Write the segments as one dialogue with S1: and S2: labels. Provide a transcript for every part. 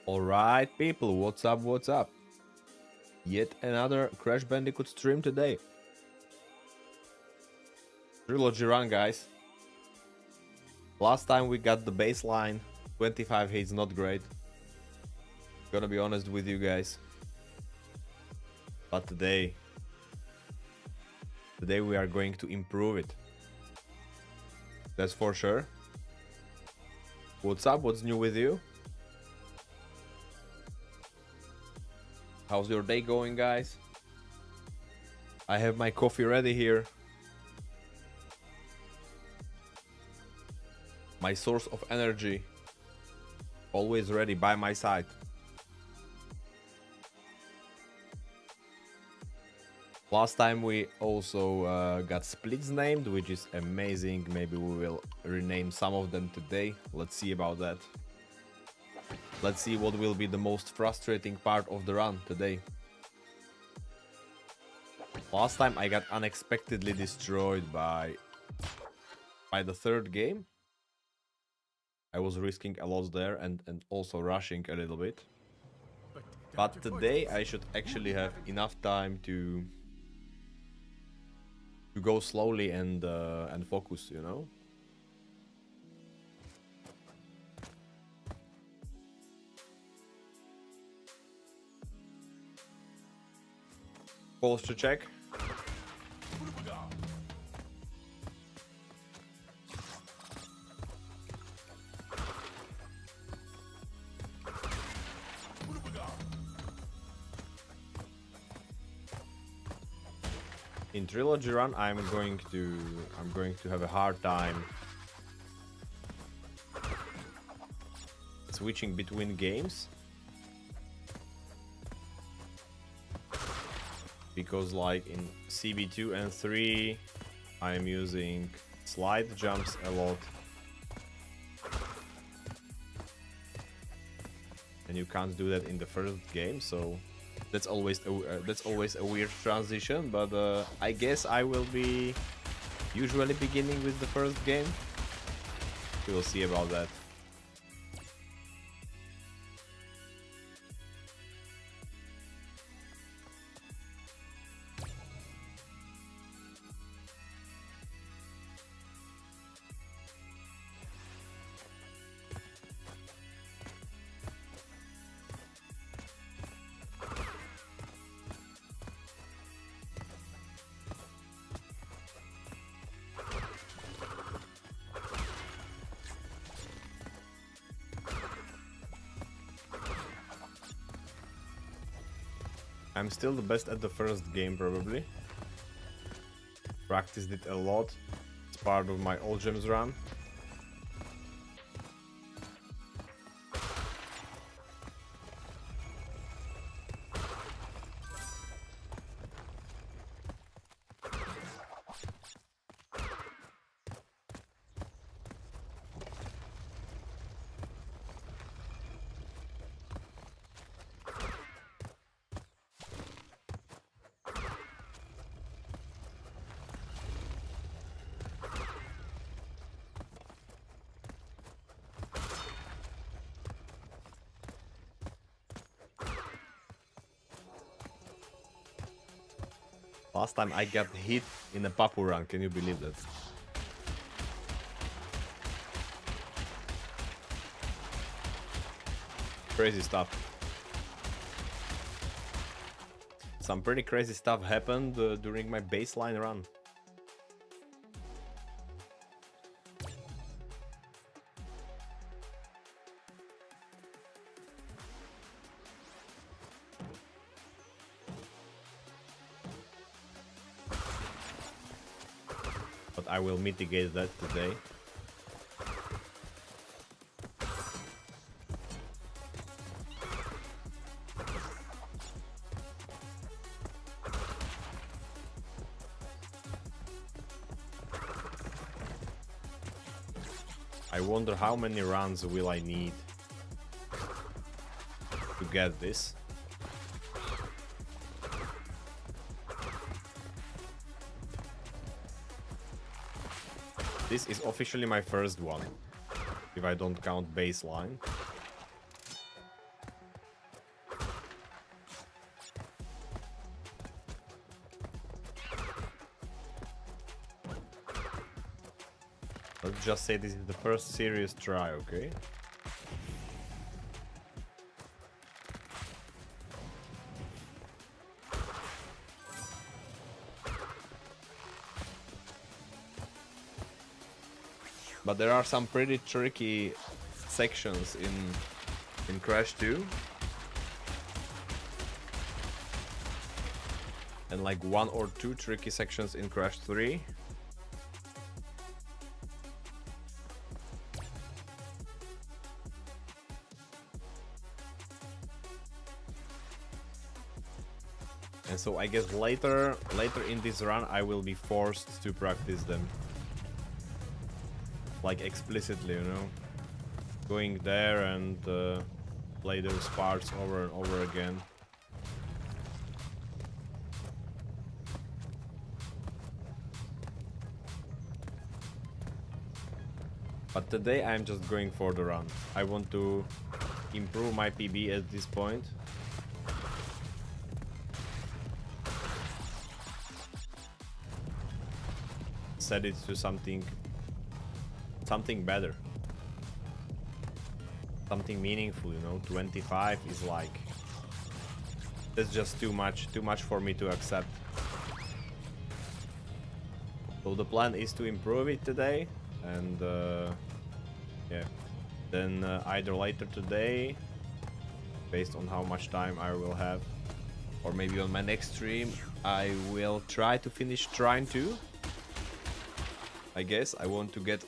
S1: Alright, people, what's up, what's up? Yet another Crash Bandicoot stream today. Trilogy run, guys. Last time we got the baseline, 25 hits, not great. Gonna be honest with you guys. But today we are going to improve it. That's for sure. What's up, what's new with you? How's your day going, guys? I have my coffee ready here. My source of energy. Always ready by my side. Last time we also got splits named, which is amazing. Maybe we will rename some of them today. Let's see about that. Let's see what will be the most frustrating part of the run today. Last time I got unexpectedly destroyed by the third game. I was risking a lot there and also rushing a little bit. But today I should actually have enough time to go slowly and focus, you know. Posture check. In Trilogy run, I'm going to have a hard time switching between games, because like in CB2 and 3 I'm using slide jumps a lot, and you can't do that in the first game, so that's always a weird transition. But I guess I will be usually beginning with the first game. We'll see about that. I'm still the best at the first game, probably. Practiced it a lot. It's part of my All Gems run. Last time I got hit in a Papu run, can you believe that? Crazy stuff. Some pretty crazy stuff happened during my baseline run. But I will mitigate that today. I wonder how many runs will I need to get this. This is officially my first one, if I don't count baseline. just say this is the first serious try, okay? But there are some pretty tricky sections in Crash 2. And like 1 or 2 tricky sections in Crash 3. And so I guess later in this run I will be forced to practice them. Like explicitly, you know, going there and play those parts over and over again. But today I'm just going for the run. I want to improve my PB at this point. Set it to something better, something meaningful, you know. 25 is like, that's just too much for me to accept. So the plan is to improve it today, and yeah, then either later today, based on how much time I will have, or maybe on my next stream, I will try to finish Trine 2. I guess I want to get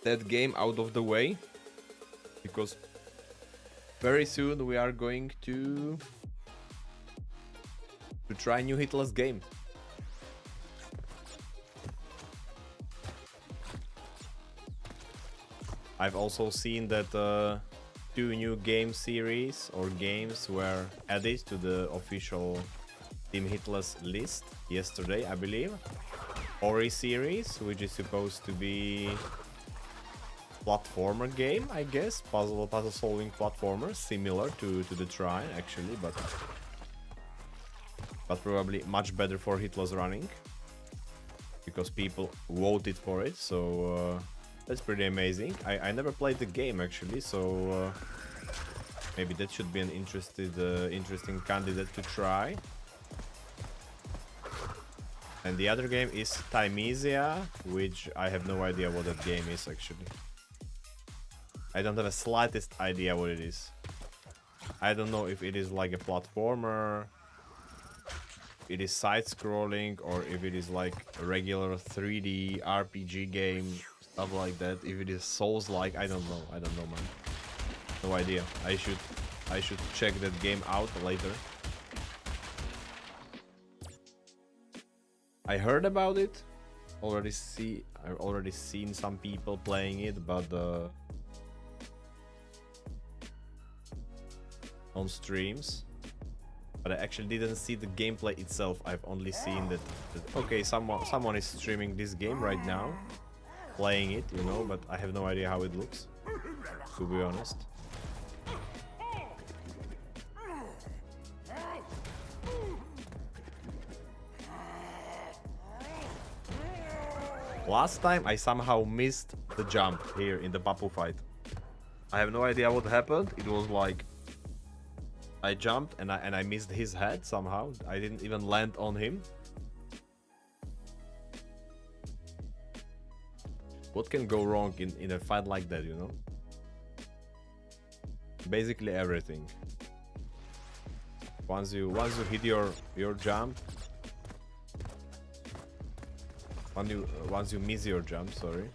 S1: that game out of the way, because very soon we are going to try new hitless game. I've also seen that 2 new game series or games were added to the official Team Hitless list yesterday, I believe. Ori series, which is supposed to be platformer game, I guess, puzzle solving platformer, similar to the Trine actually, but probably much better for hitless running, because people voted for it. So that's pretty amazing. I never played the game actually, so maybe that should be an interesting candidate to try. And the other game is Timesia, which I have no idea what that game is actually. I don't have a slightest idea what it is. I don't know if it is like a platformer, it is side-scrolling, or if it is like a regular 3D RPG game, stuff like that. If it is Souls-like, I don't know, man. No idea. I should check that game out later. I heard about it. I've already seen some people playing it, but on streams. But I actually didn't see the gameplay itself. I've only seen that okay, someone is streaming this game right now, playing it, you know, but I have no idea how it looks, to be honest. Last time I somehow missed the jump here in the Papu fight. I have no idea what happened. It was like I jumped and I missed his head somehow. I didn't even land on him. What can go wrong in a fight like that, you know? Basically everything. Once you hit your jump, once you miss your jump, sorry,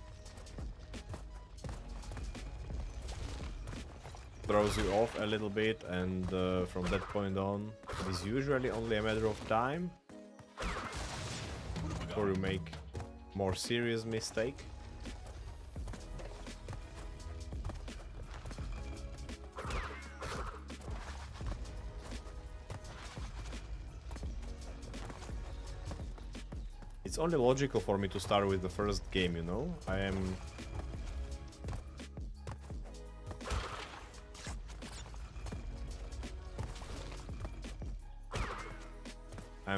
S1: throws you off a little bit, and from that point on, it is usually only a matter of time before you make more serious mistake. It's only logical for me to start with the first game, you know? I'm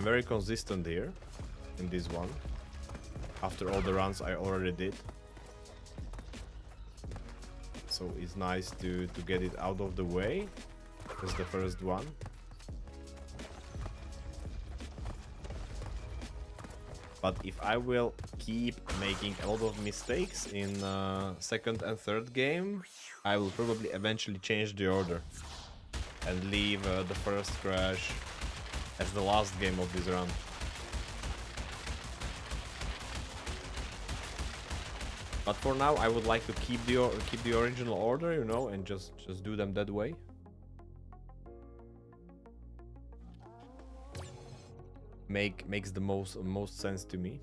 S1: very consistent here in this one, after all the runs I already did. so it's nice to get it out of the way. That's the first one. But if I will keep making a lot of mistakes in second and third game, I will probably eventually change the order and leave the first crash as the last game of this run. But for now, I would like to keep the original order, you know, and just do them that way. Makes the most sense to me.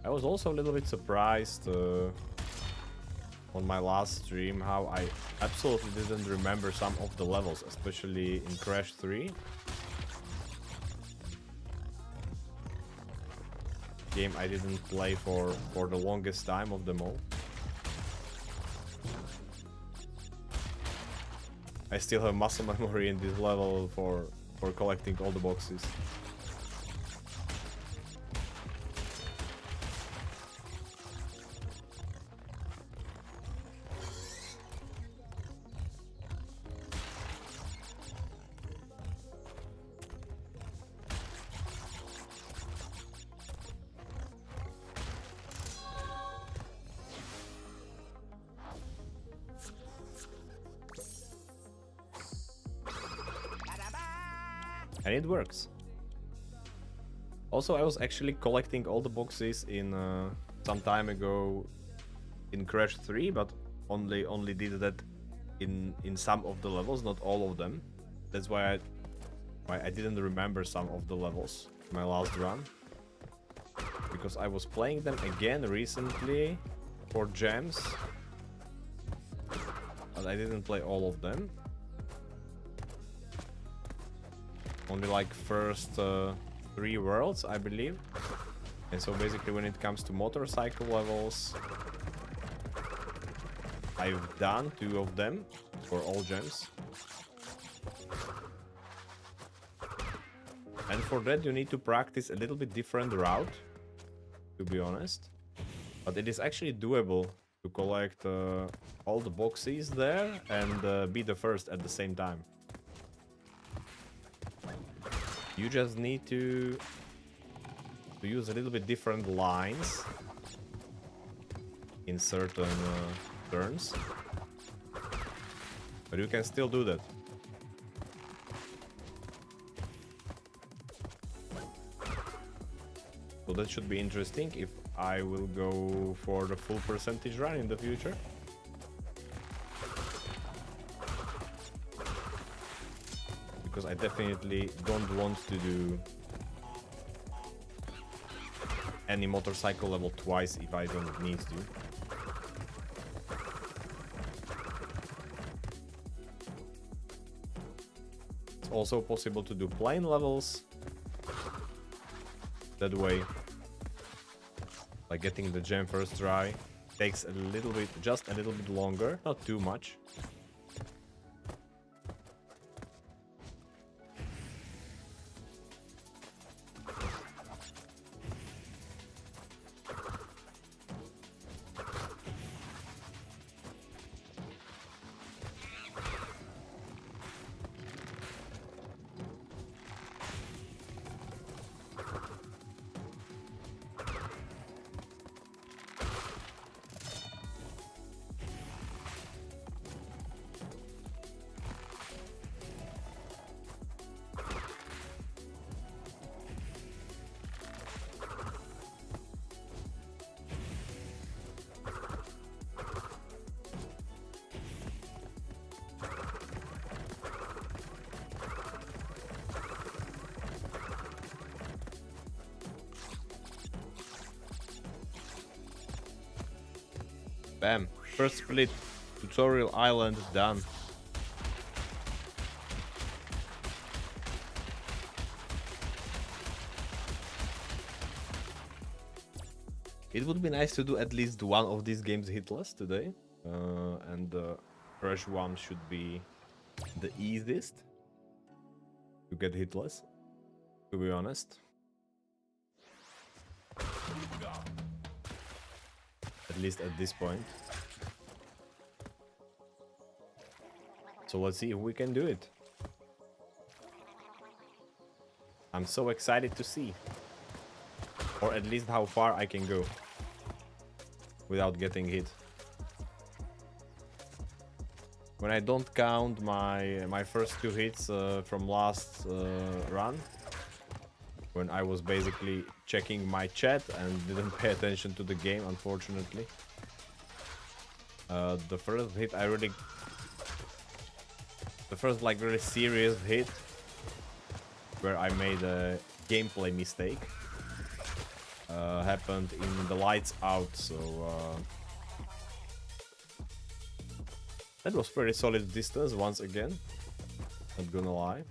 S1: I was also a little bit surprised on my last stream how I absolutely didn't remember some of the levels, especially in Crash 3. Game I didn't play for the longest time of them all. I still have muscle memory in this level for collecting all the boxes. And it works. Also, I was actually collecting all the boxes in some time ago in Crash 3, but only did that in some of the levels, not all of them. That's why I didn't remember some of the levels in my last run, because I was playing them again recently for gems, but I didn't play all of them. Only like first 3 worlds, I believe. And so basically when it comes to motorcycle levels, I've done 2 of them for all gems. And for that you need to practice a little bit different route, to be honest. But it is actually doable to collect all the boxes there and be the first at the same time. You just need to use a little bit different lines in certain turns, but you can still do that. So that should be interesting if I will go for the full percentage run in the future. Because I definitely don't want to do any motorcycle level twice if I don't need to. It's also possible to do plane levels that way. Like getting the gem first try takes a little bit, just a little bit longer, not too much. Bam. First split. Tutorial island done. It would be nice to do at least one of these games hitless today. And the crash one should be the easiest to get hitless, to be honest. At least at this point. So let's see if we can do it. I'm so excited to see. Or at least how far I can go without getting hit. When I don't count my first 2 hits from last run, when I was basically checking my chat and didn't pay attention to the game, unfortunately. The first hit the first like really serious hit where I made a gameplay mistake happened in the lights out, so that was pretty solid distance once again, not gonna lie.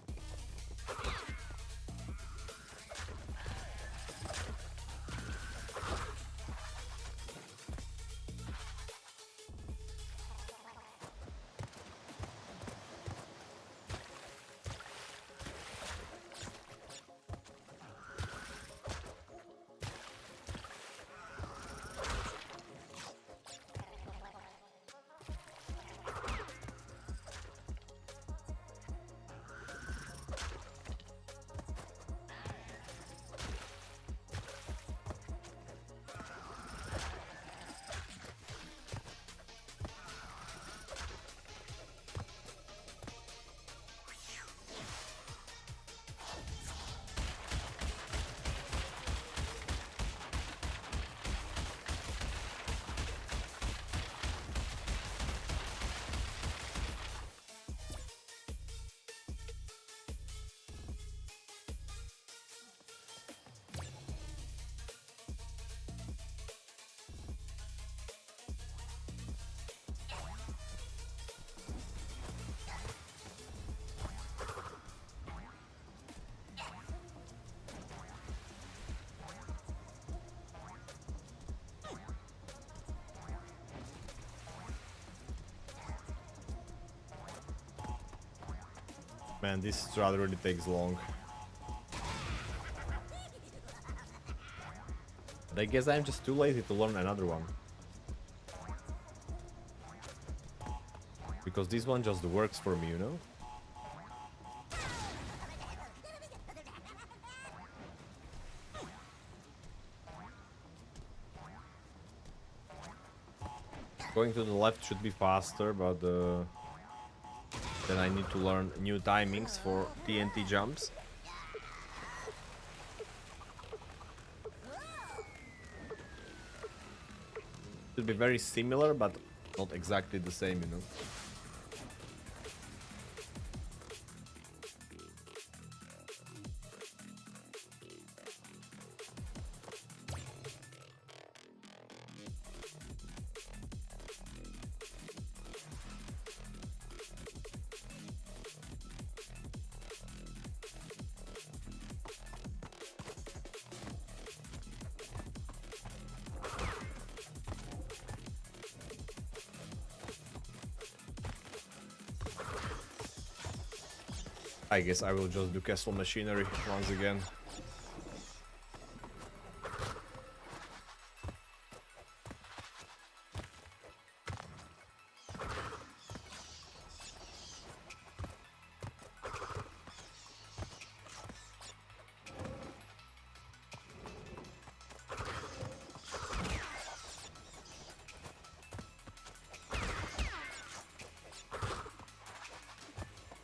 S1: Man, this strat really takes long. But I guess I'm just too lazy to learn another one. Because this one just works for me, you know? Going to the left should be faster, but then I need to learn new timings for TNT jumps. Should be very similar, but not exactly the same, you know. I guess I will just do castle machinery once again.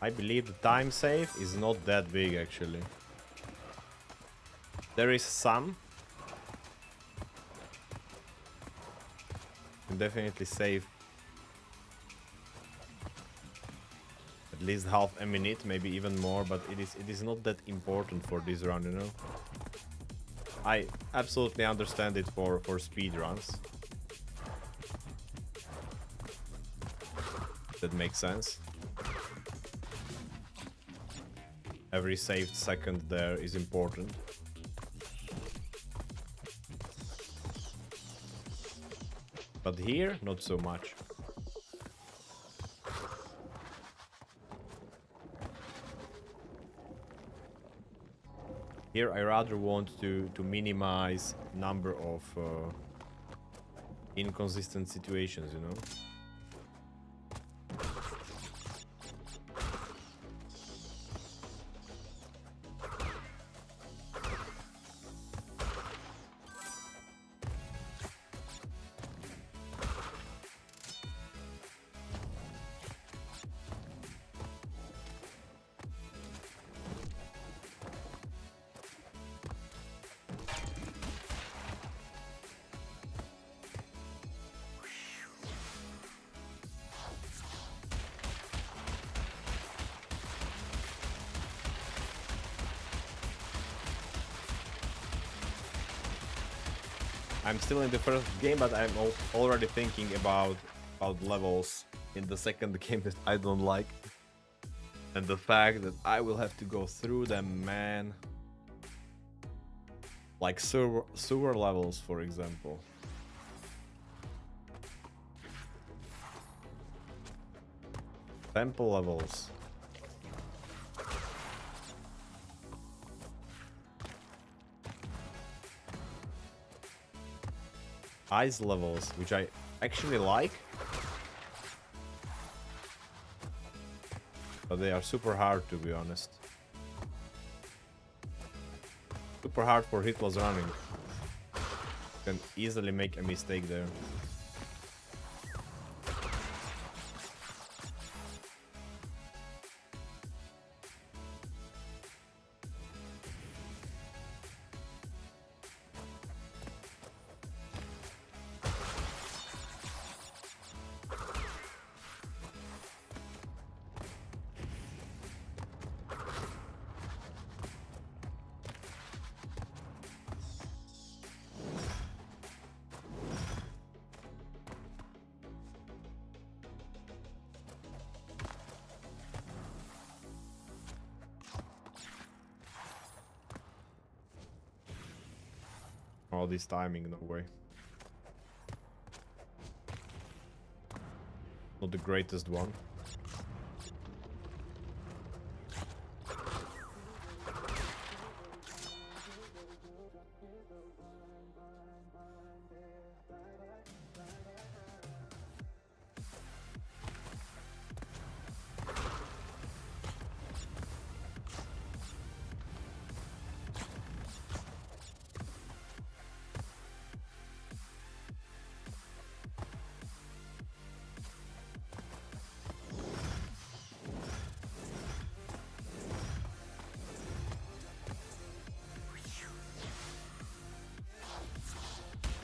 S1: I believe the time save is not that big actually. There is some. You can definitely save at least half a minute, maybe even more, but it is not that important for this run, you know. I absolutely understand it for speed runs. That makes sense. Every saved second there is important. But here, not so much. Here I rather want to minimize number of inconsistent situations, you know? I'm still in the first game, but I'm already thinking about levels in the second game that I don't like. And the fact that I will have to go through them, man. Like sewer levels, for example. Temple levels. Ice levels, which I actually like. But they are super hard, to be honest. Super hard for hitless running. You can easily make a mistake there. All this timing, no way. Not the greatest one.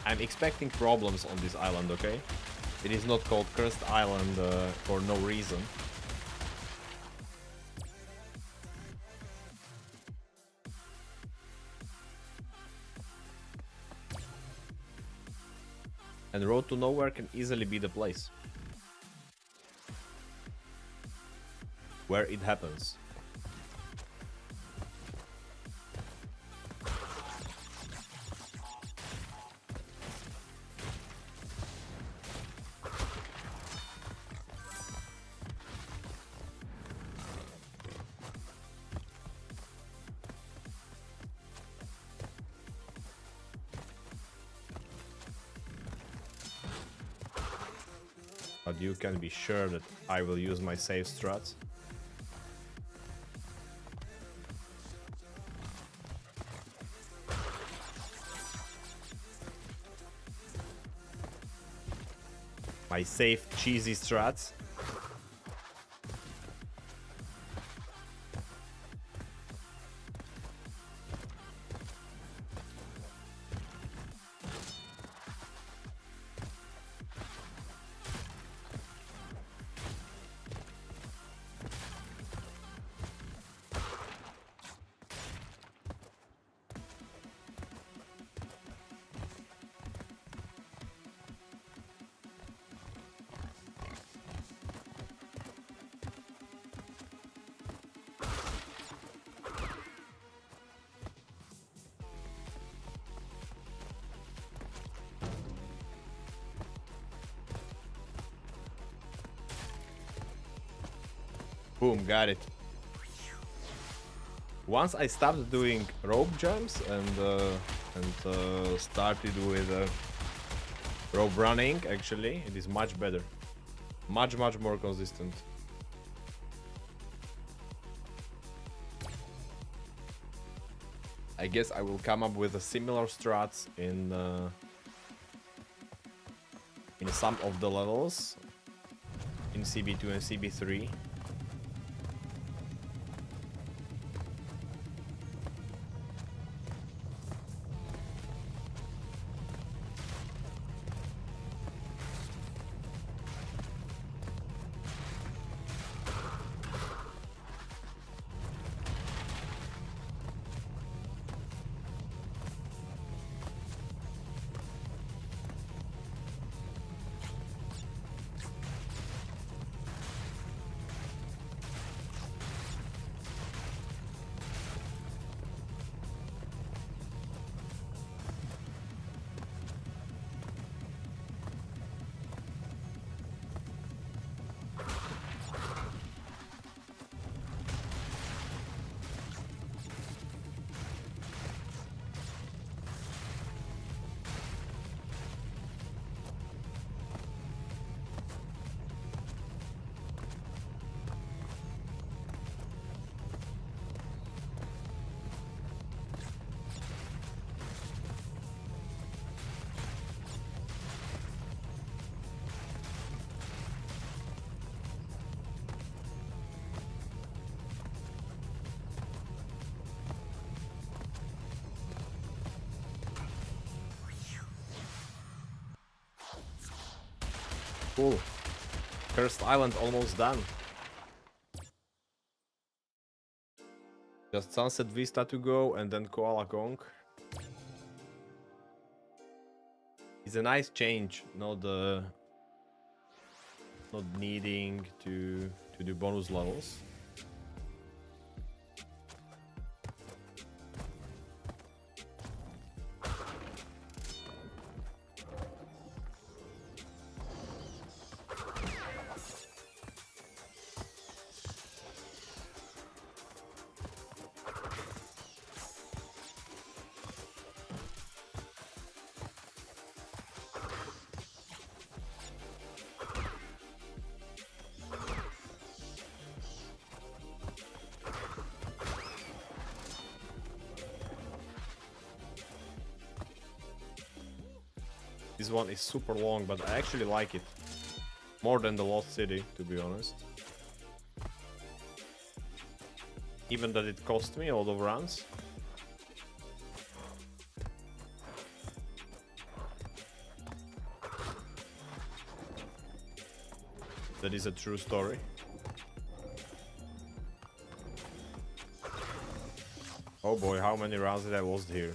S1: I'm expecting problems on this island, okay? It is not called Cursed Island for no reason. And Road to Nowhere can easily be the place where it happens. But you can be sure that I will use my safe strats. My safe cheesy strats. Boom, got it. Once I stopped doing rope jumps and started with rope running, actually, it is much better. Much more consistent. I guess I will come up with a similar strats in some of the levels in CB2 and CB3. Cool. Cursed Island almost done. Just Sunset Vista to go and then Koala Kong. It's a nice change, not needing to do bonus levels. This one is super long, but I actually like it. More than the Lost City, to be honest. Even that it cost me a lot of runs. That is a true story. Oh boy, how many rounds did I lost here?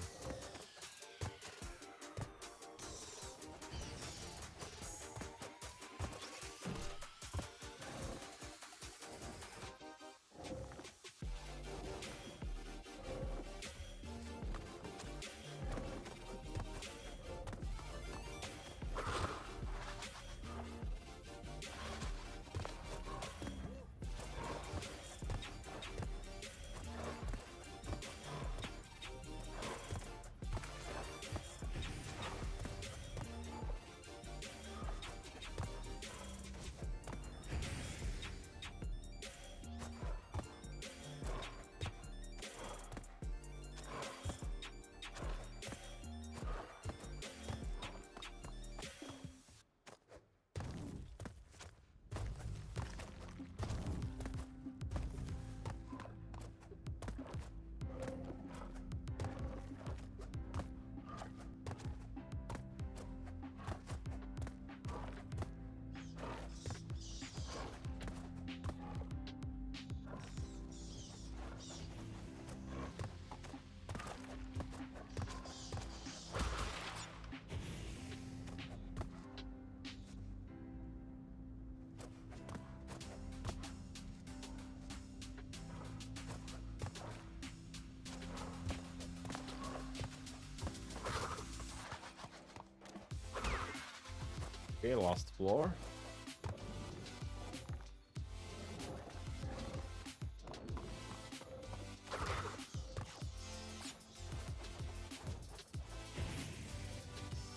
S1: Okay, last floor.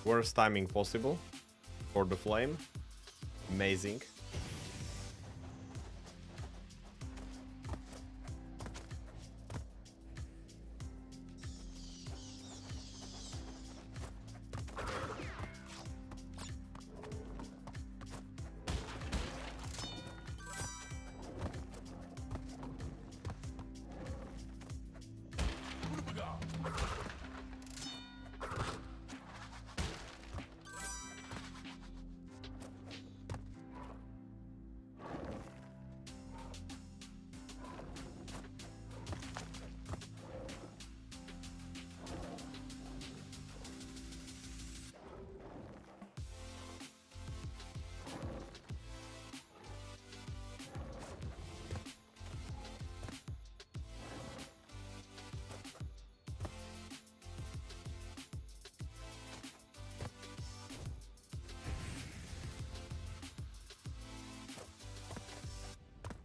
S1: Worst timing possible for the flame. Amazing.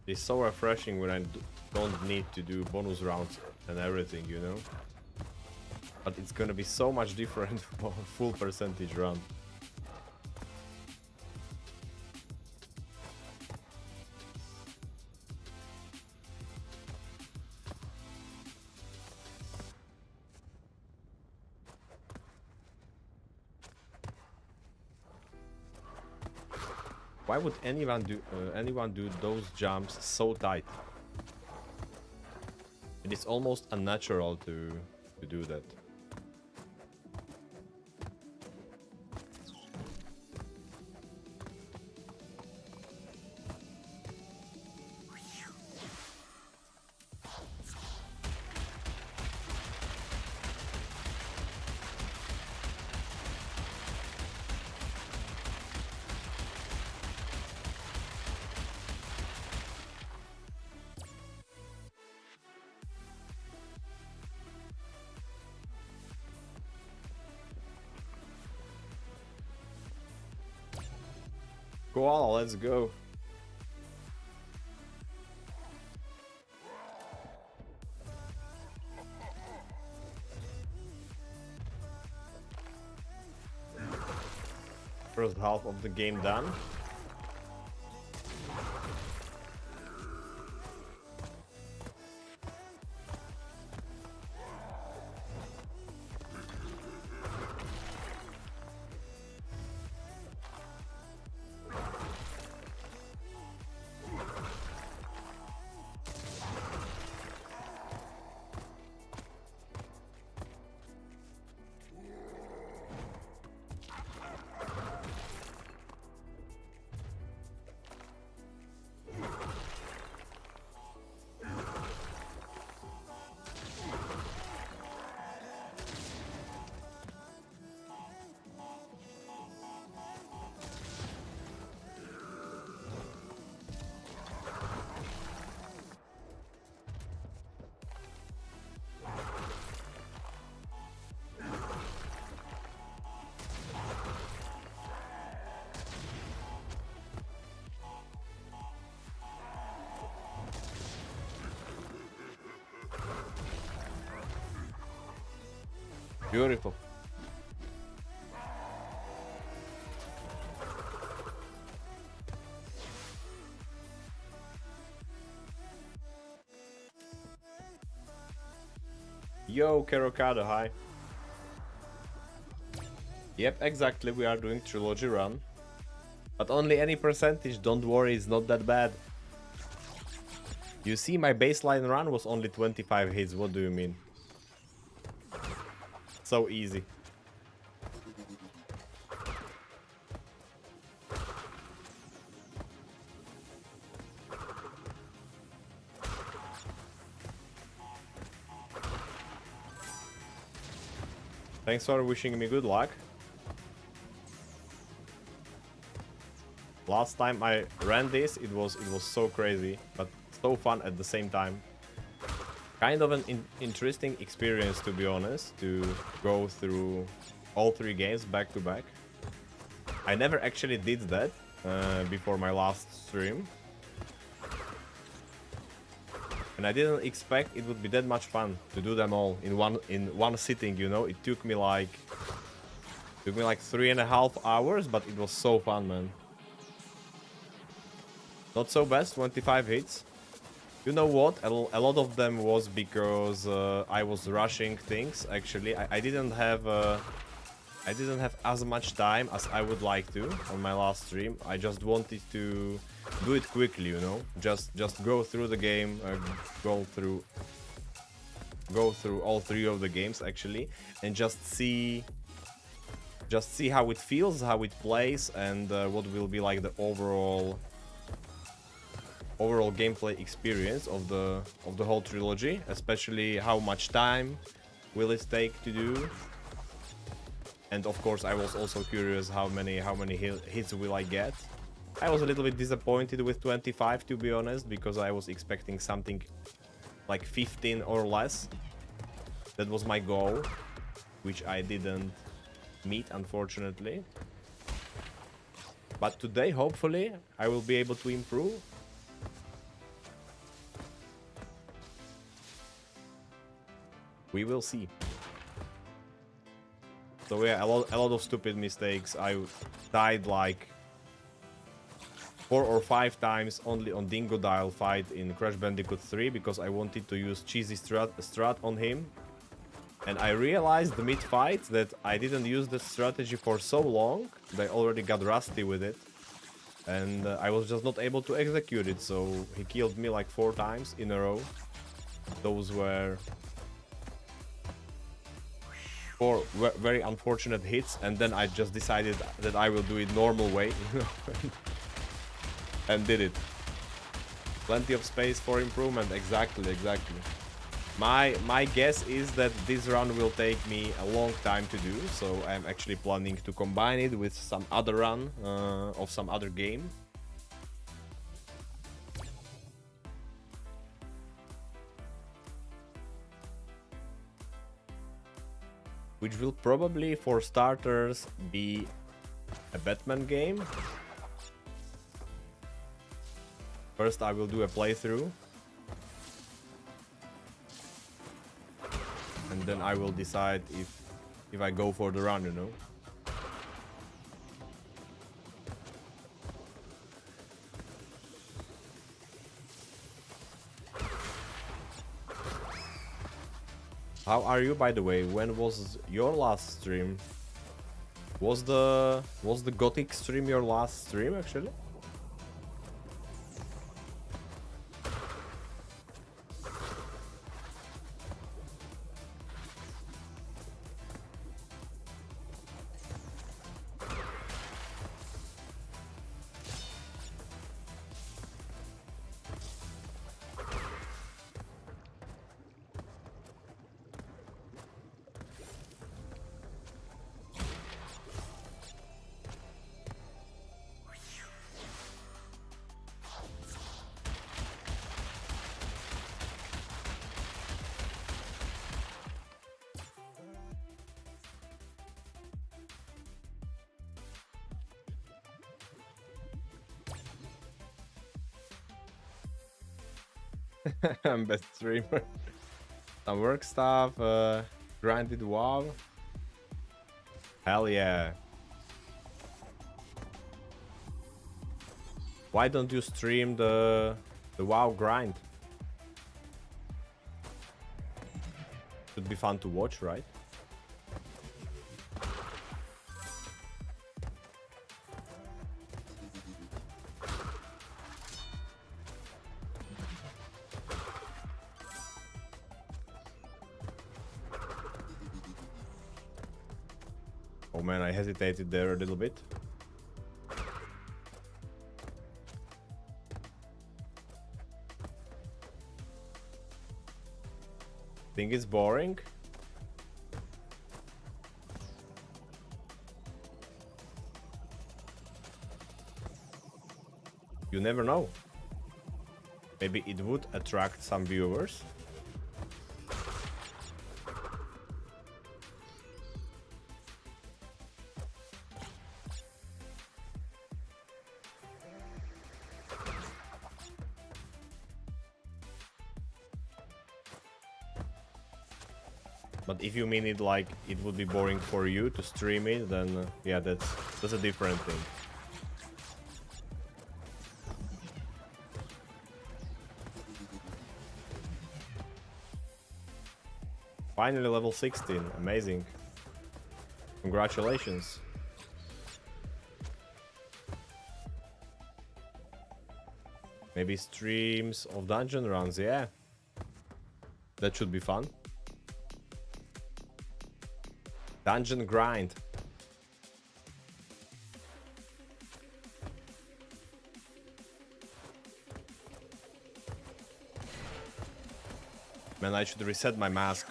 S1: It's so refreshing when I don't need to do bonus rounds and everything, you know? But it's gonna be so much different for a full percentage run. Why would anyone do those jumps so tight? It is almost unnatural to do that. Koala, let's go. First half of the game done. Beautiful. Yo, Kerokado, hi. Yep, exactly, we are doing Trilogy run. But only any percentage, don't worry, it's not that bad. You see, my baseline run was only 25 hits, what do you mean? So easy. Thanks for wishing me good luck. Last time I ran this, it was so crazy, but so fun at the same time. Kind of an interesting experience, to be honest, to go through all 3 games back to back. I never actually did that before my last stream. And I didn't expect it would be that much fun to do them all in one sitting, you know? It took me like Took me like 3.5 hours, but it was so fun, man. Not so bad, 25 hits. You know what? A lot of them was because I was rushing things. Actually, I didn't have as much time as I would like to on my last stream. I just wanted to do it quickly, you know. Just go through the game, go through all 3 of the games actually, and just see how it feels, how it plays, and what will be like the overall gameplay experience of the whole trilogy, especially how much time will it take to do. And of course I was also curious how many hits will I get. I was a little bit disappointed with 25, to be honest, because I was expecting something like 15 or less. That was my goal, which I didn't meet, unfortunately. But today, hopefully, I will be able to improve. We will see. So yeah, a lot of stupid mistakes. I died like 4 or 5 times only on Dingodile fight in Crash Bandicoot 3 because I wanted to use cheesy strat on him. And I realized mid-fight that I didn't use the strategy for so long that I already got rusty with it. And I was just not able to execute it, so he killed me like 4 times in a row. Those were 4 very unfortunate hits, and then I just decided that I will do it normal way, you know, and did it. Plenty of space for improvement, exactly. My guess is that this run will take me a long time to do, so I'm actually planning to combine it with some other run of some other game. Which will probably, for starters, be a Batman game. First I will do a playthrough. And then I will decide if I go for the run, you know. How are you, by the way? When was your last stream? Was the Gothic stream your last stream, actually? I'm best streamer. Some work stuff, grinded WoW. Hell yeah. Why don't you stream the WoW grind? Should be fun to watch, right? Oh man, I hesitated there a little bit. Think it's boring? You never know. Maybe it would attract some viewers. But if you mean it like it would be boring for you to stream it, then yeah, that's a different thing. Finally level 16, amazing. Congratulations. Maybe streams of dungeon runs, yeah. That should be fun. Dungeon grind. Man, I should reset my mask.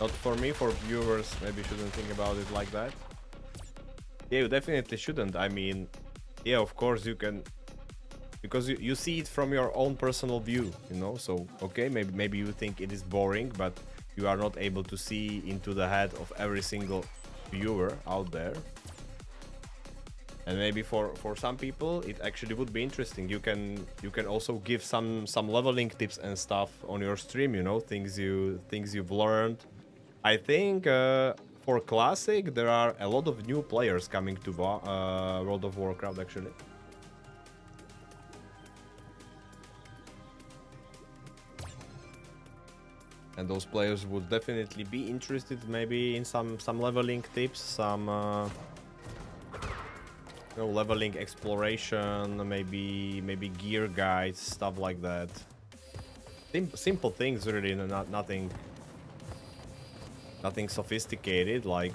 S1: Not for me, for viewers, maybe shouldn't think about it like that. Yeah, you definitely shouldn't. I mean, yeah, of course you can, because you see it from your own personal view, you know. So okay, maybe you think it is boring, but you are not able to see into the head of every single viewer out there. And maybe for some people it actually would be interesting. You can also give some leveling tips and stuff on your stream, you know, things you've learned. I think for Classic there are a lot of new players coming to World of Warcraft actually. And those players would definitely be interested maybe in some leveling tips, some you know, leveling exploration, maybe gear guides, stuff like that. Simple things really, nothing sophisticated like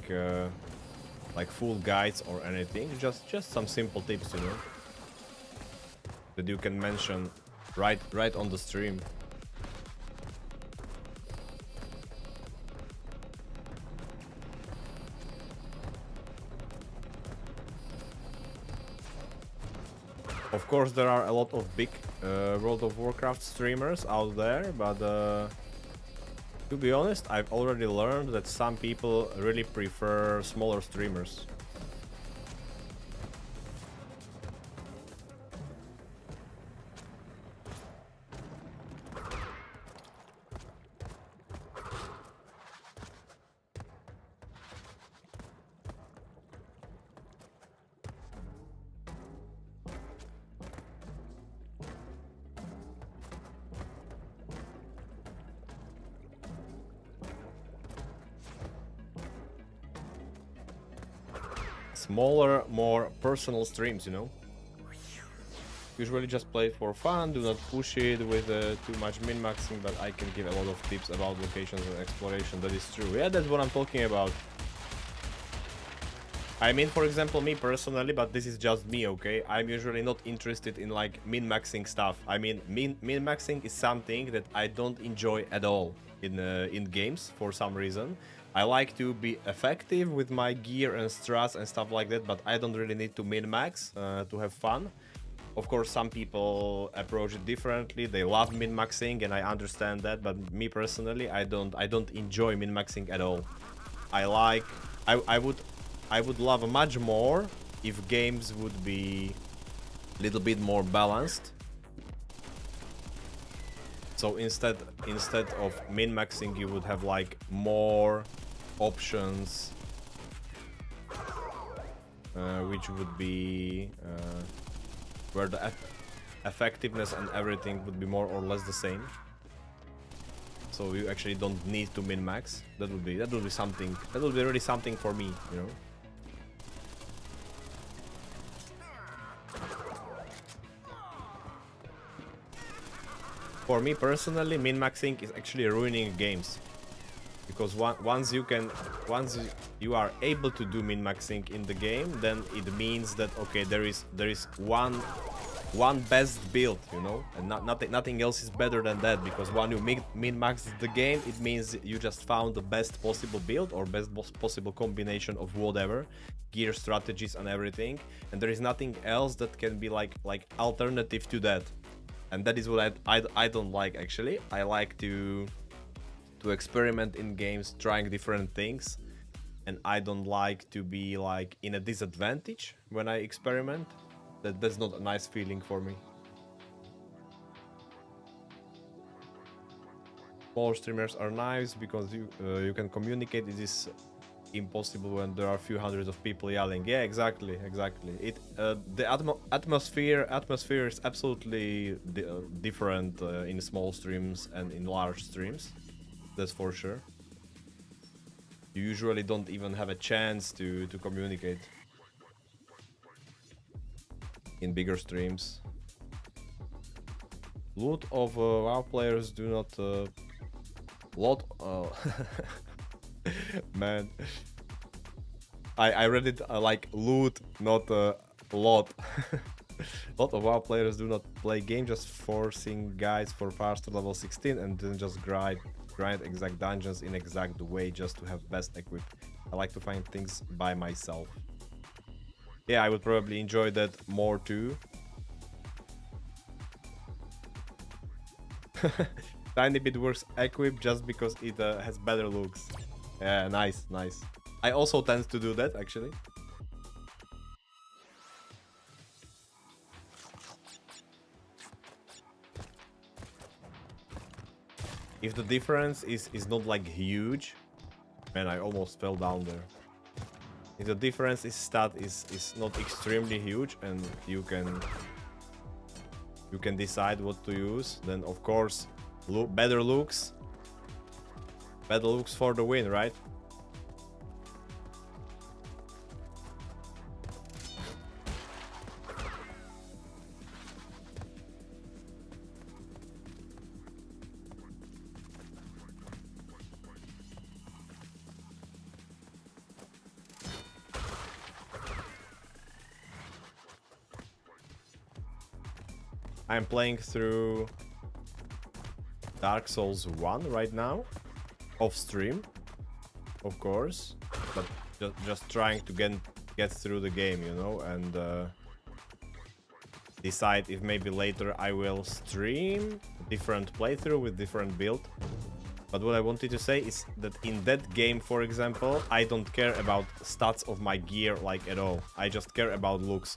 S1: full guides or anything. Just some simple tips, you know, that you can mention right on the stream. Of course, there are a lot of big World of Warcraft streamers out there, but to be honest, I've already learned that some people really prefer smaller streamers. Smaller, more personal streams, you know. Usually just play it for fun, do not push it with too much min-maxing, but I can give a lot of tips about locations and exploration. That is true. Yeah, that's what I'm talking about. I mean, for example, me personally, but this is just me, okay? I'm usually not interested in like min-maxing stuff. I mean, min-maxing is something that I don't enjoy at all in games for some reason. I like to be effective with my gear and strats and stuff like that, but I don't really need to min-max to have fun. Of course, some people approach it differently. They love min-maxing, and I understand that. But me personally, I don't enjoy min-maxing at all. I would love much more if games would be a little bit more balanced. So instead of min-maxing, you would have like more options, which would be where the effectiveness and everything would be more or less the same. So you actually don't need to min-max. That would be something. That would be really something for me, you know. For me personally, min-maxing is actually ruining games. Because once you are able to do min-maxing in the game, then it means that okay, there is one best build, you know, and nothing else is better than that. Because when you min-max the game, it means you just found the best possible build or best possible combination of whatever gear, strategies, and everything, and there is nothing else that can be like alternative to that. And that is what I don't like actually. I like to experiment in games, trying different things, and I don't like to be like in a disadvantage when I experiment. That's not a nice feeling for me. Small streamers are nice because you can communicate. It is impossible when there are a few hundreds of people yelling. Yeah, exactly. It the atmosphere is absolutely different in small streams and in large streams. That's for sure. You usually don't even have a chance to communicate in bigger streams. Loot of WoW players do not lot. Man, I read it like loot, not lot. Lot of WoW players do not play game, just forcing guys for faster level 16 and then just grind exact dungeons in exact way just to have best equip. I like to find things by myself. Yeah, I would probably enjoy that more too. Tiny bit worse equip just because it has better looks. Yeah, nice. I also tend to do that actually. If the difference is not like huge, man, I almost fell down there. If the difference is stat is not extremely huge and you can decide what to use, then of course better looks for the win, right? I'm playing through Dark Souls 1 right now, off stream, of course, but just trying to get through the game, you know, and decide if maybe later I will stream a different playthrough with different build. But what I wanted to say is that in that game, for example, I don't care about stats of my gear like at all. I just care about looks.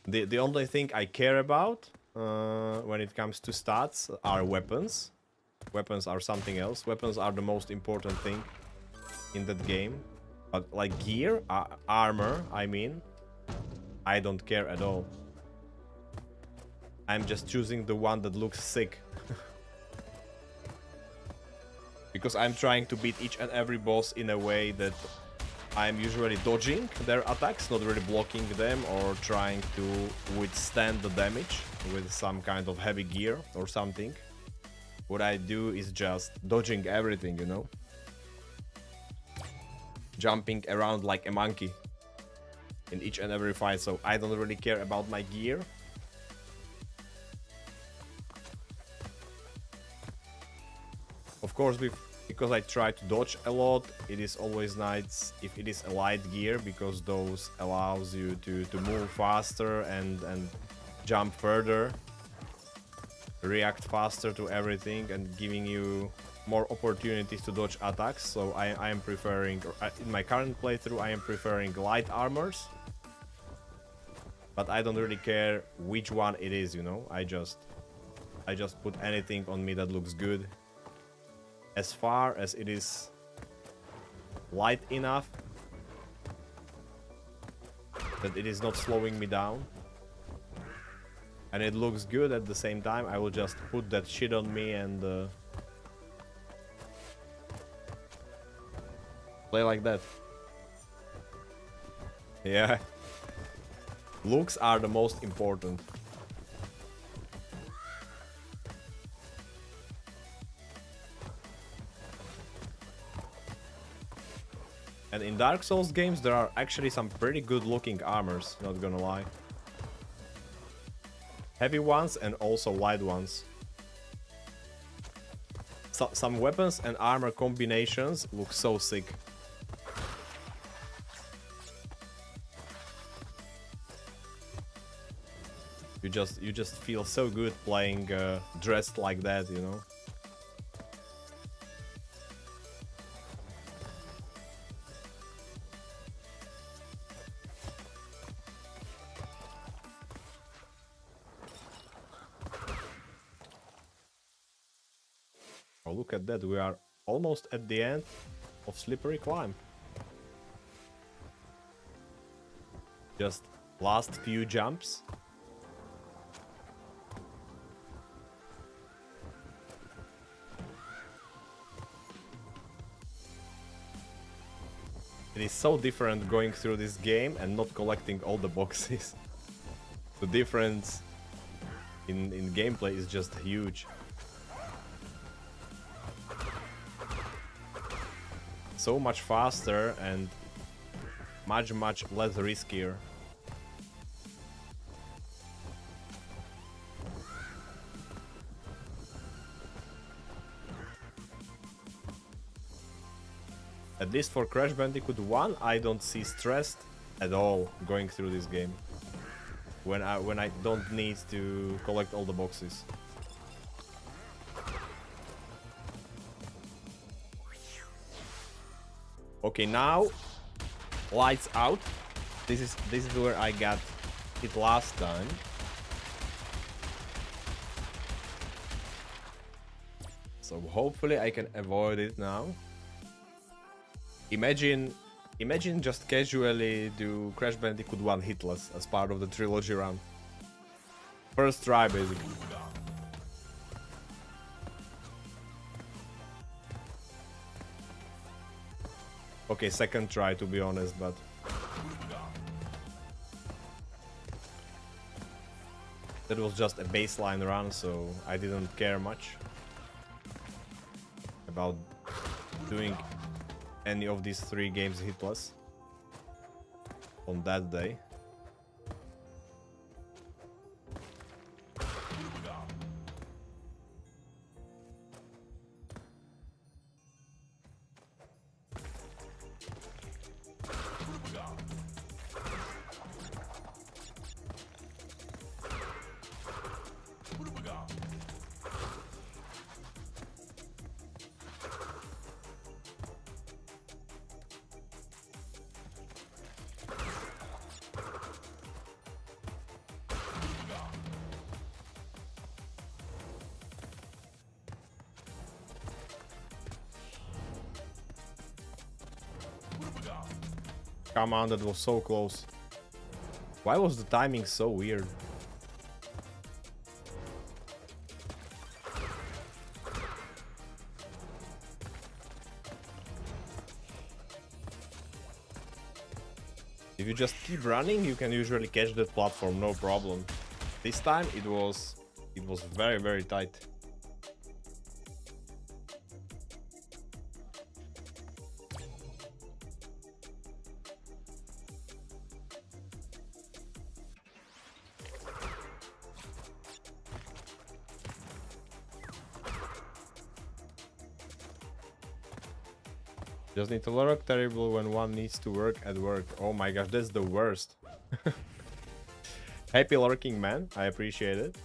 S1: The only thing I care about when it comes to stats are weapons. Weapons are something else. Weapons are the most important thing in that game. But like gear, armor, I mean, I don't care at all. I'm just choosing the one that looks sick. Because I'm trying to beat each and every boss in a way that I'm usually dodging their attacks, not really blocking them or trying to withstand the damage with some kind of heavy gear or something. What I do is just dodging everything, you know? Jumping around like a monkey in each and every fight, so I don't really care about my gear. Of course, because I try to dodge a lot, it is always nice if it is a light gear, because those allows you to move faster and jump further, react faster to everything, and giving you more opportunities to dodge attacks. So I am preferring, in my current playthrough, I am preferring light armors. But I don't really care which one it is, you know? I just put anything on me that looks good. As far as it is light enough that it is not slowing me down and it looks good at the same time, I will just put that shit on me and play like that. Yeah. Looks are the most important. And in Dark Souls games, there are actually some pretty good looking armors, not gonna lie. Heavy ones and also light ones. Some weapons and armor combinations look so sick. You just feel so good playing dressed like that, you know? Oh, look at that. We are almost at the end of Slippery Climb. Just last few jumps. It is so different going through this game and not collecting all the boxes. The difference in gameplay is just huge. So much faster and much less riskier. At least for Crash Bandicoot 1, I don't see stressed at all going through this game. When I don't need to collect all the boxes. Okay, now lights out. This is where I got it last time. So hopefully I can avoid it now. Imagine just casually do Crash Bandicoot 1 hitless as part of the Trilogy run. First try, basically. Okay, second try, to be honest, but... that was just a baseline run, so I didn't care much about doing any of these 3 games hitless on that day. Come on, that was so close. Why was the timing so weird? If you just keep running, you can usually catch that platform, no problem. This time it was very tight. Just need to lurk terrible when one needs to work at work. Oh my gosh, that's the worst. Happy lurking, man. I appreciate it.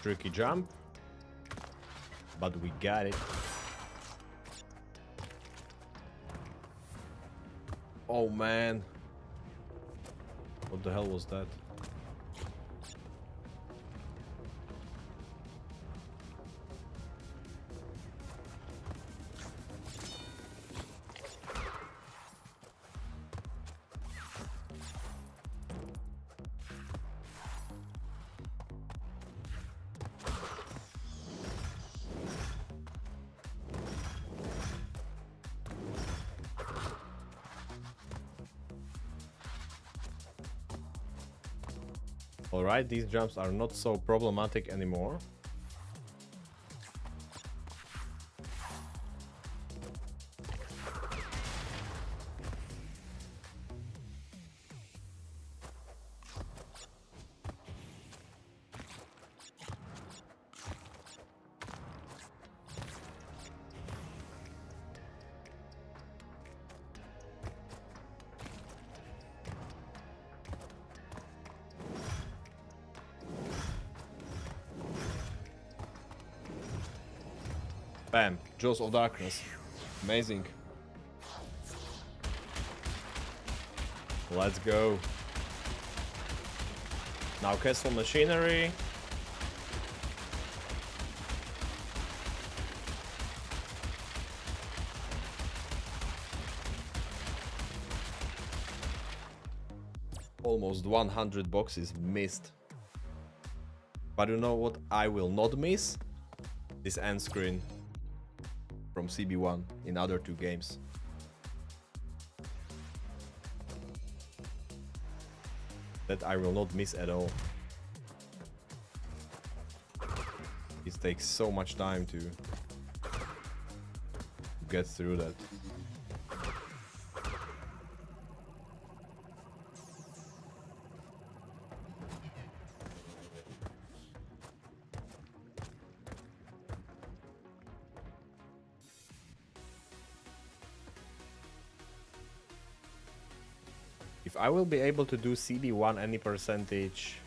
S1: Tricky jump, but we got it. Oh man, what the hell was that? Alright, these jumps are not so problematic anymore. Bam, Jaws of Darkness. Amazing. Let's go. Now Castle Machinery. Almost 100 boxes missed. But you know what I will not miss? This end screen from CB1 in other two games. That I will not miss at all. It takes so much time to get through that. If I will be able to do CB1 any percentage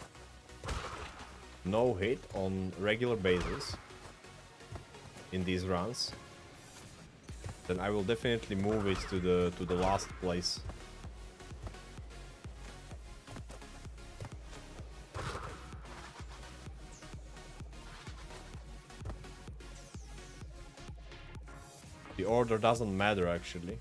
S1: no hit on regular basis in these runs, then I will definitely move it to the last place. The order doesn't matter actually.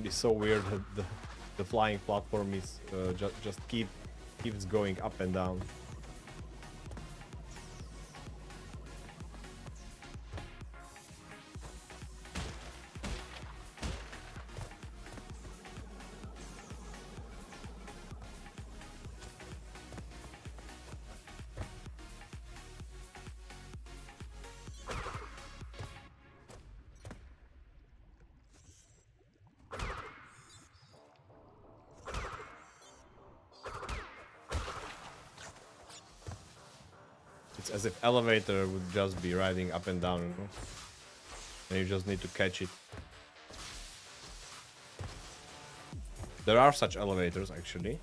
S1: It's so weird that the flying platform is just keeps going up and down. It's as if elevator would just be riding up and down, you know? And you just need to catch it. There are such elevators actually.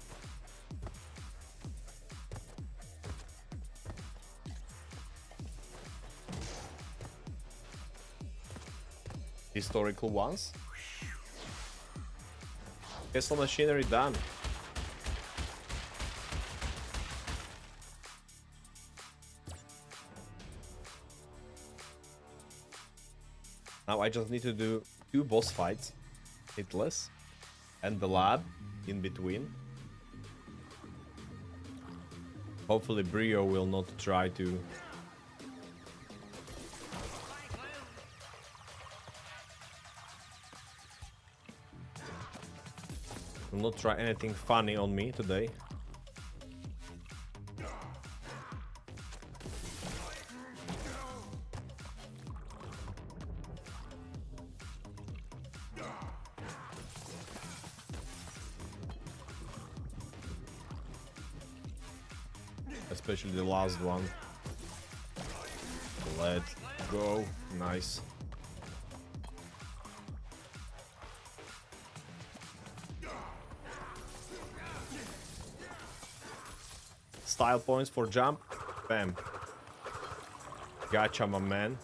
S1: Historical ones. Castle Machinery done. Now I just need to do 2 boss fights, hitless, and the lab in between. Hopefully Brio will not try to anything funny on me today. especially the last one. Let's go. Nice. Style points for jump. Bam. Gotcha, my man.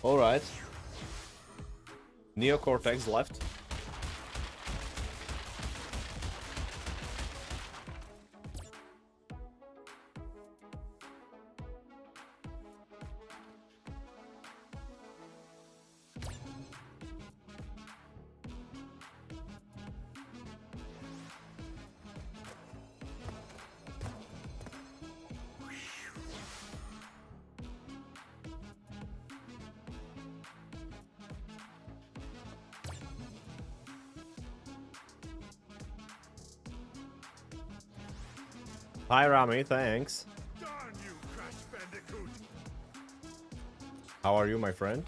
S1: Alright. Neocortex left. Hi Rami, thanks.
S2: Darn you, Crash Bandicoot!
S1: How are you, my friend?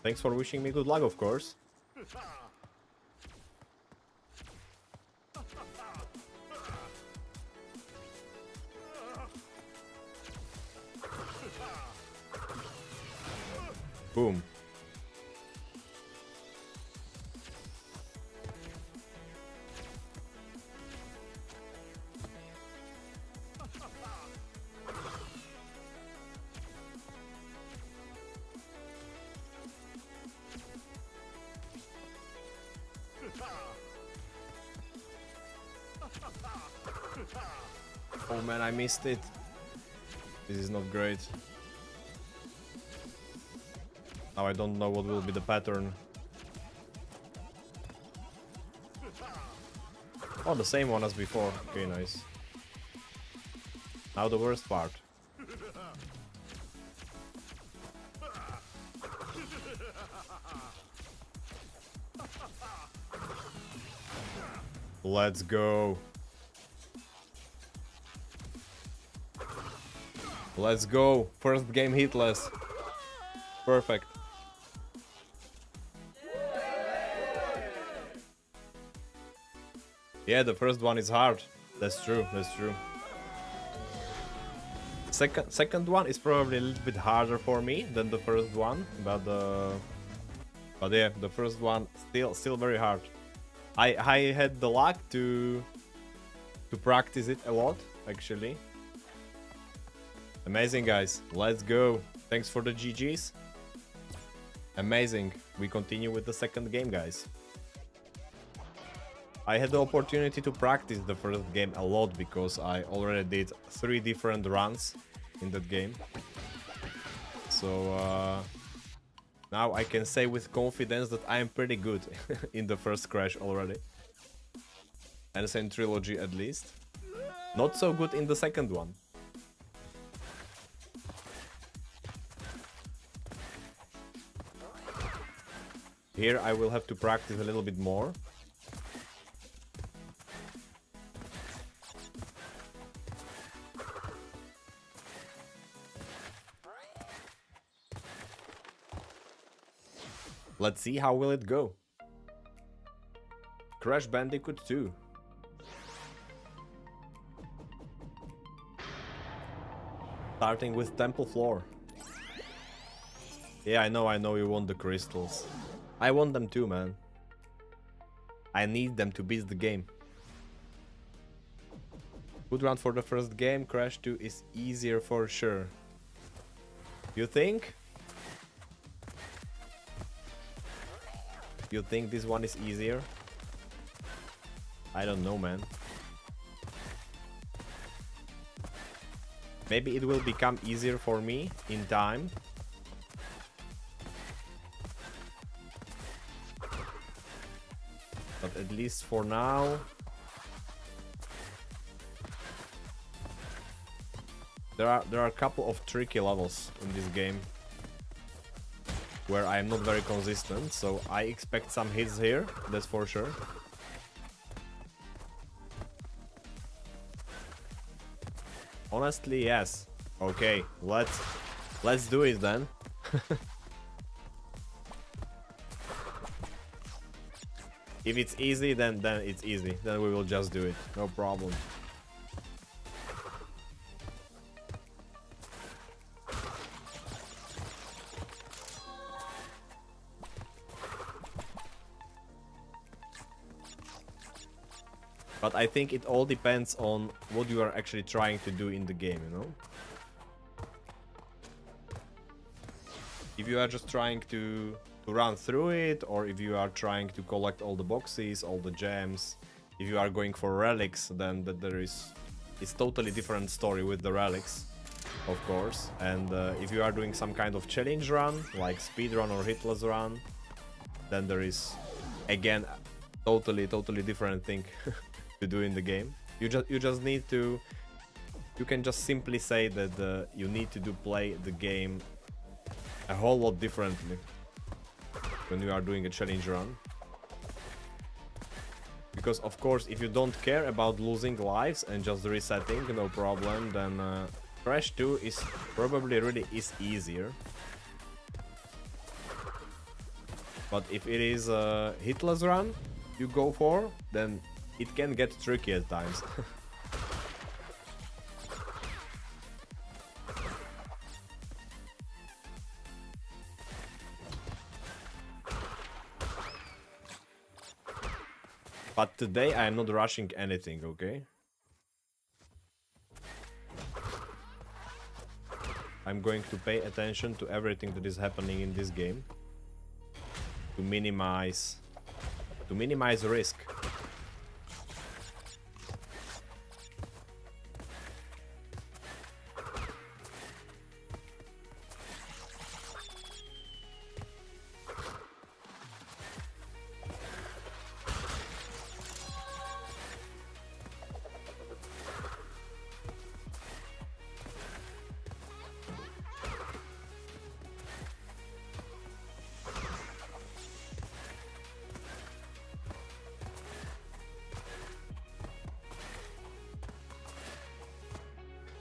S1: Thanks for wishing me good luck, of course. Boom. Oh man, I missed it. This is not great. Now I don't know what will be the pattern. Oh, the same one as before. Okay, nice. Now the worst part. Let's go. Let's go. First game hitless. Perfect. Yeah, the first one is hard. That's true, that's true. Second one is probably a little bit harder for me than the first one, but But yeah, the first one still very hard. I had the luck to practice it a lot, actually. Amazing, guys. Let's go. Thanks for the GGs. Amazing. We continue with the second game, guys. I had the opportunity to practice the first game a lot because I already did 3 different runs in that game. So now I can say with confidence that I am pretty good in the first Crash already. And same Trilogy at least. Not so good in the second one. Here I will have to practice a little bit more. Let's see how will it go. Crash Bandicoot 2. Starting with Temple Floor. Yeah, I know you want the crystals. I want them too, man. I need them to beat the game. Good round for the first game. Crash 2 is easier for sure. You think? You think this one is easier? I don't know, man. Maybe it will become easier for me in time. But at least for now... There are a couple of tricky levels in this game where I am not very consistent, so I expect some hits here, that's for sure. Honestly, yes. Okay, let's do it then. If it's easy, then it's easy. Then we will just do it. No problem. But I think it all depends on what you are actually trying to do in the game, you know? If you are just trying to run through it, or if you are trying to collect all the boxes, all the gems, if you are going for relics, then it's totally different story with the relics, of course. And if you are doing some kind of challenge run, like speed run or hitless run, then there is, again, totally different thing to do in the game. You just need to... You can just simply say that you need to play the game a whole lot differently when you are doing a challenge run. Because of course, if you don't care about losing lives and just resetting, no problem, then Crash 2 is probably really easier. But if it is a hitless run you go for, then it can get tricky at times. But today I am not rushing anything, okay? I'm going to pay attention to everything that is happening in this game to minimize risk.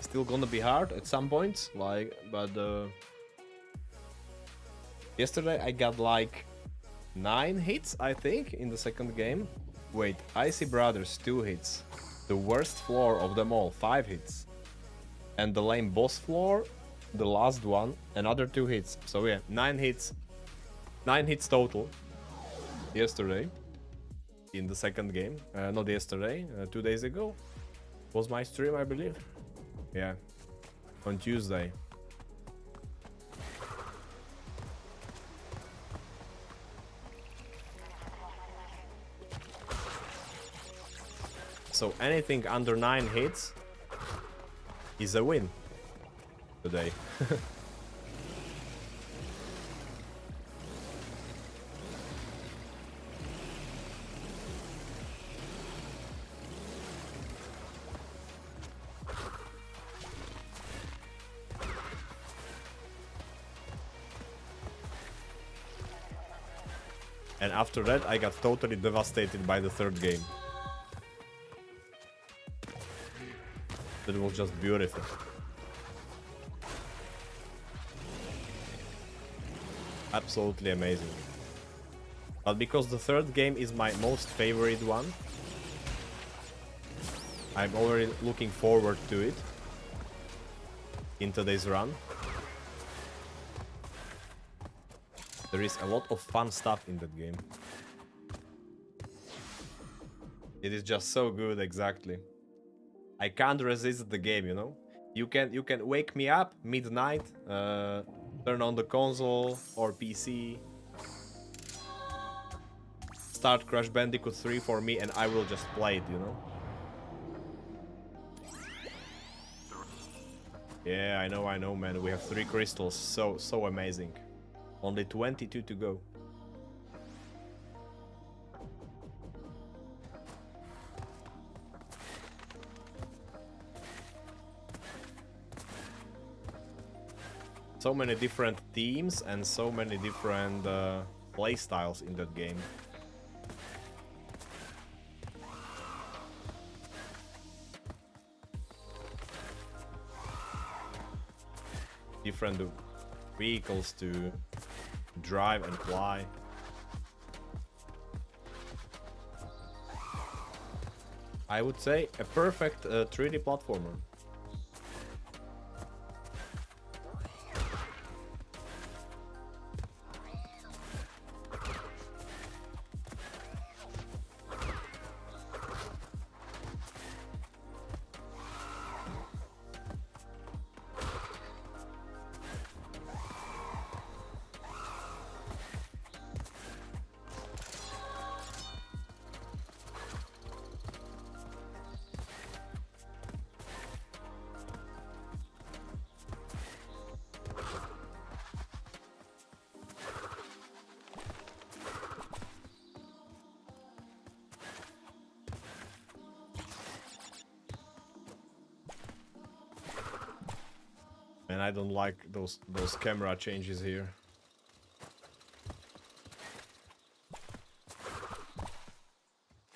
S1: Still gonna be hard at some points, like, but yesterday I got like 9 hits, I think, in the second game. Wait, Icy Brothers 2 hits, the worst floor of them all 5 hits, and the lame boss floor, the last one, another 2 hits. So yeah, 9 hits 9 hits total. Yesterday. In the second game. Not yesterday. 2 days ago. Was my stream, I believe. Yeah. On Tuesday. So anything under 9 hits is a win today. And after that, I got totally devastated by the third game. That was just beautiful. Absolutely amazing. But because the third game is my most favorite one, I'm already looking forward to it in today's run. There is a lot of fun stuff in that game. It is just so good, exactly. I can't resist the game, you know? You can wake me up midnight, turn on the console or PC, start Crash Bandicoot 3 for me, and I will just play it, you know? Yeah, I know, man. We have 3 crystals. So amazing. Only 22 to go. So many different themes and so many different play styles in that game. Different vehicles to drive and fly. I would say a perfect 3D platformer. And I don't like those camera changes here.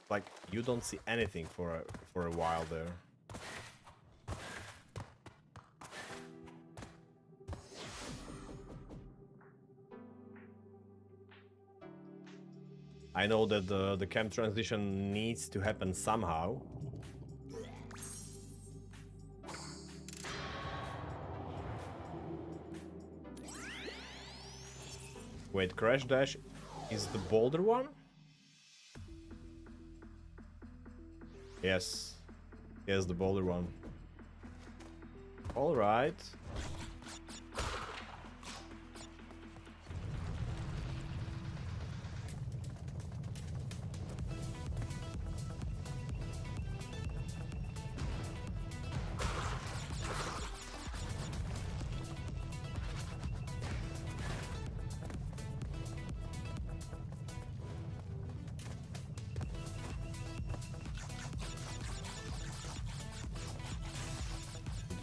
S1: Like you don't see anything for a while there. I know that the cam transition needs to happen somehow. Wait, Crash Dash is the boulder one? Yes. Yes, the boulder one. Alright.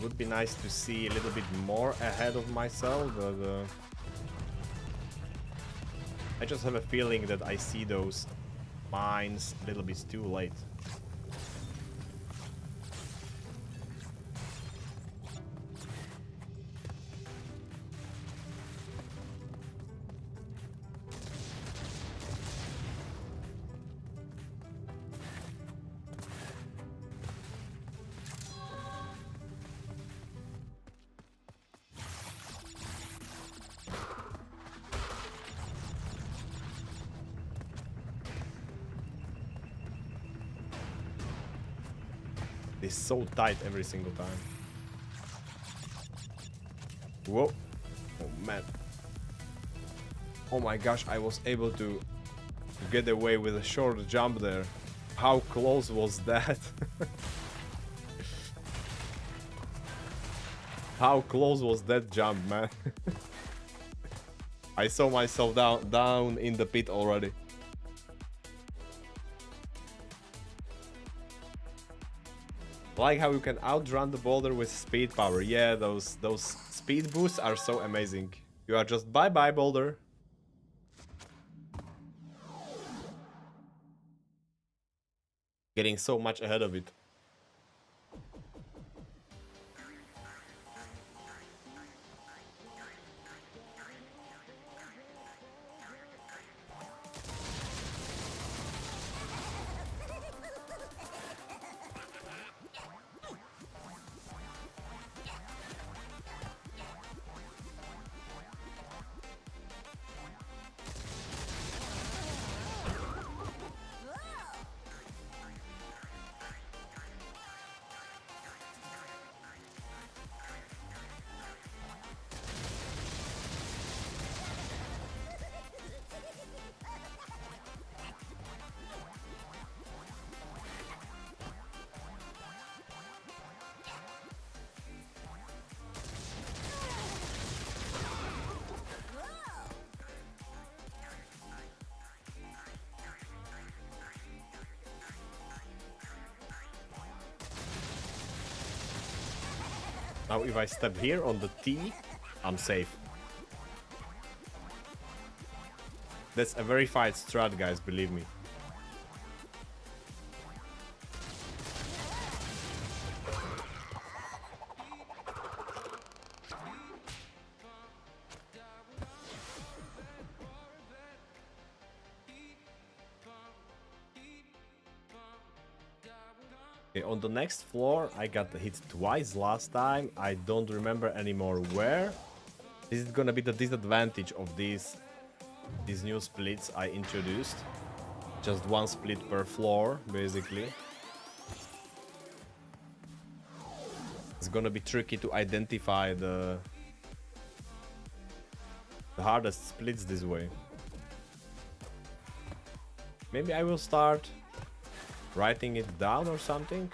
S1: Would be nice to see a little bit more ahead of myself, but I just have a feeling that I see those mines a little bit too late. It's so tight every single time. Whoa. Oh man. Oh my gosh, I was able to get away with a short jump there. How close was that? How close was that jump, man? I saw myself down in the pit already. Like how you can outrun the boulder with speed power. Yeah, those speed boosts are so amazing. You are just bye-bye, boulder. Getting so much ahead of it. Now if I step here on the T, I'm safe. That's a verified strat, guys, believe me. Okay, on the next floor, I got hit twice last time. I don't remember anymore where. This is gonna be the disadvantage of these new splits I introduced. Just one split per floor, basically. It's gonna be tricky to identify the hardest splits this way. Maybe I will start writing it down or something.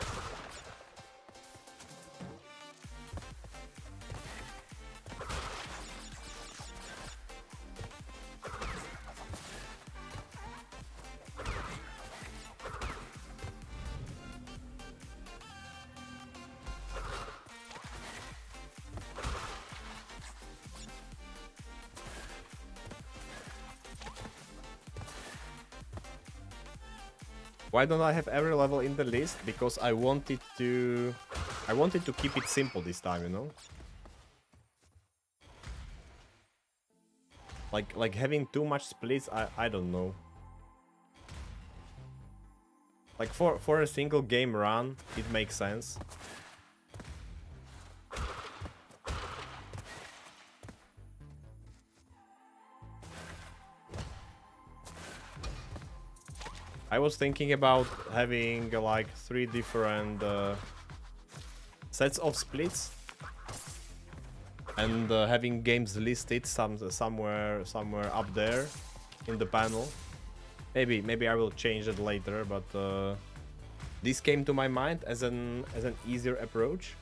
S1: Why don't I have every level in the list? Because I wanted to keep it simple this time, you know? Like having too much splits, I don't know. Like for a single game run, it makes sense. I was thinking about having like 3 different sets of splits and having games listed somewhere up there in the panel. Maybe I will change it later, but this came to my mind as an easier approach.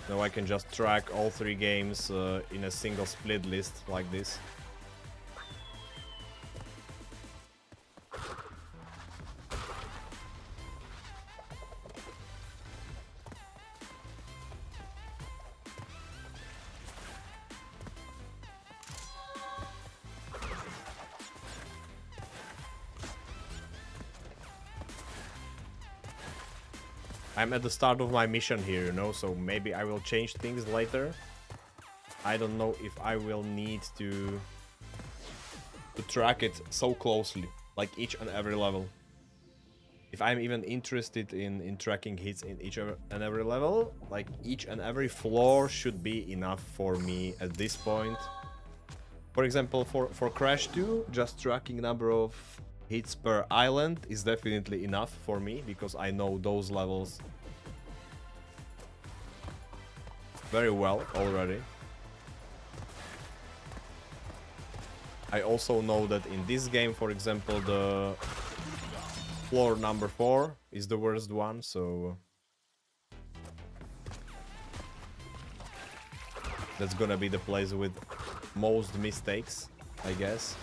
S1: Now I can just track all 3 games in a single split list like this. I'm at the start of my mission here, you know, so maybe I will change things later. I don't know if I will need to track it so closely, like each and every level. if I'm even interested in tracking hits in each and every level, like each and every floor should be enough for me at this point. For example, for Crash 2, just tracking number of hits per island is definitely enough for me, because I know those levels very well already. I also know that in this game, for example, the floor number 4 is the worst one, so that's gonna be the place with most mistakes, I guess.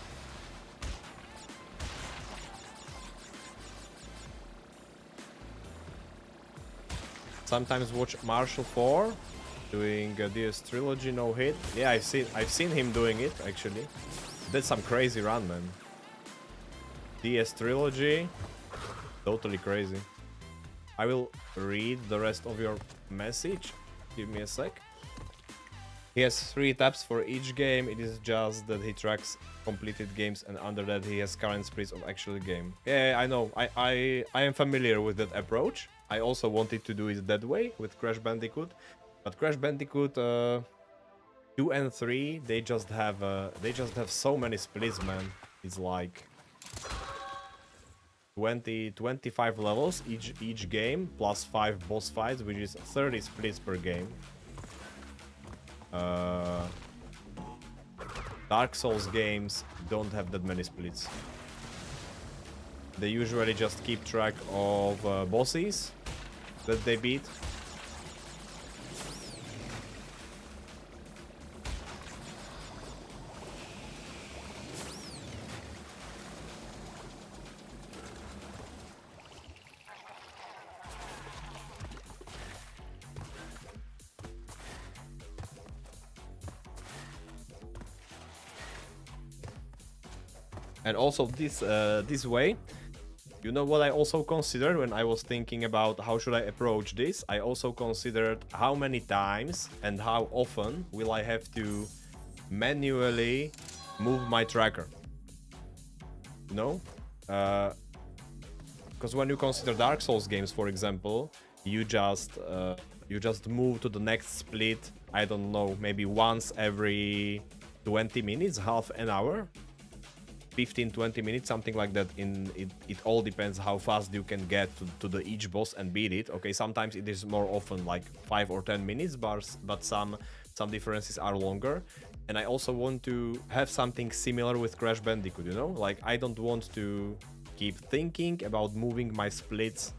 S1: Sometimes watch Marshall 4 doing DS Trilogy no hit. Yeah, I've seen him doing it actually. That's some crazy run, man. DS Trilogy, totally crazy. I will read the rest of your message. Give me a sec. He has 3 tabs for each game. It is just that he tracks completed games, and under that he has current splits of actual game. Yeah, I know. I am familiar with that approach. I also wanted to do it that way with Crash Bandicoot, but Crash Bandicoot 2 and 3, they just have so many splits, man. It's like 25 levels each game, plus 5 boss fights, which is 30 splits per game. Dark Souls games don't have that many splits. They usually just keep track of bosses that they beat. And also this way, you know what I also considered when I was thinking about how should I approach this? I also considered how many times and how often will I have to manually move my tracker. You know? Because when you consider Dark Souls games, for example, you just move to the next split, I don't know, maybe once every 20 minutes, half an hour. 15-20 minutes, something like that. It all depends how fast you can get to the each boss and beat it. Okay, sometimes it is more often like 5 or 10 minutes, but some differences are longer. And I also want to have something similar with Crash Bandicoot, you know? Like, I don't want to keep thinking about moving my splits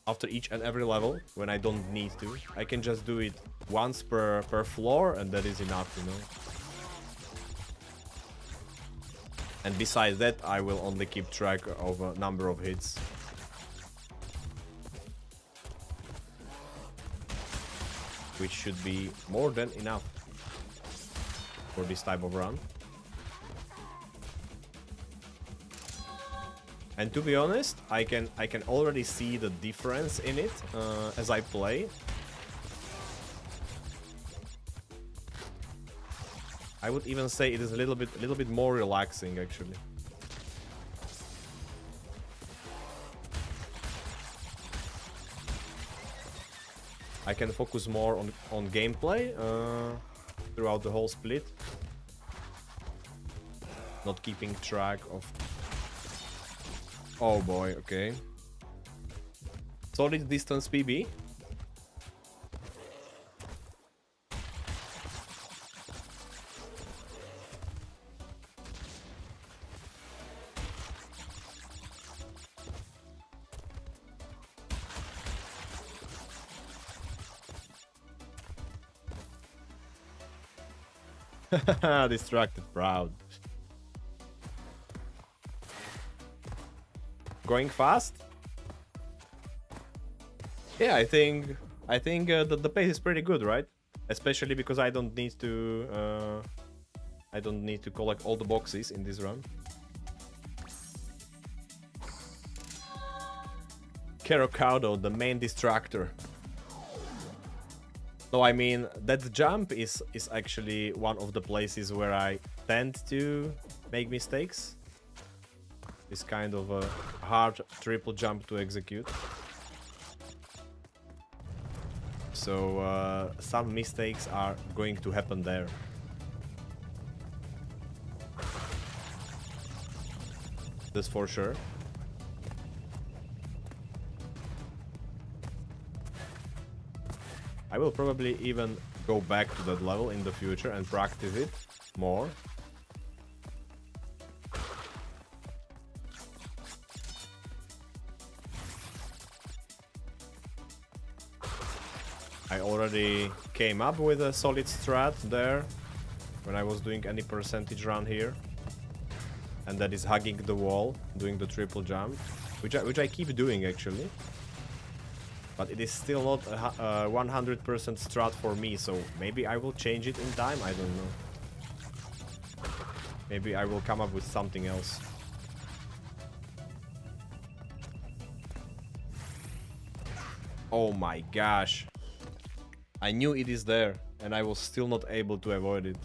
S1: after each and every level when I don't need to. I can just do it once per floor, and that is enough, you know? And besides that, I will only keep track of a number of hits. Which should be more than enough for this type of run. And to be honest, I can already see the difference in it as I play. I would even say it is a little bit more relaxing, actually. I can focus more on gameplay throughout the whole split, not keeping track of. Oh boy, okay. Solid distance PB. Distracted, proud. Going fast? Yeah, I think the pace is pretty good, right? Especially because I don't need to collect all the boxes in this run. Kerokado, the main distractor. No, I mean, that jump is actually one of the places where I tend to make mistakes. is kind of a hard triple jump to execute. So some mistakes are going to happen there. That's for sure. I will probably even go back to that level in the future and practice it more. I already came up with a solid strat there when I was doing any percentage run here. And that is hugging the wall, doing the triple jump, which I keep doing actually. But it is still not a 100% strat for me, so maybe I will change it in time, I don't know. Maybe I will come up with something else. Oh my gosh. I knew it is there, and I was still not able to avoid it.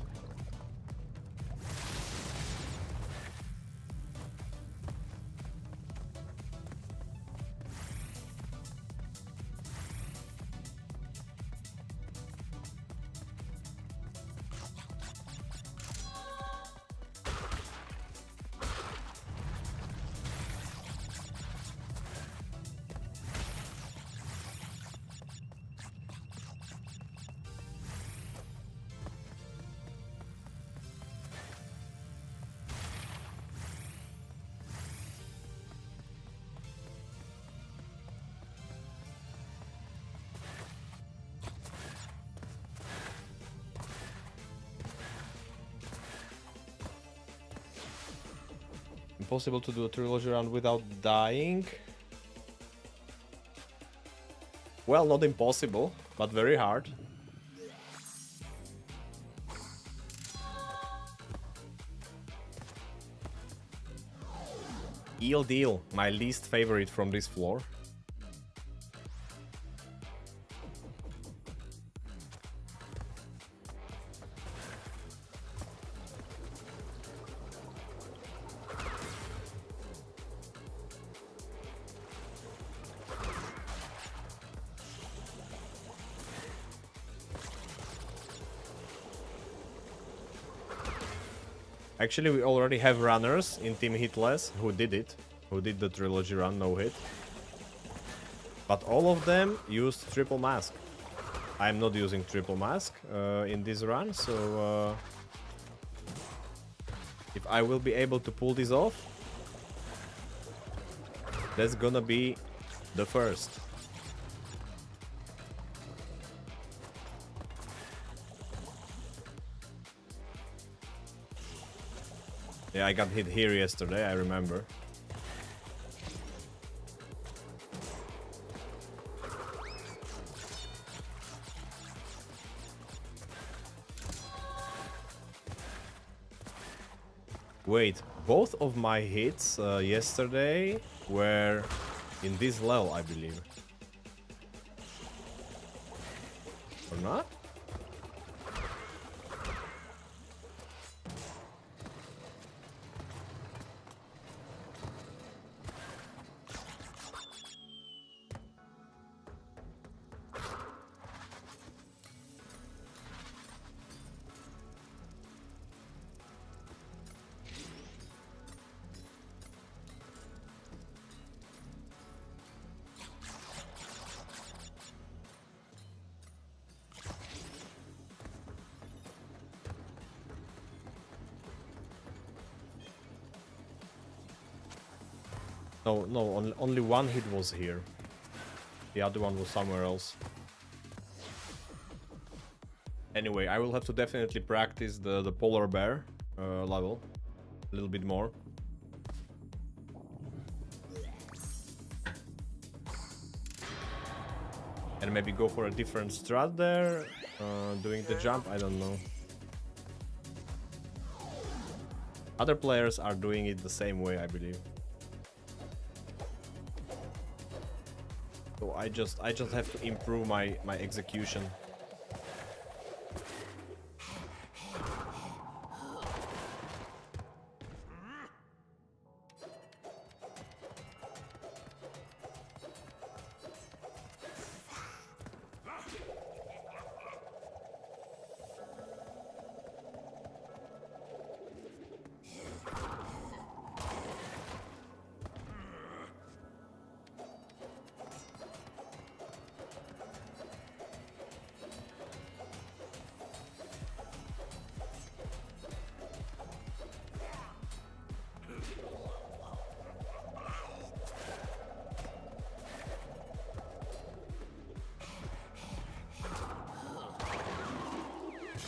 S1: Impossible to do a trilogy run without dying? Well, not impossible, but very hard. Eel Deal, my least favorite from this floor. Actually, we already have runners in Team Hitless who did it, who did the trilogy run, no hit. But all of them used triple mask. I'm not using triple mask in this run, so if I will be able to pull this off, that's gonna be the first. Yeah, I got hit here yesterday, I remember. Wait, both of my hits yesterday were in this level, I believe. Or not? No, only one hit was here. The other one was somewhere else. Anyway, I will have to definitely practice the polar bear level a little bit more. And maybe go for a different strat there, doing the jump, I don't know. Other players are doing it the same way, I believe. So I just have to improve my execution.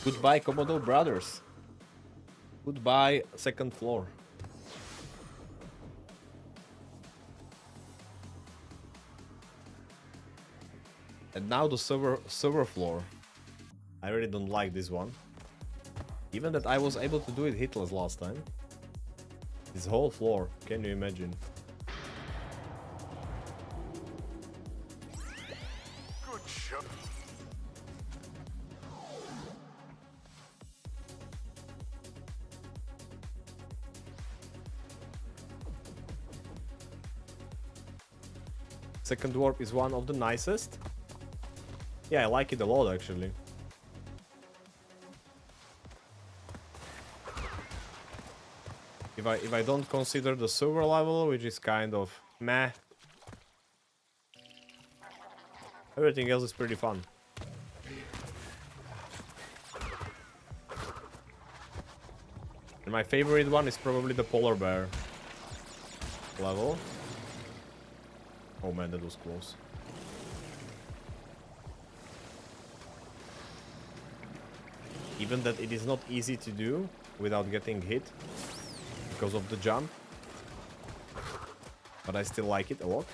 S1: Goodbye, Komodo Brothers. Goodbye, second floor. And now the server floor. I really don't like this one. Even that I was able to do it hitless last time. This whole floor, can you imagine?
S2: Good shot.
S1: Second warp is one of the nicest. Yeah, I like it a lot actually. If I don't consider the server level, which is kind of meh, everything else is pretty fun. And my favorite one is probably the polar bear level. Oh man, that was close. Even that it is not easy to do without getting hit because of the jump. But I still like it a lot.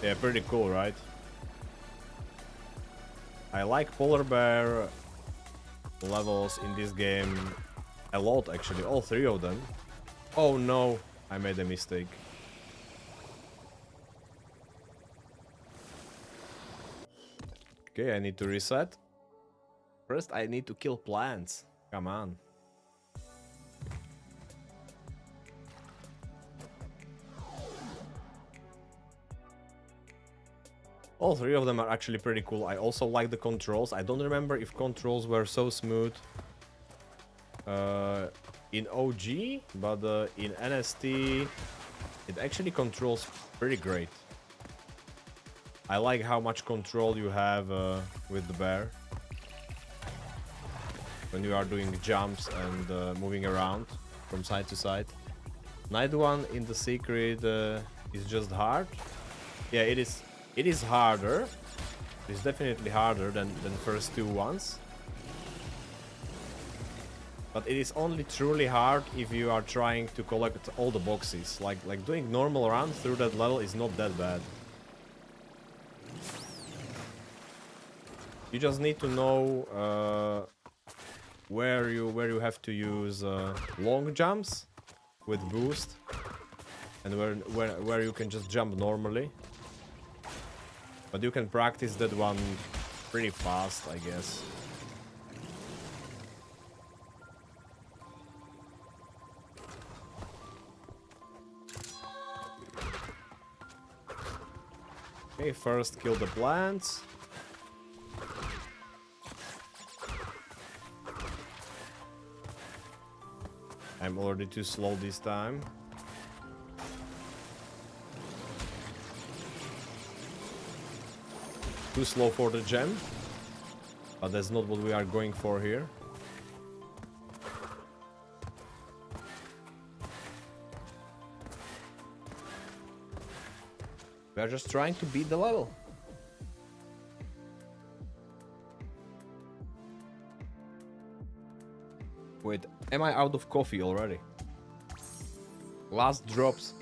S1: Yeah, pretty cool, right? I like polar bear levels in this game a lot, actually. All three of them. Oh no, I made a mistake. Okay, I need to reset. First, I need to kill plants. Come on. All three of them are actually pretty cool. I also like the controls. I don't remember if controls were so smooth in OG, but in NST it actually controls pretty great. I like how much control you have with the bear when you are doing jumps and moving around from side to side. Night one in the secret is just hard. Yeah, it is. It is harder. It's definitely harder than first two ones. But it is only truly hard if you are trying to collect all the boxes. Like doing normal run through that level is not that bad. You just need to know where you have to use long jumps with boost, and where you can just jump normally. But you can practice that one pretty fast, I guess. Okay, first kill the plants. I'm already too slow this time. Too slow for the gem, but that's not what we are going for here. We are just trying to beat the level. Wait, am I out of coffee already? Last drops.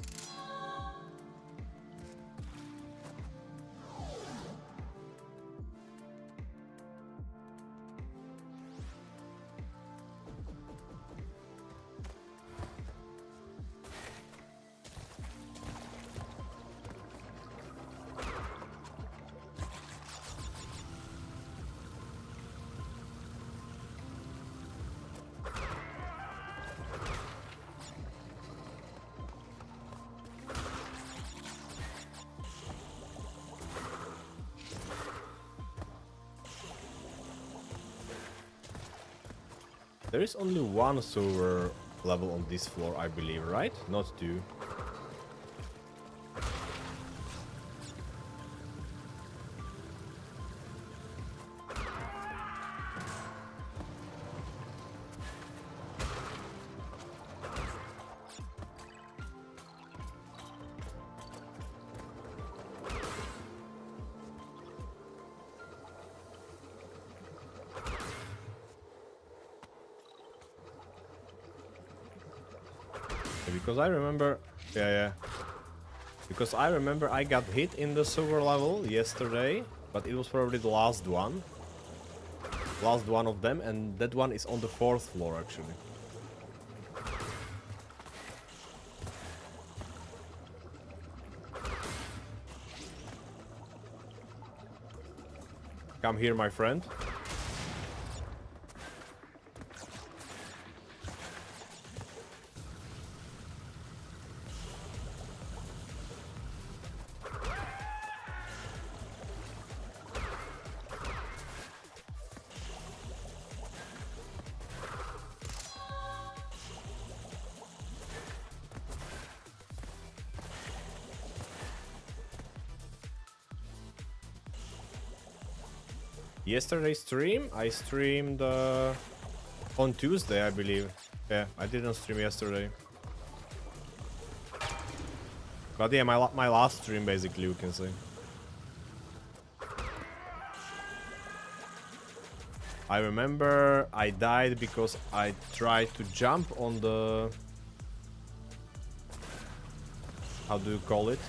S1: There is only one server level on this floor, I believe, right? Not two. Because I remember... Yeah. Because I remember I got hit in the sewer level yesterday, but it was probably the last one. Last one of them, and that one is on the 4th floor, actually. Come here, my friend. Yesterday's stream, I streamed on Tuesday, I believe. Yeah, I didn't stream yesterday. But yeah, my last stream, basically, you can say. I remember I died because I tried to jump on the... How do you call it?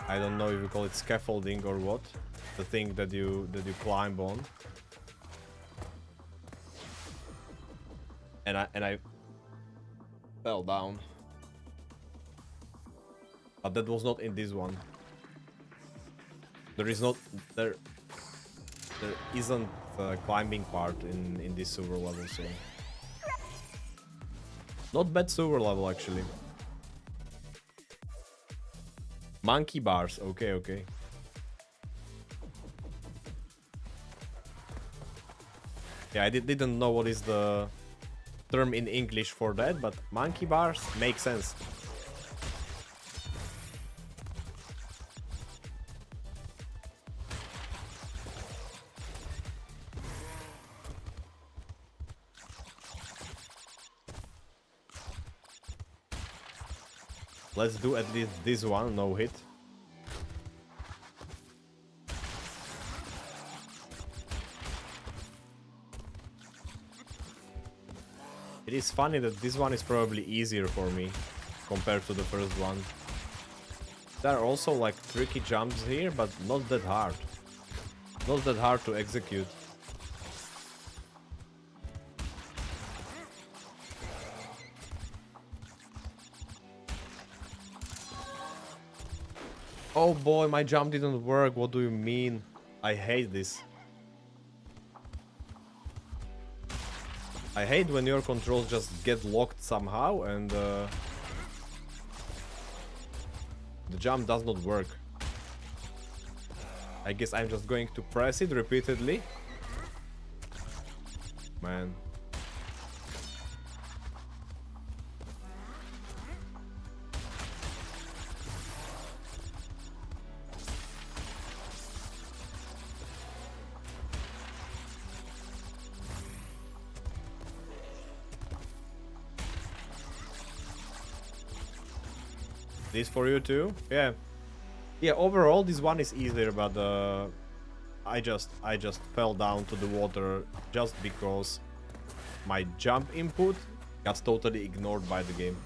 S1: I don't know if you call it scaffolding or what. The thing that you climb on. And I fell down. But that was not in this one. There isn't a climbing part in this sewer level, so not bad sewer level actually. Monkey bars, okay. Yeah, I didn't know what is the term in English for that, but monkey bars make sense. Let's do at least this one, no hit. It is funny that this one is probably easier for me compared to the first one. There are also like tricky jumps here, but not that hard. Not that hard to execute. Oh boy, my jump didn't work. What do you mean? I hate this. I hate when your controls just get locked somehow and the jump does not work. I guess I'm just going to press it repeatedly. Man. This for you too? Yeah. Yeah, overall this one is easier, but I just fell down to the water just because my jump input got totally ignored by the game.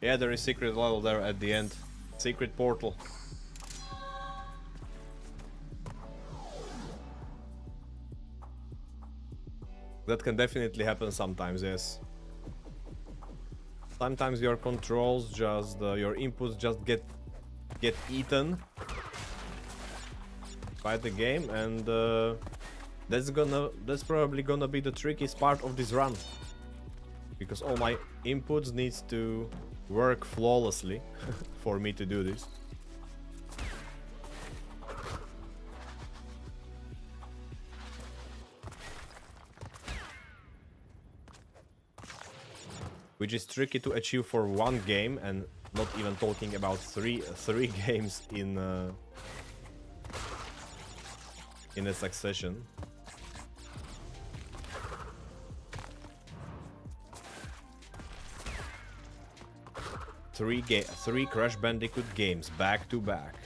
S1: Yeah, there is secret level there at the end. Secret portal. That can definitely happen sometimes, yes. Sometimes your controls just, your inputs just get eaten by the game, and that's probably gonna be the trickiest part of this run, because all my inputs needs to work flawlessly for me to do this. Which is tricky to achieve for one game, and not even talking about three games in a succession. Three Crash Bandicoot games back to back.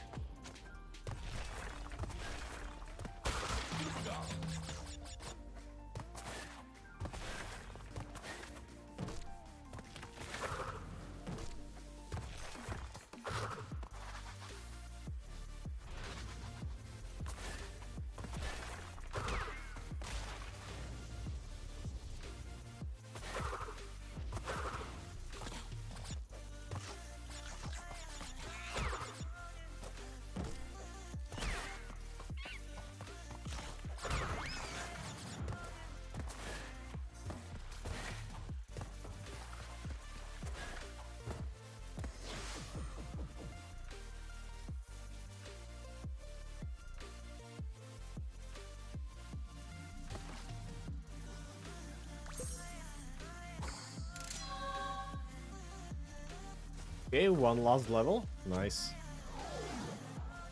S1: Okay, one last level. Nice.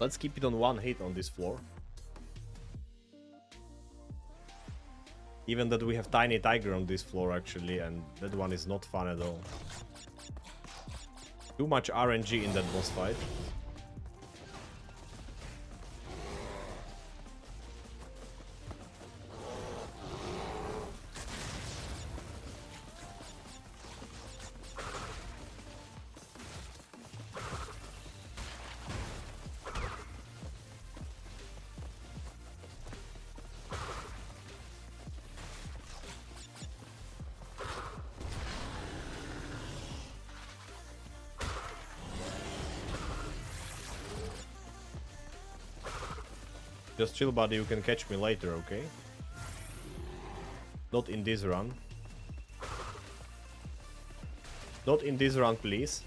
S1: Let's keep it on one hit on this floor. Even that we have Tiny Tiger on this floor actually, and that one is not fun at all. Too much RNG in that boss fight. Just chill, buddy, you can catch me later, okay? Not in this run. Not in this run, please.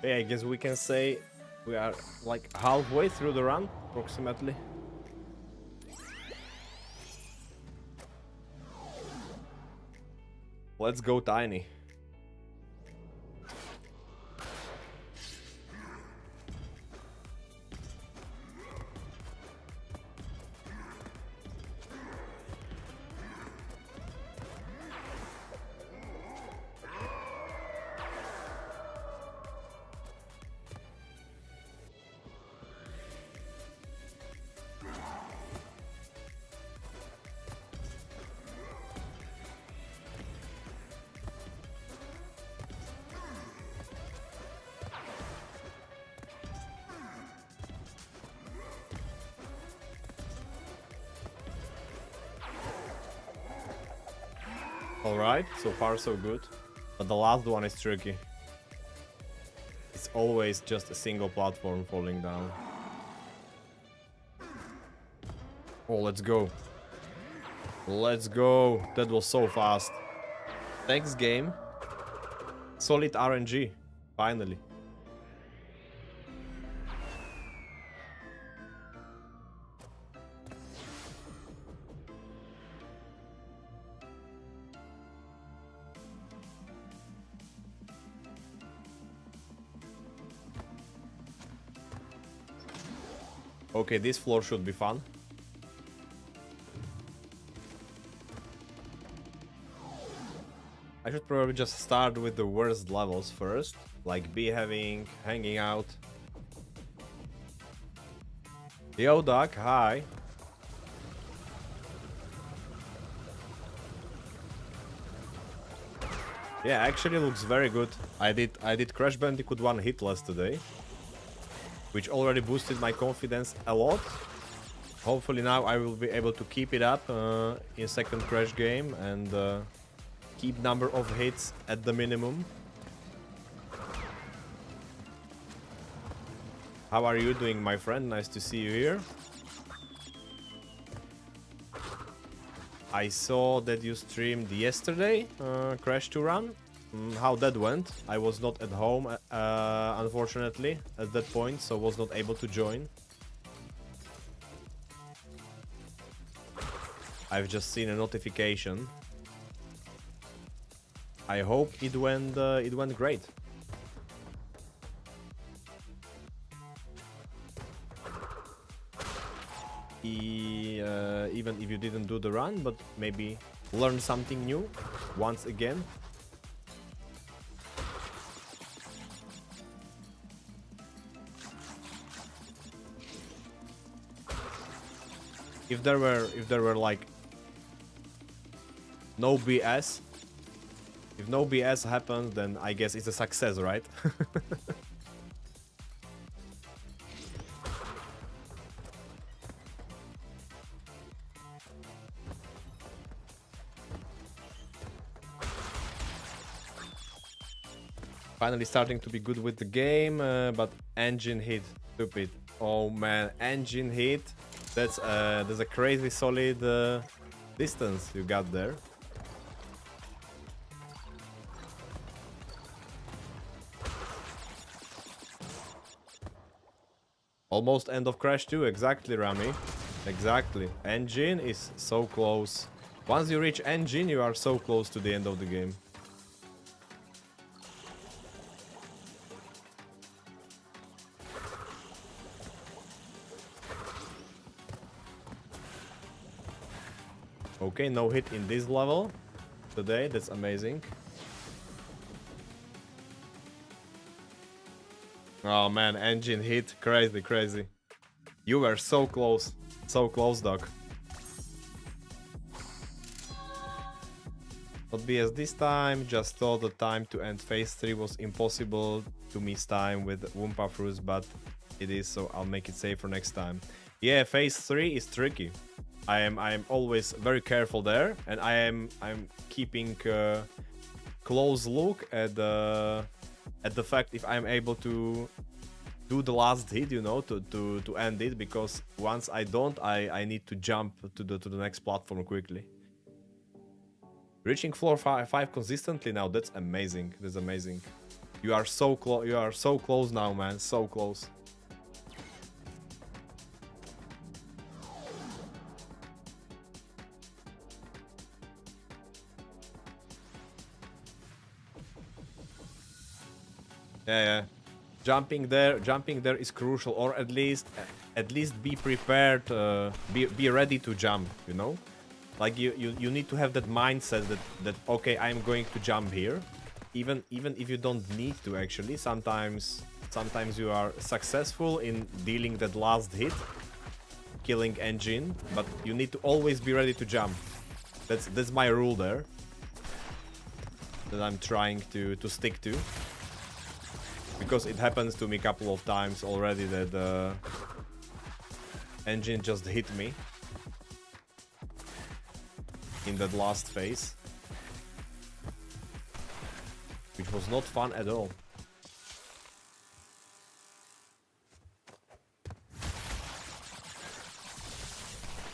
S1: Yeah, I guess we can say we are like halfway through the run, approximately. Let's go, Tiny. Alright, so far so good. But the last one is tricky. It's always just a single platform falling down. Oh, let's go. Let's go. That was so fast. Thanks, game. Solid RNG. Finally. Okay, this floor should be fun. I should probably just start with the worst levels first, like beehaving, hanging out. Yo, Duck, hi. Yeah, actually looks very good. I did Crash Bandicoot 1 hitless today, which already boosted my confidence a lot. Hopefully now I will be able to keep it up in second Crash game and keep number of hits at the minimum. How are you doing, my friend? Nice to see you here. I saw that you streamed yesterday, Crash 2 Run. How that went? I was not at home, unfortunately, at that point, so was not able to join. I've just seen a notification. I hope it went great. Even if you didn't do the run, but maybe learn something new once again. If there were like no BS, if no BS happens, then I guess it's a success, right? Finally starting to be good with the game, but engine hit, stupid. Oh man, engine hit. That's a crazy solid distance you got there. Almost end of Crash 2, exactly, Rami. Exactly. Engine is so close. Once you reach engine, you are so close to the end of the game. Okay, no hit in this level today, that's amazing. Oh man, engine hit, crazy, crazy. You were so close, dog. Not BS this time, just thought the time to end phase 3 was impossible to miss time with Wumpa Fruits, but it is, so I'll make it safer next time. Yeah, phase 3 is tricky. I am always very careful there, and I'm keeping close look at the fact if I'm able to do the last hit, you know, to end it, because once I don't, I need to jump to the next platform quickly. Reaching floor 5 consistently now, that's amazing. That's amazing. You are so close. You are so close now, man. So close. Yeah. Jumping there is crucial, or at least be prepared, be ready to jump, you know? Like you need to have that mindset that okay, I'm going to jump here, even if you don't need to actually. Sometimes you are successful in dealing that last hit, killing engine, but you need to always be ready to jump. That's my rule there, that I'm trying to stick to. Because it happens to me a couple of times already that the engine just hit me in that last phase, which was not fun at all.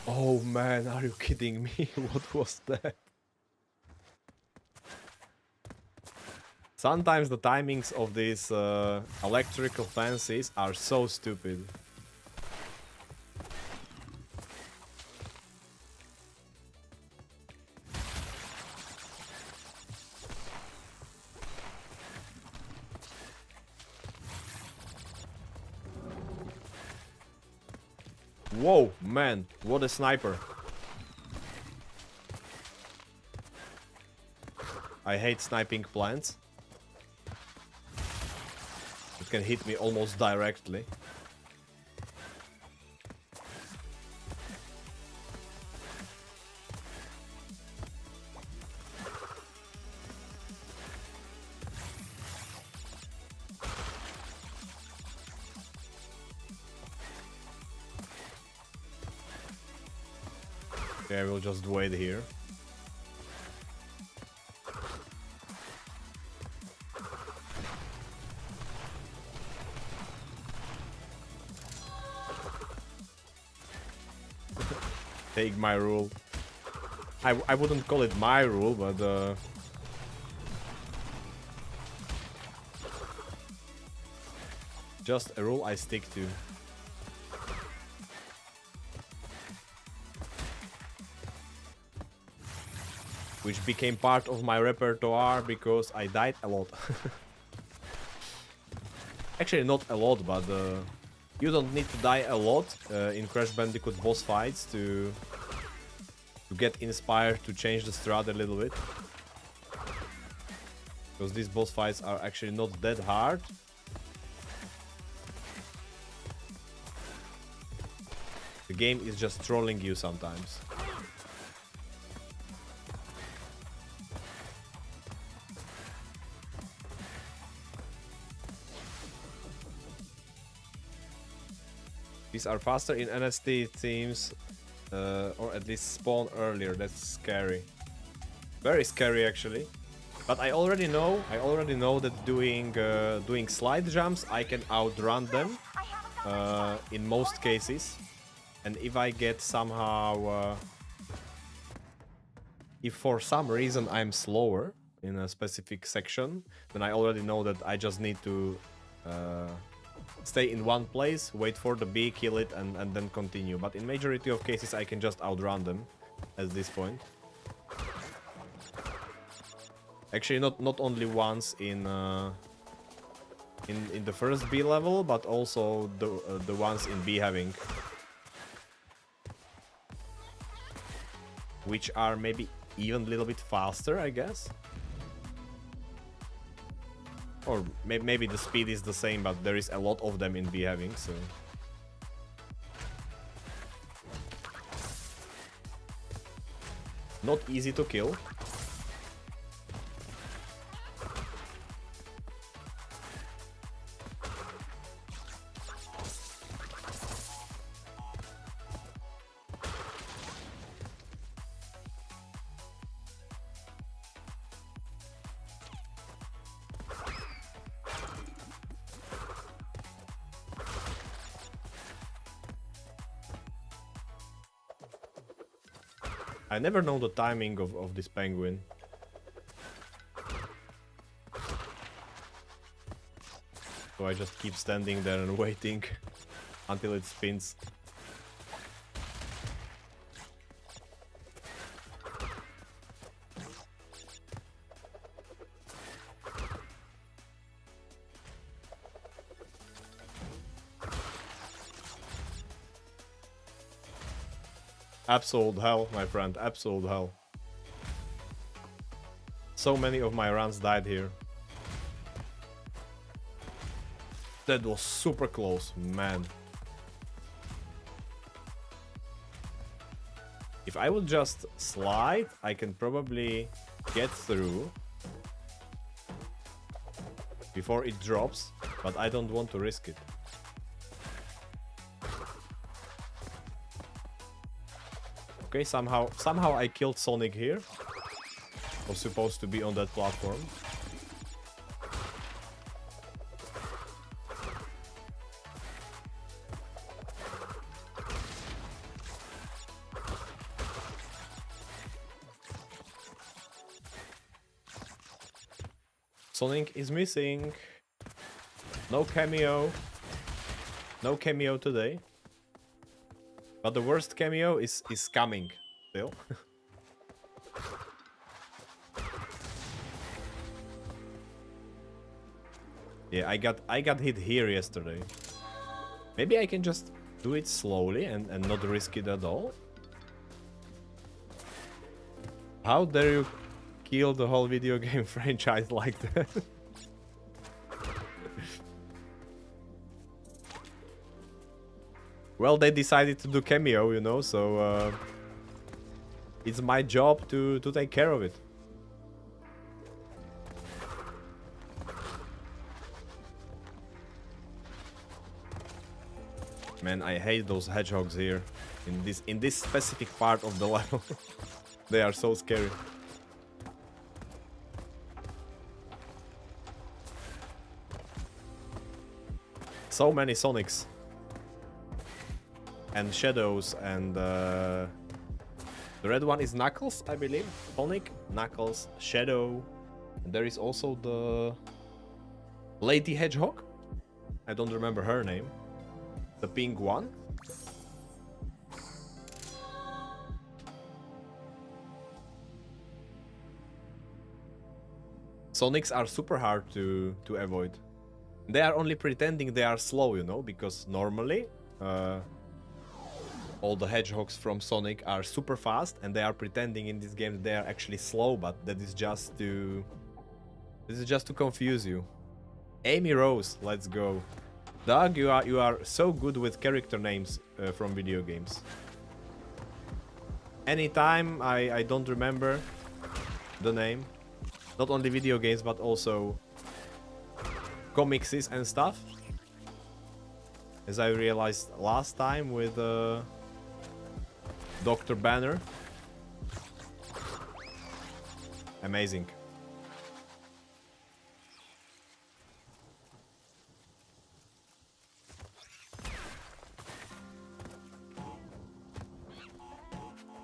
S1: Oh man, are you kidding me? What was that? Sometimes the timings of these electrical fences are so stupid. Whoa, man, what a sniper. I hate sniping plants. It can hit me almost directly. Yeah, we'll just wait here. Take my rule. I wouldn't call it my rule, but just a rule I stick to. which became part of my repertoire because I died a lot. Actually, not a lot, but you don't need to die a lot in Crash Bandicoot boss fights to get inspired to change the strat a little bit. Because these boss fights are actually not that hard. The game is just trolling you sometimes. These are faster in NST, it seems, or at least spawn earlier. That's scary. Very scary, actually. But I already know that doing slide jumps, I can outrun them in most cases. And if I get somehow, if for some reason I'm slower in a specific section, then I already know that I just need to stay in one place, wait for the bee, kill it, and then continue. But in majority of cases, I can just outrun them at this point. Actually, not only once in the first bee level, but also the ones in bee having, which are maybe even a little bit faster, I guess. Or maybe the speed is the same, but there is a lot of them in bee having, so. Not easy to kill. I never know the timing of this penguin. So I just keep standing there and waiting until it spins. Absolute hell, my friend, absolute hell. So many of my runs died here. That was super close, man. If I would just slide, I can probably get through before it drops, but I don't want to risk it. Okay, somehow I killed Sonic here. Was supposed to be on that platform. Sonic is missing. No cameo. No cameo today. But the worst cameo is coming still. Yeah, I got hit here yesterday. Maybe I can just do it slowly and not risk it at all. How dare you kill the whole video game franchise like that? Well, they decided to do cameo, you know, so it's my job to take care of it. Man, I hate those hedgehogs here in this specific part of the level. They are so scary. So many Sonics. And Shadows, and the red one is Knuckles, I believe. Sonic, Knuckles, Shadow. And there is also the Lady Hedgehog. I don't remember her name. The pink one. Sonics are super hard to avoid. They are only pretending they are slow, you know, because normally all the hedgehogs from Sonic are super fast, and they are pretending in this game they are actually slow, but that is just to confuse you. Amy Rose, let's go. Doug, you are so good with character names from video games. Anytime I don't remember the name, not only video games but also comics and stuff, as I realized last time with Dr. Banner. Amazing.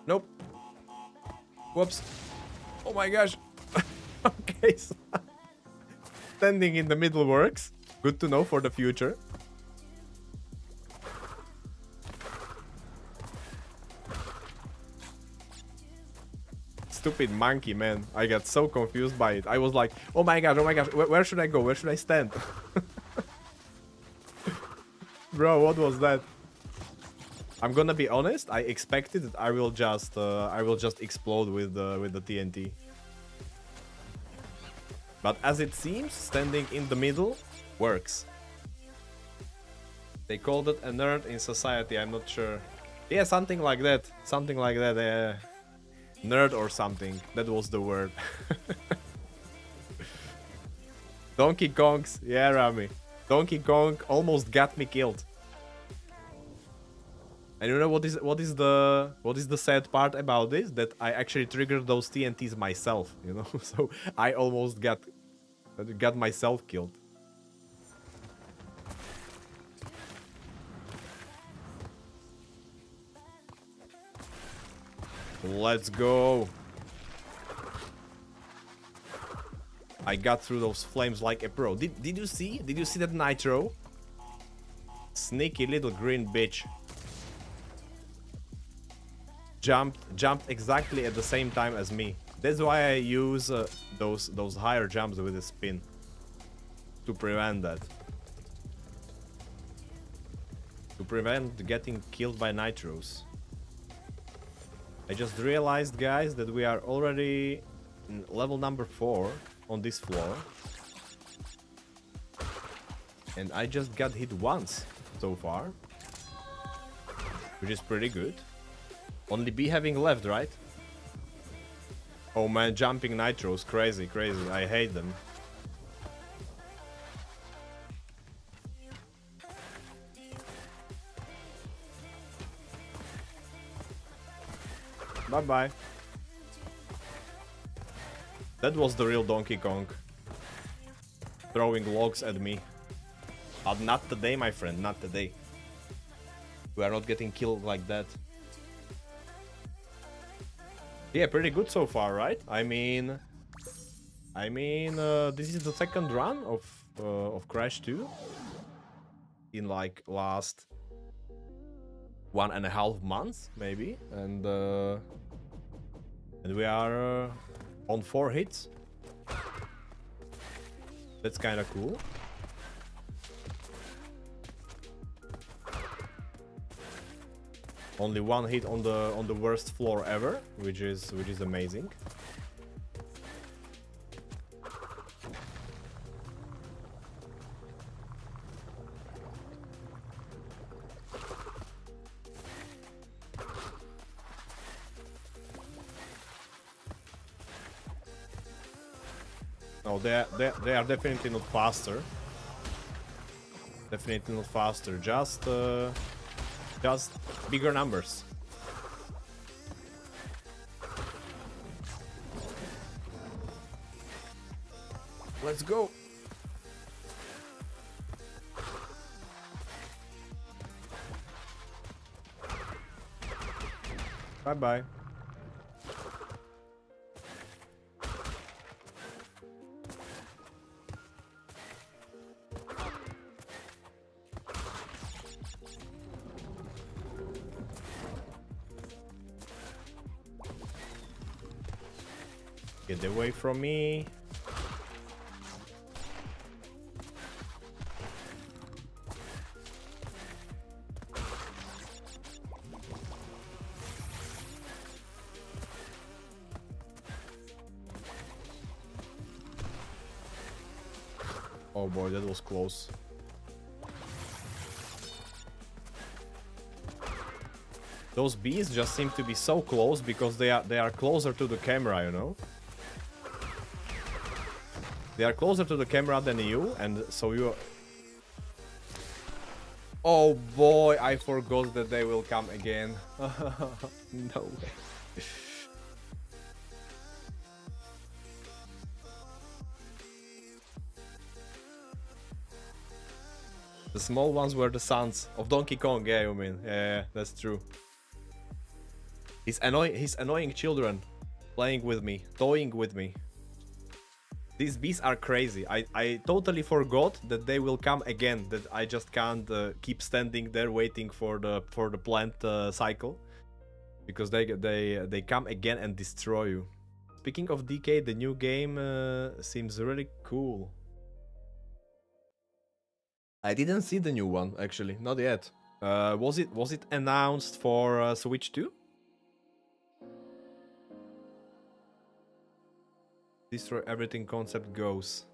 S1: Nope. Whoops. Oh my gosh. Okay, so standing in the middle works. Good to know for the future. Stupid monkey, man. I got so confused by it. I was like, oh my gosh, where should I go? Where should I stand? Bro, what was that? I'm gonna be honest, I expected that I will just explode with the TNT. But as it seems, standing in the middle works. They called it a nerd in society, I'm not sure. Yeah, something like that. Something like that. Nerd or something. That was the word. Donkey Kongs. Yeah, Rami. Donkey Kong almost got me killed. And you know what is the sad part about this? That I actually triggered those TNTs myself, you know? So I almost got myself killed. Let's go. I got through those flames like a pro. Did you see? Did you see that nitro? Sneaky little green bitch. Jumped exactly at the same time as me. That's why I use those higher jumps with a spin to prevent that. To prevent getting killed by nitros. I just realized, guys, that we are already in level number 4 on this floor. And I just got hit once so far, which is pretty good. Only B having left, right? Oh man, jumping nitros, crazy, crazy. I hate them. Bye-bye. That was the real Donkey Kong. Throwing logs at me. Not today, my friend, not today. We are not getting killed like that. Yeah, pretty good so far, right? I mean, this is the second run of Crash 2 in like last 1.5 months, maybe, and we are on 4 hits. That's kind of cool. Only 1 hit on the worst floor ever, which is amazing. No, they are definitely not faster. Definitely not faster. Just bigger numbers. Let's go. Bye-bye. Get away from me. Oh boy, that was close. Those bees just seem to be so close because they are closer to the camera, you know? They are closer to the camera than you, and so you... Oh boy, I forgot that they will come again. No way. The small ones were the sons of Donkey Kong, yeah, you mean. Yeah, that's true. His annoying children playing with me, toying with me. These bees are crazy. I totally forgot that they will come again. That I just can't keep standing there waiting for the plant cycle, because they come again and destroy you. Speaking of DK, the new game seems really cool. I didn't see the new one actually, not yet. Was it announced for Switch 2? Destroy everything concept goes.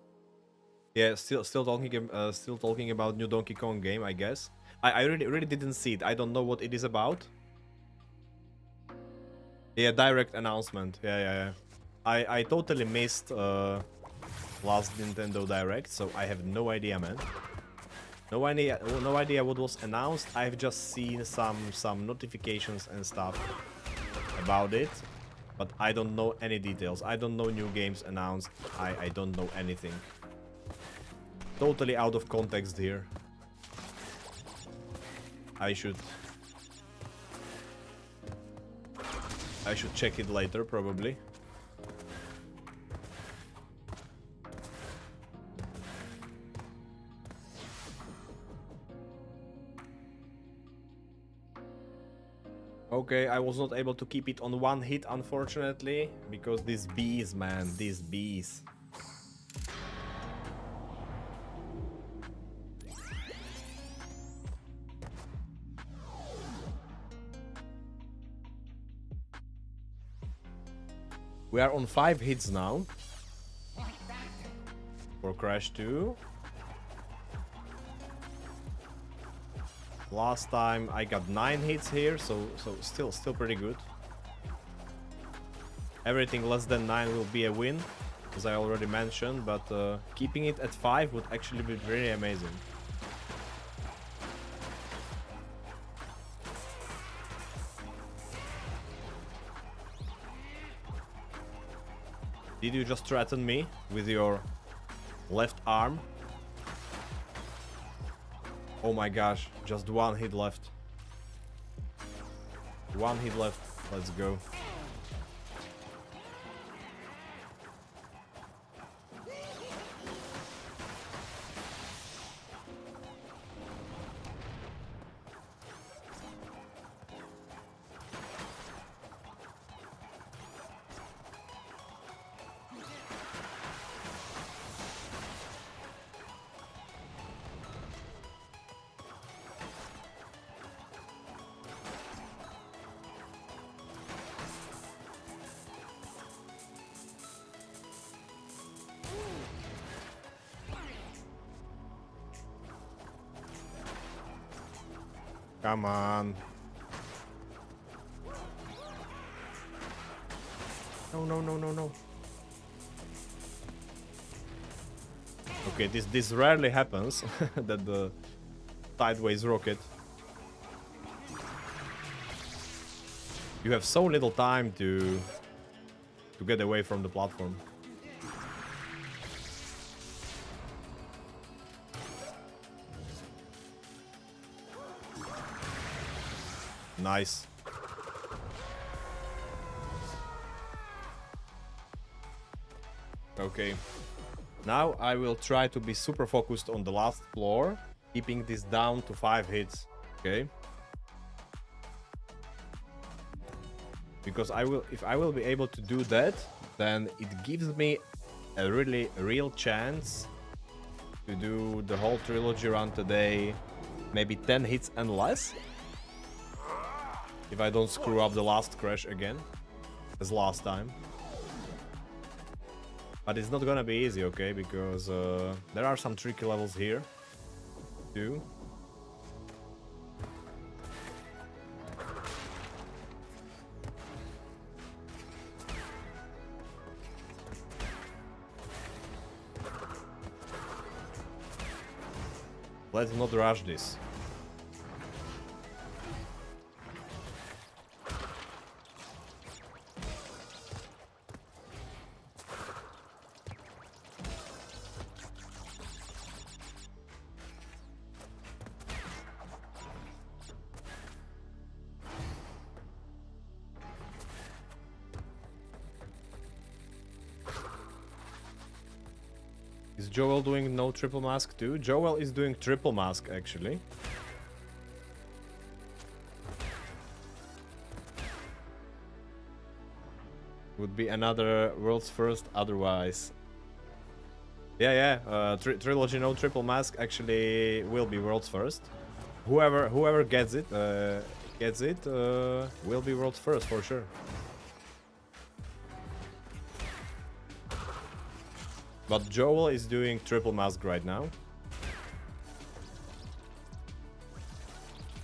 S1: Yeah, still talking about new Donkey Kong game, I guess. I really didn't see it. I don't know what it is about. Yeah, direct announcement. Yeah. I totally missed last Nintendo Direct, so I have no idea, man. No idea what was announced. I've just seen some notifications and stuff about it. But I don't know any details. I don't know new games announced. I don't know anything. Totally out of context here. I should check it later, probably. Okay, I was not able to keep it on one hit, unfortunately, because these bees, man, these bees. We are on 5 hits now for Crash 2. Last time I got 9 hits here, so still pretty good. Everything less than 9 will be a win, as I already mentioned, but keeping it at 5 would actually be really amazing. Did you just threaten me with your left arm? Oh my gosh, just 1 hit left. 1 hit left, let's go. Come on. No. Okay, this rarely happens, that the sideways rocket. You have so little time to get away from the platform. Nice. Okay. Now I will try to be super focused on the last floor, keeping this down to 5 hits. Okay. Because if I will be able to do that, then it gives me a real chance to do the whole trilogy run today, maybe 10 hits and less. If I don't screw up the last crash again, as last time. But it's not gonna be easy, okay? Because there are some tricky levels here, too. Let's not rush this. Is Joel doing no triple mask too? Joel is doing triple mask actually. Would be another world's first otherwise. Yeah. Trilogy no triple mask actually will be world's first. Whoever gets it will be world's first for sure. But Joel is doing triple mask right now.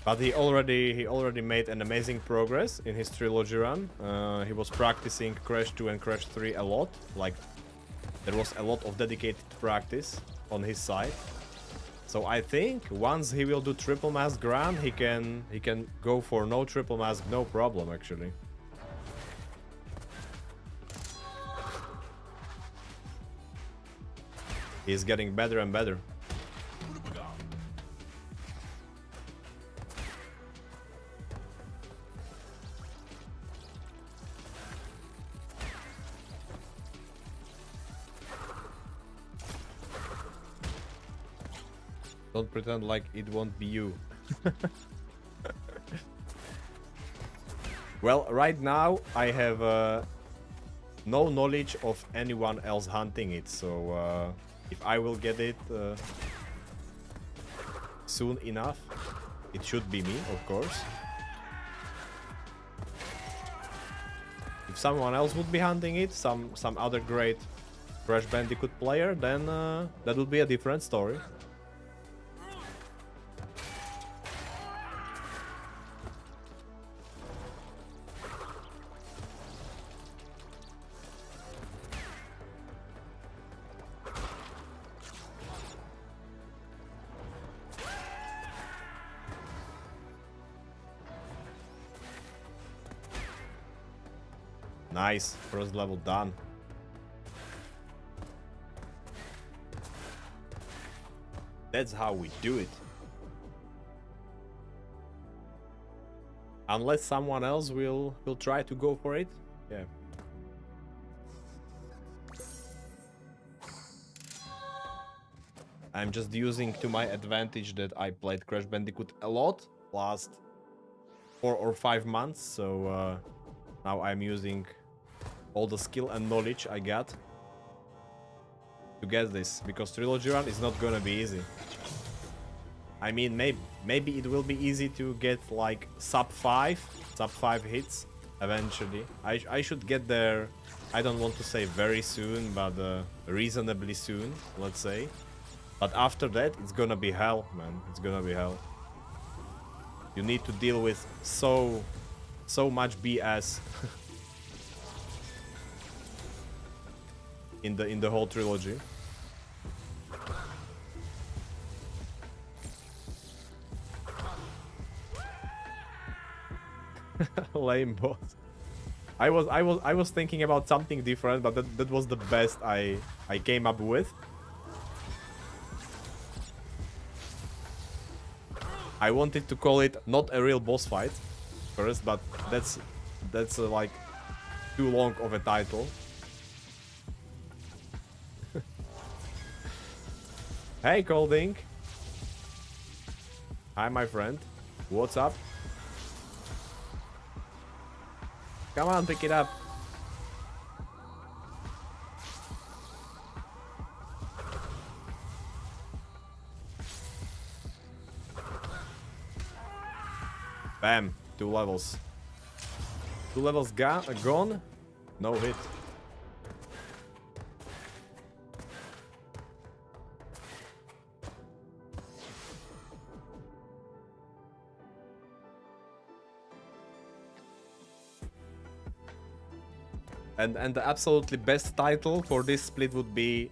S1: But he already made an amazing progress in his trilogy run. He was practicing Crash 2 and Crash 3 a lot. Like, there was a lot of dedicated practice on his side. So I think once he will do triple mask run, he can go for no triple mask, no problem actually. He's getting better and better. Don't pretend like it won't be you. Well, right now I have no knowledge of anyone else hunting it, so if I will get it soon enough, it should be me, of course. If someone else would be hunting it, some other great Crash Bandicoot player, then that would be a different story. Nice, first level done. That's how we do it. Unless someone else will try to go for it. Yeah. I'm just using to my advantage that I played Crash Bandicoot a lot last 4 or 5 months, so now I'm using all the skill and knowledge I got to get this, because Trilogy run is not gonna be easy. I mean, maybe it will be easy to get like sub 5 hits eventually. I should get there. I don't want to say very soon, but reasonably soon, let's say. But after that, it's gonna be hell, man. It's gonna be hell. You need to deal with so much BS in the whole trilogy. Lame boss. I was thinking about something different, but that was the best I came up with. I wanted to call it not a real boss fight first, but that's like too long of a title. Hey, Coldink. Hi, my friend. What's up? Come on, pick it up. Bam, 2 levels. 2 levels gone. No hit. And the absolutely best title for this split would be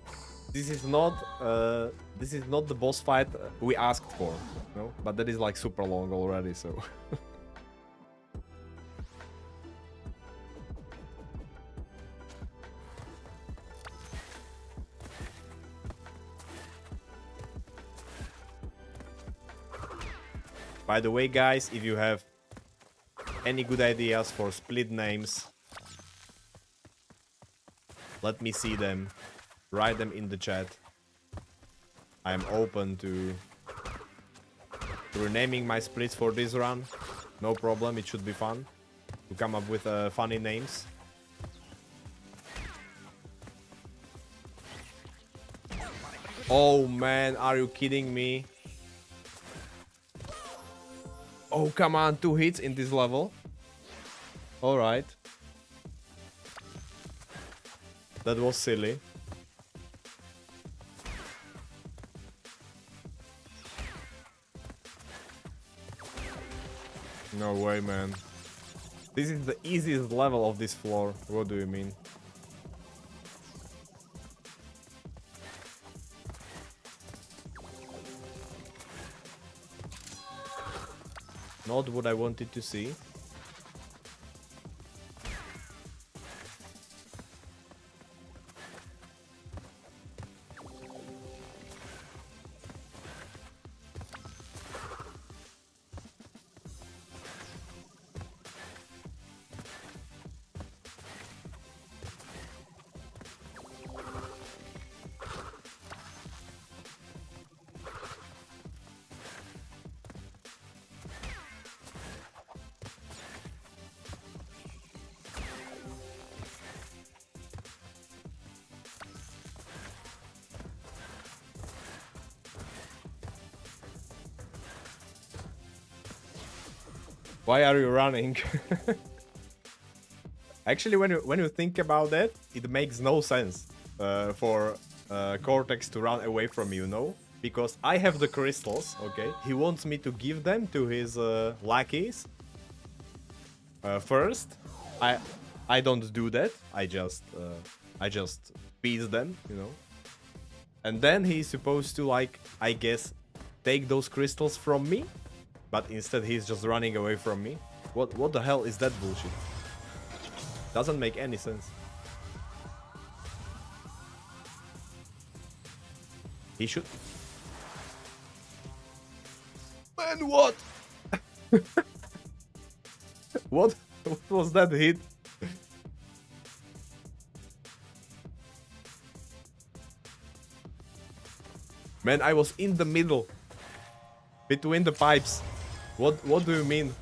S1: this is not the boss fight we asked for, no? But that is like super long already, so by the way, guys, if you have any good ideas for split names, let me see them. Write them in the chat. I am open to renaming my splits for this run. No problem, it should be fun to come up with funny names. Oh man, are you kidding me? Oh, come on, 2 hits in this level. Alright. That was silly. No way, man. This is the easiest level of this floor. What do you mean? Not what I wanted to see. Why are you running? Actually, when you think about that, it makes no sense for Cortex to run away from you, no? Because I have the crystals, okay? He wants me to give them to his lackeys first. I don't do that. I just beat them, you know. And then he's supposed to, like, I guess, take those crystals from me. But instead he's just running away from me. What the hell is that bullshit? Doesn't make any sense. He should... Man, what? What was that hit? Man, I was in the middle. Between the pipes. What do you mean?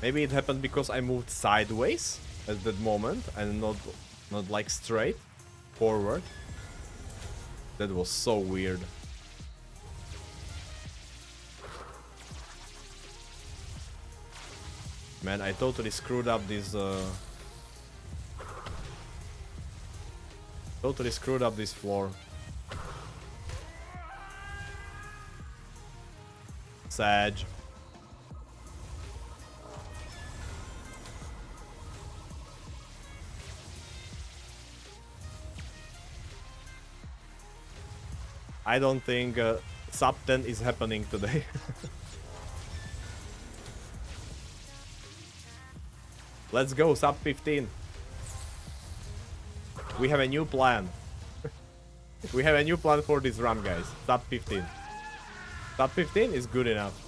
S1: Maybe it happened because I moved sideways at that moment and not like straight forward. That was so weird. Man, I totally screwed up this totally screwed up this floor. Sag. I don't think sub 10 is happening today. Let's go, sub 15. We have a new plan. We have a new plan for this run, guys. Sub 15. Sub 15 is good enough.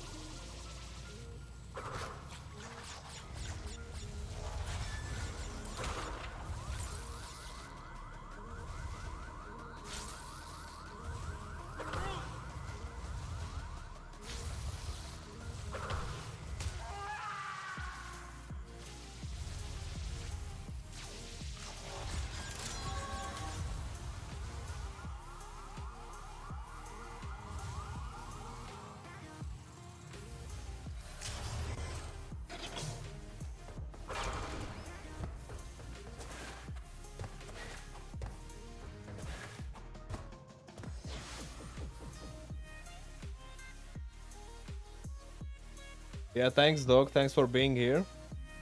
S1: Yeah, thanks, dog. Thanks for being here.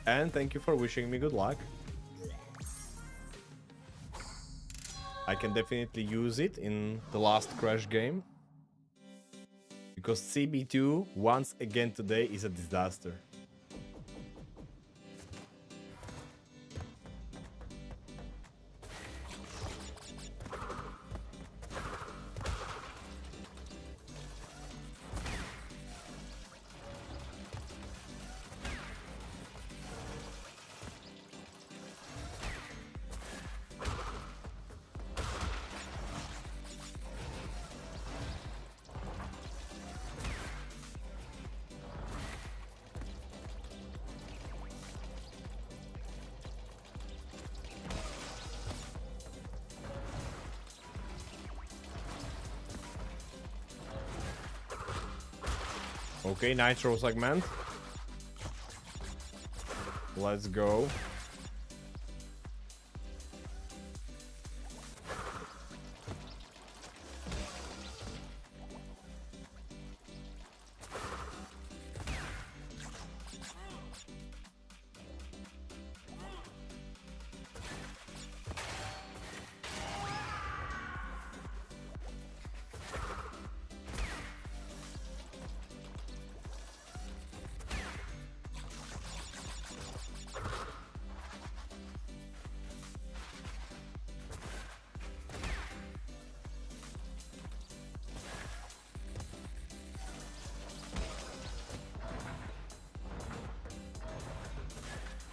S1: And thank you for wishing me good luck. I can definitely use it in the last Crash game. Because CB2, once again today, is a disaster. Okay, Nitro segment. Let's go.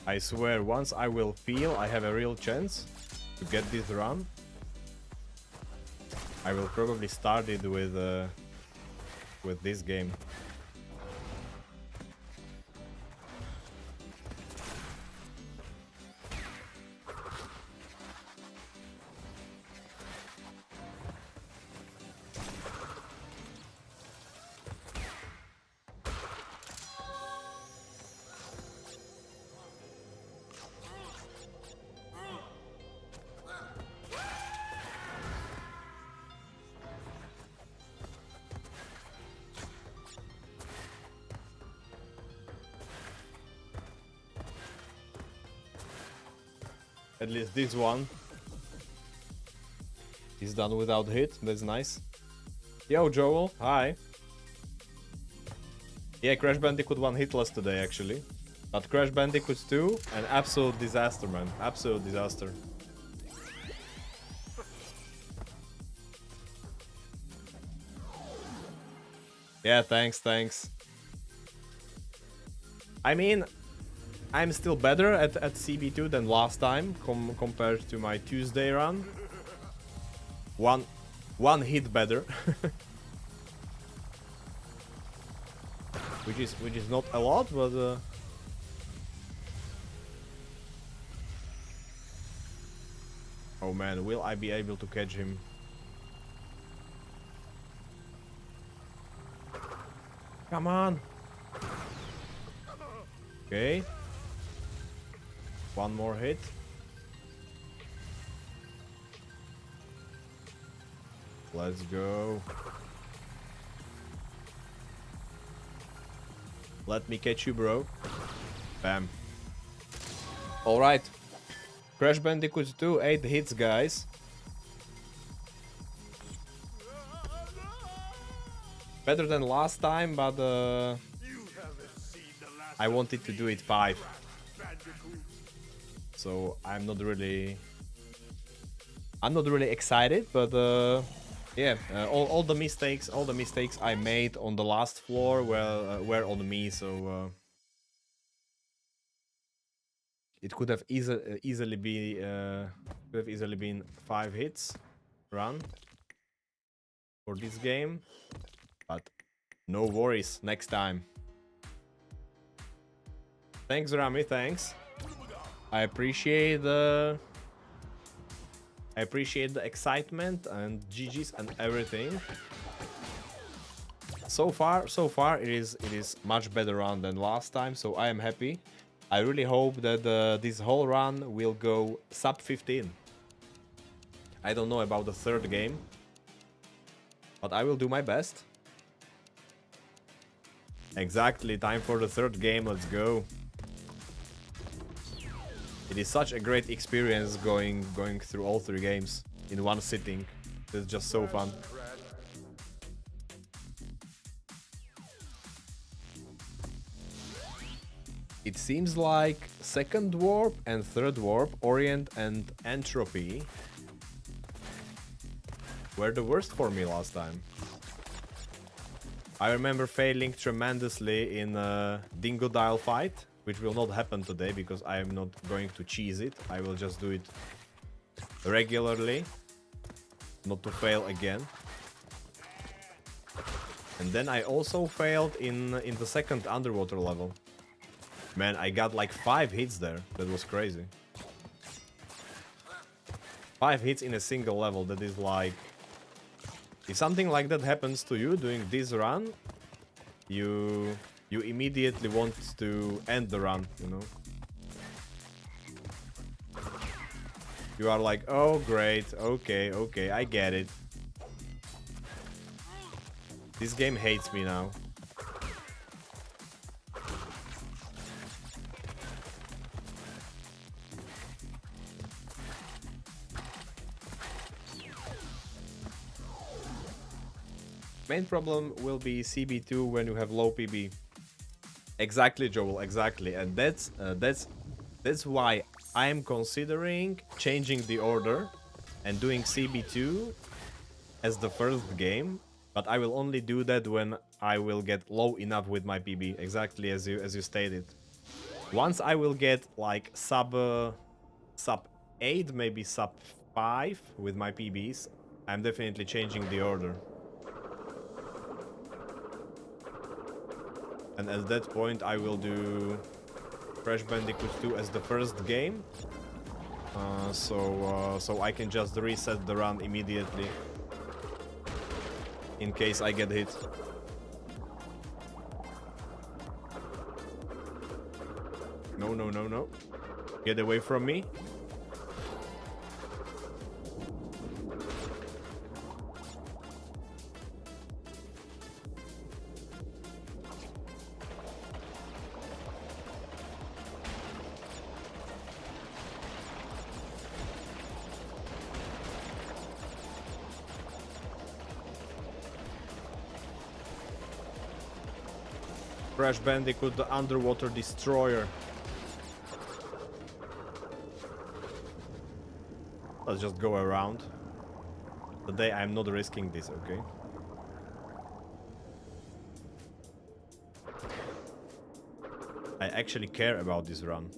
S1: I swear, once I will feel I have a real chance to get this run, I will probably start it with this game. At least this one is done without hit. That's nice. Yo, Joel. Hi. Yeah, Crash Bandicoot 1 hitless today, actually. But Crash Bandicoot 2, an absolute disaster, man. Absolute disaster. Yeah, thanks. I mean, I'm still better at CB2 than last time compared to my Tuesday run. One hit better. which is not a lot, but oh man, will I be able to catch him? Come on. Okay. One more hit. Let's go. Let me catch you, bro. Bam. Alright. Crash Bandicoot 2, 8 hits, guys. Better than last time, but I wanted to do it 5. So I'm not really excited, but yeah, all the mistakes I made on the last floor were on me, so it could have easily been 5 hits run for this game, but no worries, next time. Thanks, Rami, thanks. I appreciate the excitement and GG's and everything. So far it is much better run than last time, so I am happy. I really hope that this whole run will go sub 15. I don't know about the third game, but I will do my best. Exactly, time for the third game, let's go. It is such a great experience going through all 3 games in one sitting. It's just so fun. It seems like second warp and third warp, Orient and Entropy, were the worst for me last time. I remember failing tremendously in a Dingodile fight, which will not happen today because I am not going to cheese it. I will just do it regularly, not to fail again. And then I also failed in the second underwater level. Man, I got like 5 hits there. That was crazy. 5 hits in a single level. That is like... If something like that happens to you during this run, you immediately want to end the run, you know? You are like, oh great, okay, I get it. This game hates me now. Main problem will be CB2 when you have low PB. Exactly, Joel, exactly, and that's why I am considering changing the order and doing CB2 as the first game, but I will only do that when I will get low enough with my PB, exactly as you stated. Once I will get like sub 8, maybe sub 5 with my PBs, I'm definitely changing the order. And at that point I will do Crash Bandicoot 2 as the first game. So I can just reset the run immediately. In case I get hit. No, no, no, no. Get away from me. Crash Bandicoot, the underwater destroyer. Let's just go around. Today I'm not risking this, okay? I actually care about this run.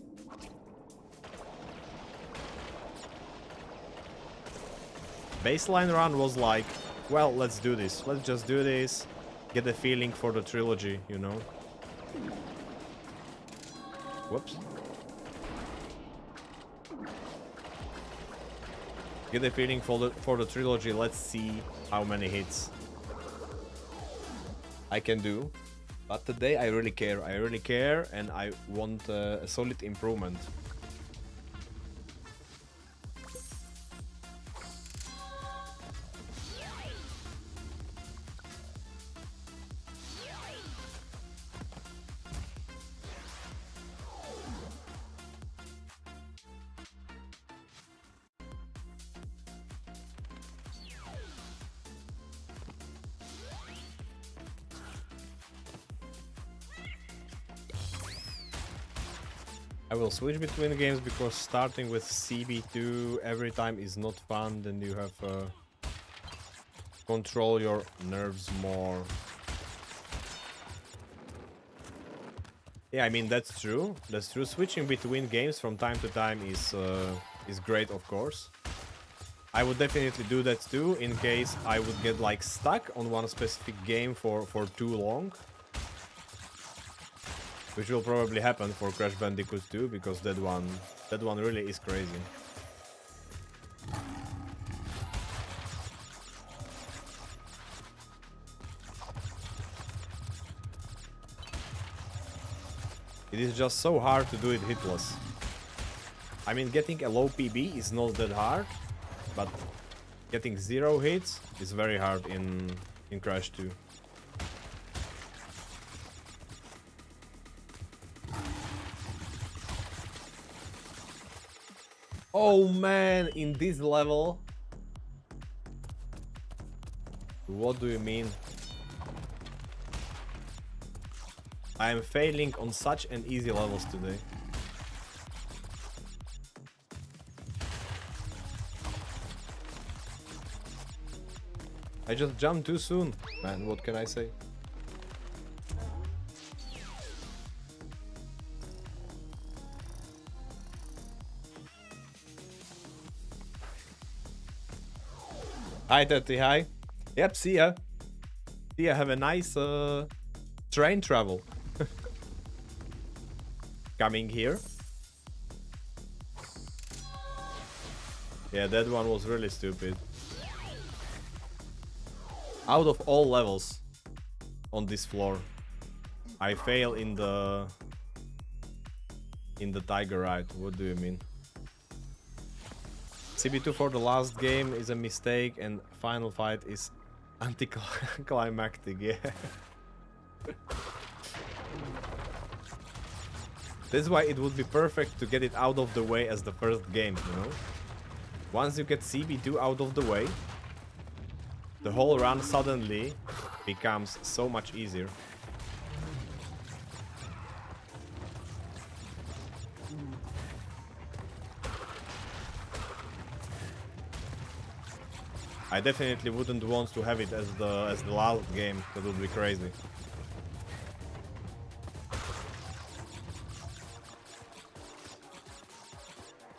S1: Baseline run was like, well, let's do this. Let's just do this. Get a feeling for the trilogy, you know? Whoops. Get a feeling for the trilogy. Let's see how many hits I can do. But today I really care. I really care, and I want a solid improvement. I will switch between games because starting with CB2 every time is not fun. Then you have control your nerves more. Yeah, I mean that's true. That's true. Switching between games from time to time is great, of course. I would definitely do that too in case I would get like stuck on one specific game for too long. Which will probably happen for Crash Bandicoot 2, because that one really is crazy. It is just so hard to do it hitless. I mean, getting a low PB is not that hard, but getting 0 hits is very hard in Crash 2. Oh man, in this level? What do you mean? I am failing on such an easy levels today. I just jumped too soon. Man, what can I say? Hi, Tati, hi. Yep, see ya. See ya, have a nice train travel. Coming here. Yeah, that one was really stupid. Out of all levels on this floor, I fail in the tiger ride. What do you mean? CB2 for the last game is a mistake and final fight is anticlimactic, yeah. That's why it would be perfect to get it out of the way as the first game, you know? Once you get CB2 out of the way, the whole run suddenly becomes so much easier. I definitely wouldn't want to have it as the last game. That would be crazy.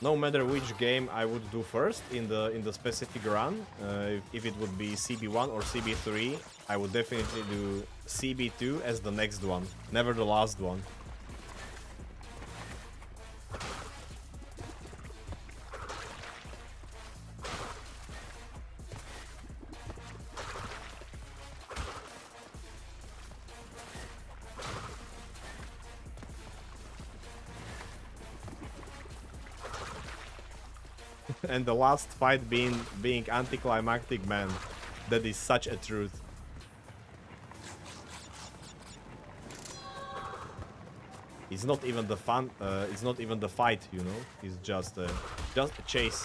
S1: No matter which game I would do first in the specific run, if it would be CB1 or CB3, I would definitely do CB2 as the next one, never the last one. And the last fight being anticlimactic, man, that is such a truth. It's not even the fun. It's not even the fight, you know. It's just a chase,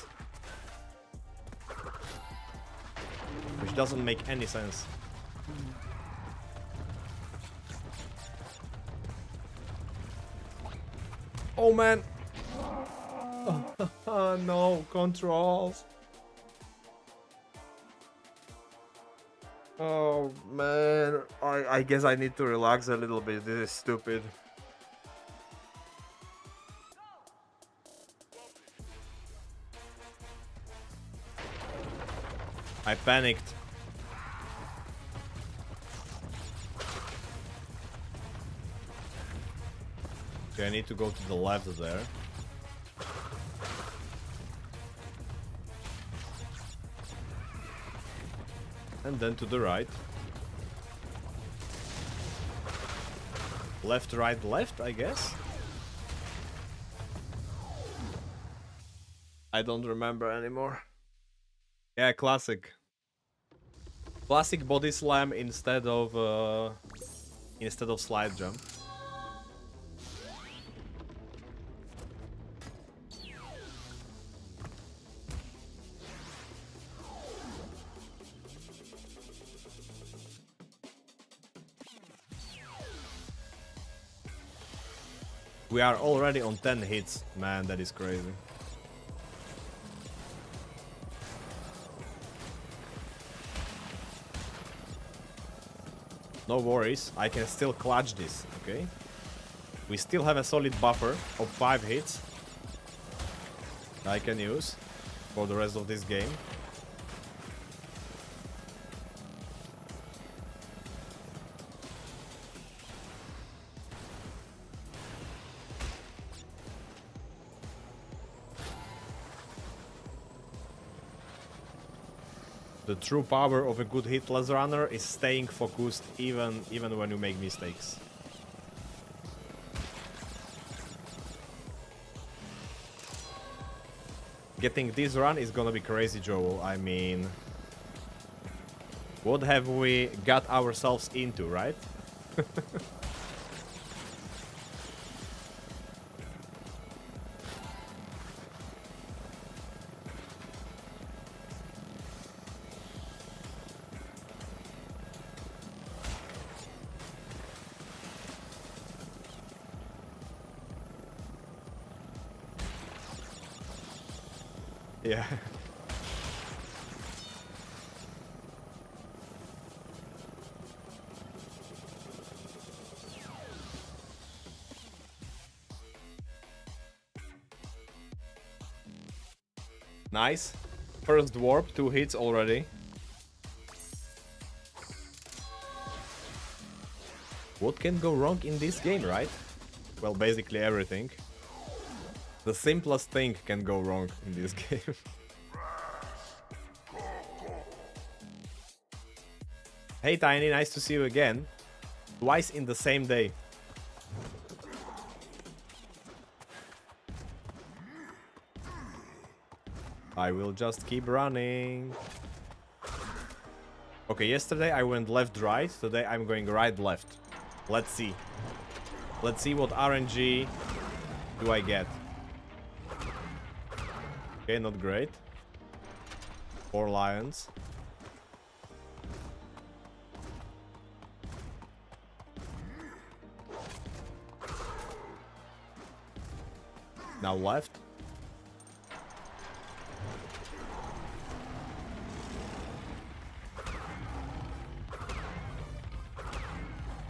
S1: which doesn't make any sense. Oh man. No, controls. Oh man, I guess I need to relax a little bit. This is stupid. I panicked. Okay, I need to go to the left there. And then to the right. Left, right, left, I guess. I don't remember anymore. Yeah, classic. Classic body slam instead of slide jump. We are already on 10 hits. Man, that is crazy. No worries, I can still clutch this, okay? We still have a solid buffer of 5 hits that I can use for the rest of this game. The true power of a good hitless runner is staying focused even when you make mistakes. Getting this run is gonna be crazy, Joel. I mean, what have we got ourselves into, right? Yeah. Nice. First warp, 2 hits already. What can go wrong in this game, right? Well, basically everything. The simplest thing can go wrong in this game. Hey Tiny, nice to see you again. Twice in the same day. I will just keep running. Okay, yesterday I went left-right. Today I'm going right-left. Let's see. Let's see what RNG do I get. Okay, not great. 4 lions. Now left.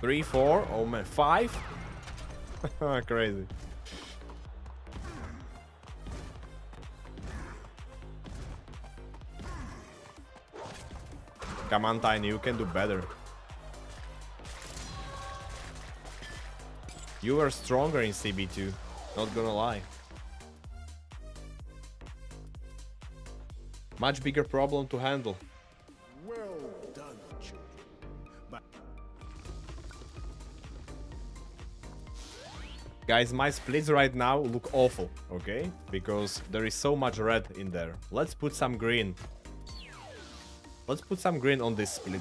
S1: Three, 4. Oh man, 5. Crazy. Come on, Tiny, you can do better. You were stronger in CB2, not gonna lie. Much bigger problem to handle.
S2: Well done, children. But
S1: Guys, my splits right now look awful, okay? Because there is so much red in there. Let's put some green. Let's put some green on this split.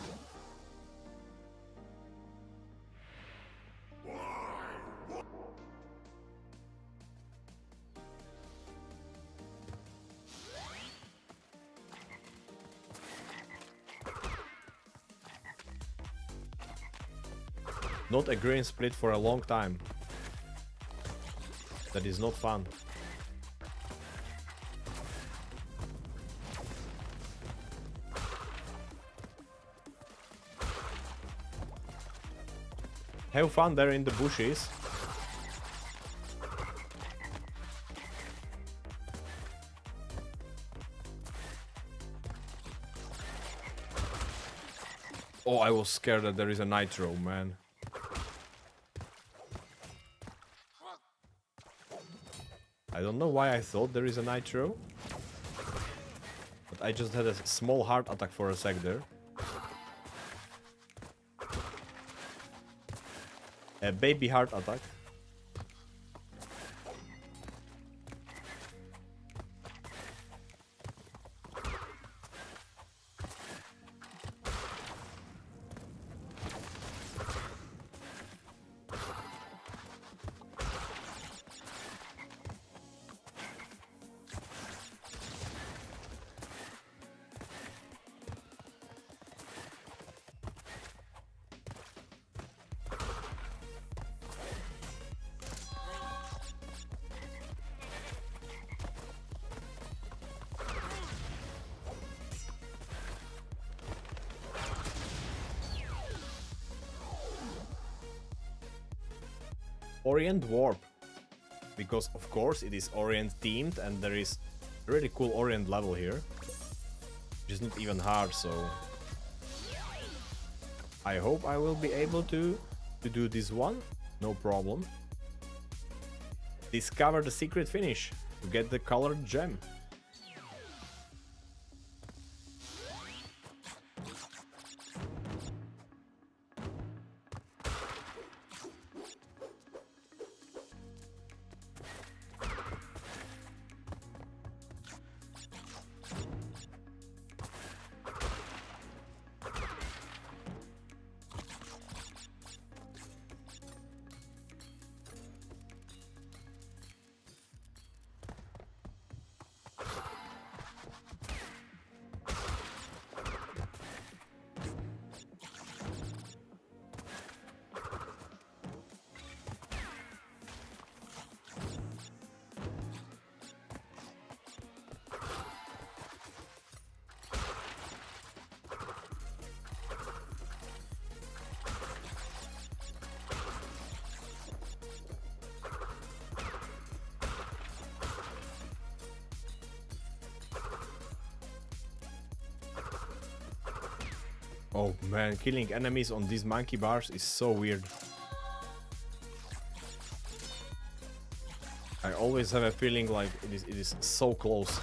S1: Not a green split for a long time. That is not fun. Have fun there in the bushes. Oh, I was scared that there is a nitro, man. I don't know why I thought there is a nitro. But I just had a small heart attack for a sec there. A baby heart attack. Orient Warp. Because of course it is Orient themed and there is a really cool Orient level here. Which is not even hard, so I hope I will be able to do this one. No problem. Discover the secret finish to get the colored gem. Oh man, killing enemies on these monkey bars is so weird. I always have a feeling like it is so close.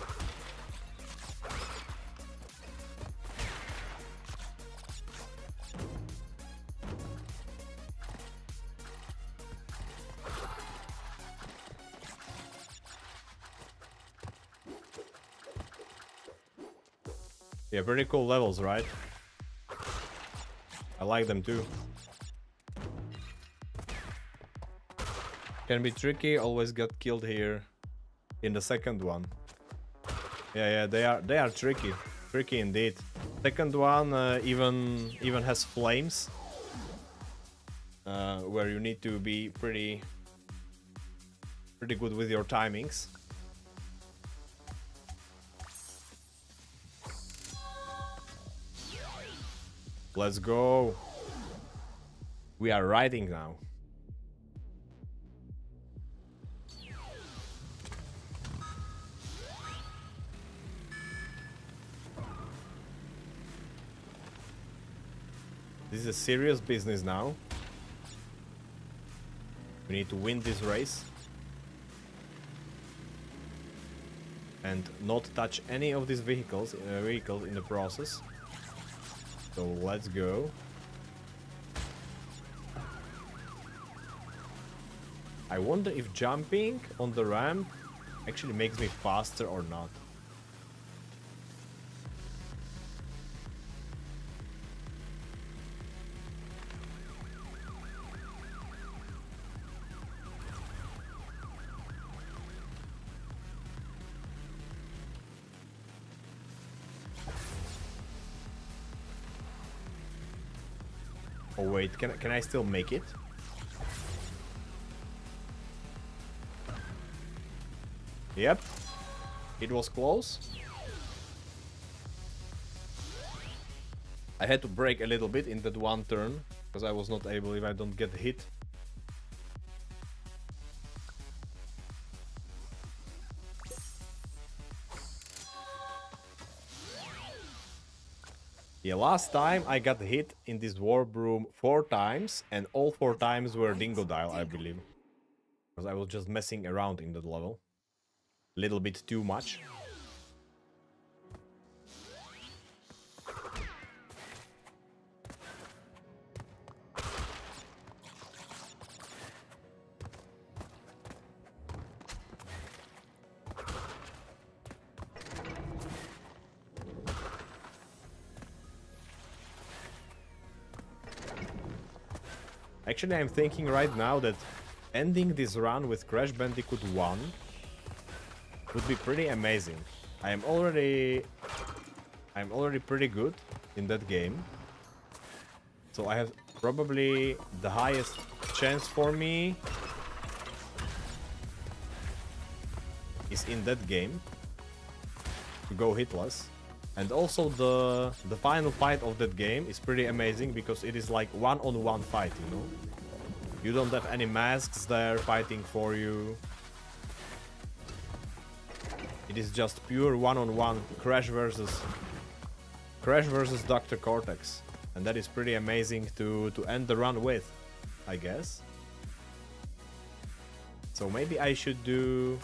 S1: Yeah, pretty cool levels, right? I like them too. Can be tricky, always got killed here in the second one. Yeah, they are tricky. Tricky indeed. Second one even has flames. Where you need to be pretty good with your timings. Let's go. We are riding now. This is a serious business now. We need to win this race. And not touch any of these vehicles in the process. So let's go. I wonder if jumping on the ramp actually makes me faster or not. Oh wait, can I still make it? Yep. It was close. I had to brake a little bit in that one turn because I was not able if I don't get hit. Yeah, last time I got hit in this warp room 4 times, and all 4 times were Dingodile, I believe. Because I was just messing around in that level. Little bit too much. Actually, I'm thinking right now that ending this run with Crash Bandicoot 1 would be pretty amazing. I'm already pretty good in that game. So I have probably the highest chance for me is in that game to go hitless. And also the final fight of that game is pretty amazing because it is like one-on-one fight, you know? You don't have any masks there fighting for you. It is just pure one-on-one Crash versus Dr. Cortex. And that is pretty amazing to end the run with, I guess. So maybe I should do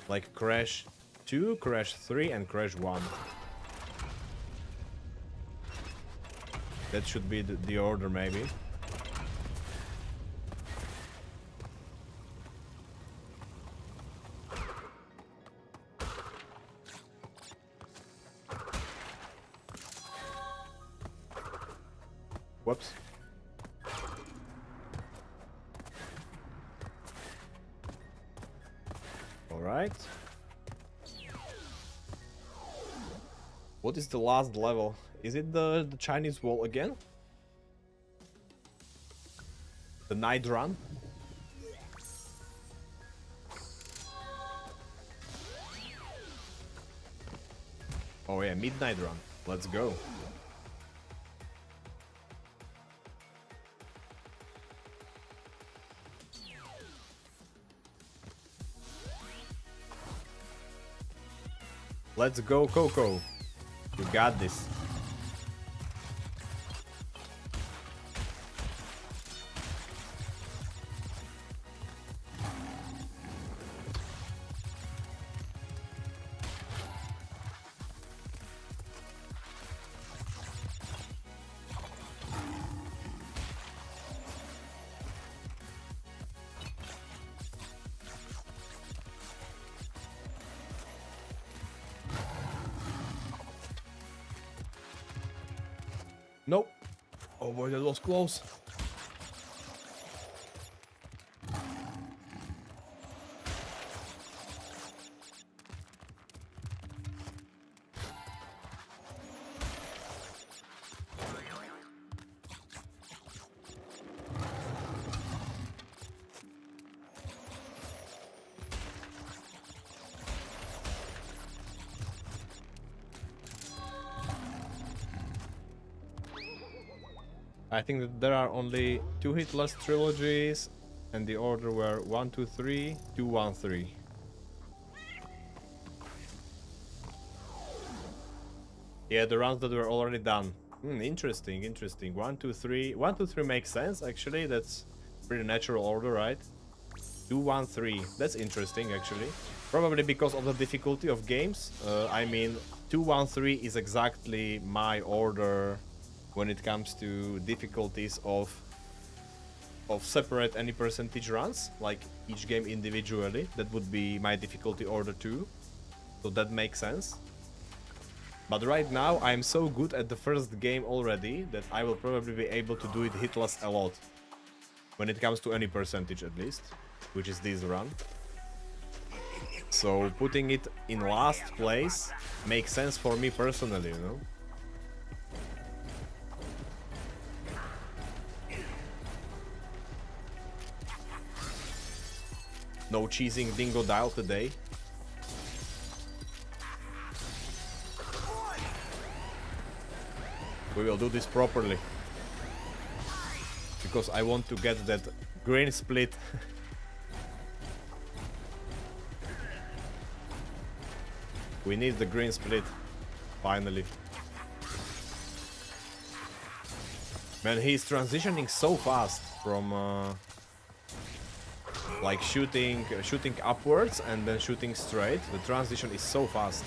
S1: like Crash 2, Crash 3 and Crash 1. That should be the order maybe. Whoops. All right. What is the last level? Is it the Chinese wall again? The night run? Oh yeah, midnight run. Let's go. Let's go, Coco. You got this. Nope. Oh boy, that was close. I think that there are only 2 hitless trilogies, and the order were 1, 2, 3, 2, 1, 3. Yeah, the rounds that were already done. Interesting, interesting. 1, 2, 3. 1, 2, 3 makes sense, actually. That's pretty natural order, right? 2, 1, 3. That's interesting, actually. Probably because of the difficulty of games. I mean, 2, 1, 3 is exactly my order when it comes to difficulties of separate any percentage runs, like each game individually. That would be my difficulty order too, so that makes sense. But right now I'm so good at the first game already that I will probably be able to do it hitless a lot when it comes to any percentage, at least, which is this run. So putting it in last place makes sense for me personally, you know. No cheesing Dingo Dial today. We will do this properly. Because I want to get that green split. We need the green split. Finally. Man, he's transitioning so fast from... like shooting upwards and then shooting straight. The transition is so fast.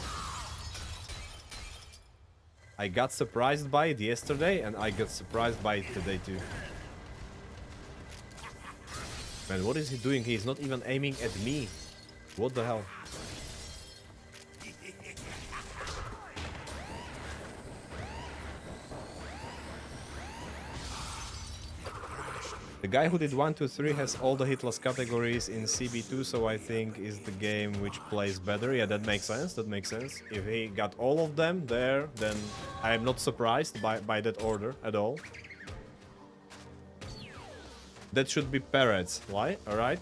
S1: I got surprised by it yesterday and I got surprised by it today too. Man, what is he doing? He's not even aiming at me. What the hell? The guy who did 1, 2, 3 has all the hitless categories in CB2, so I think is the game which plays better. Yeah, that makes sense, that makes sense. If he got all of them there, then I am not surprised by that order at all. That should be Peretz, why? Alright.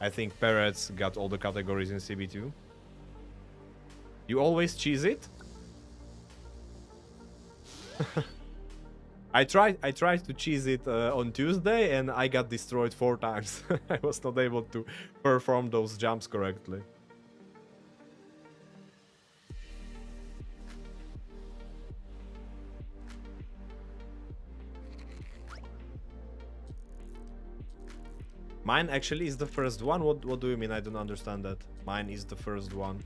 S1: I think Peretz got all the categories in CB2. You always cheese it? I tried to cheese it on Tuesday and I got destroyed 4 times. I was not able to perform those jumps correctly. Mine actually is the first one. What do you mean? I don't understand that. Mine is the first one.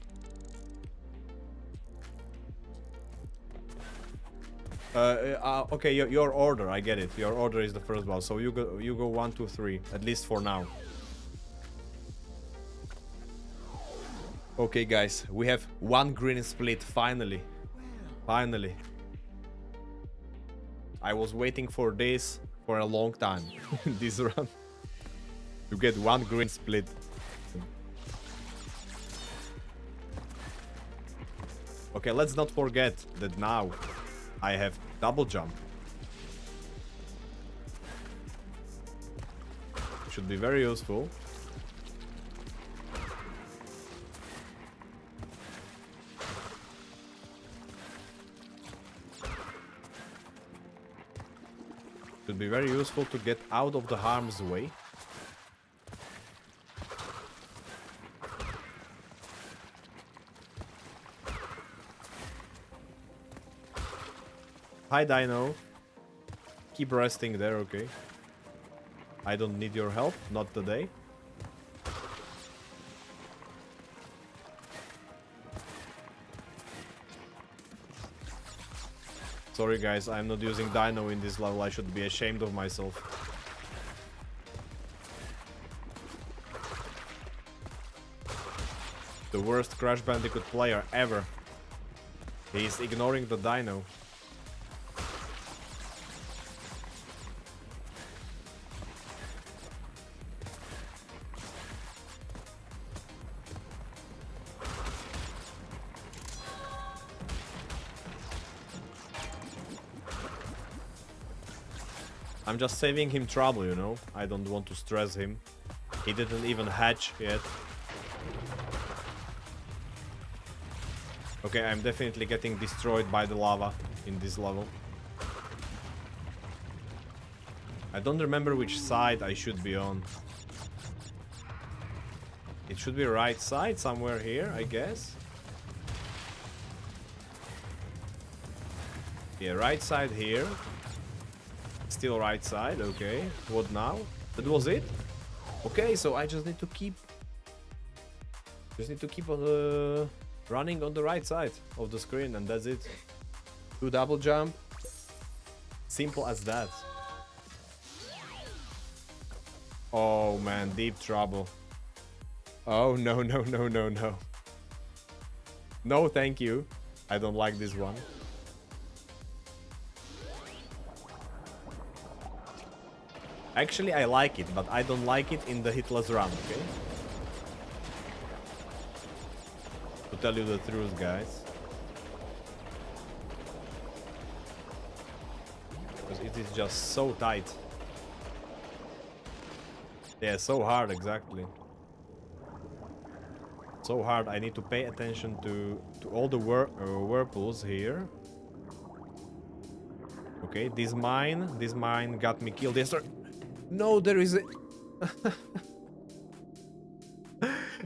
S1: Okay, your order, I get it. Your order is the first one, so you go 1, 2, 3, at least for now. Okay, guys, we have 1 green split finally. Finally. I was waiting for this for a long time. This run to get 1 green split. Okay, let's not forget that now I have double jump. Should be very useful. Should be very useful to get out of the harm's way. Hi Dino. Keep resting there, okay. I don't need your help, not today. Sorry guys, I'm not using Dino in this level, I should be ashamed of myself. The worst Crash Bandicoot player ever. He's ignoring the Dino. I'm just saving him trouble, you know? I don't want to stress him. He didn't even hatch yet. Okay, I'm definitely getting destroyed by the lava in this level. I don't remember which side I should be on. It should be right side, somewhere here, I guess. Yeah, right side here. Still right side, okay. What now? That was it? Okay, so I just need to keep... on running on the right side of the screen, and that's it. 2 double jump. Simple as that. Oh man, deep trouble. Oh no, no, no, no, no. No, thank you. I don't like this one. Actually, I like it, but I don't like it in the hitless run, okay? To tell you the truth, guys. Because it is just so tight. Yeah, so hard, exactly. So hard, I need to pay attention to all the whirlpools here. Okay, this mine got me killed. Yes, sir. No, there is a...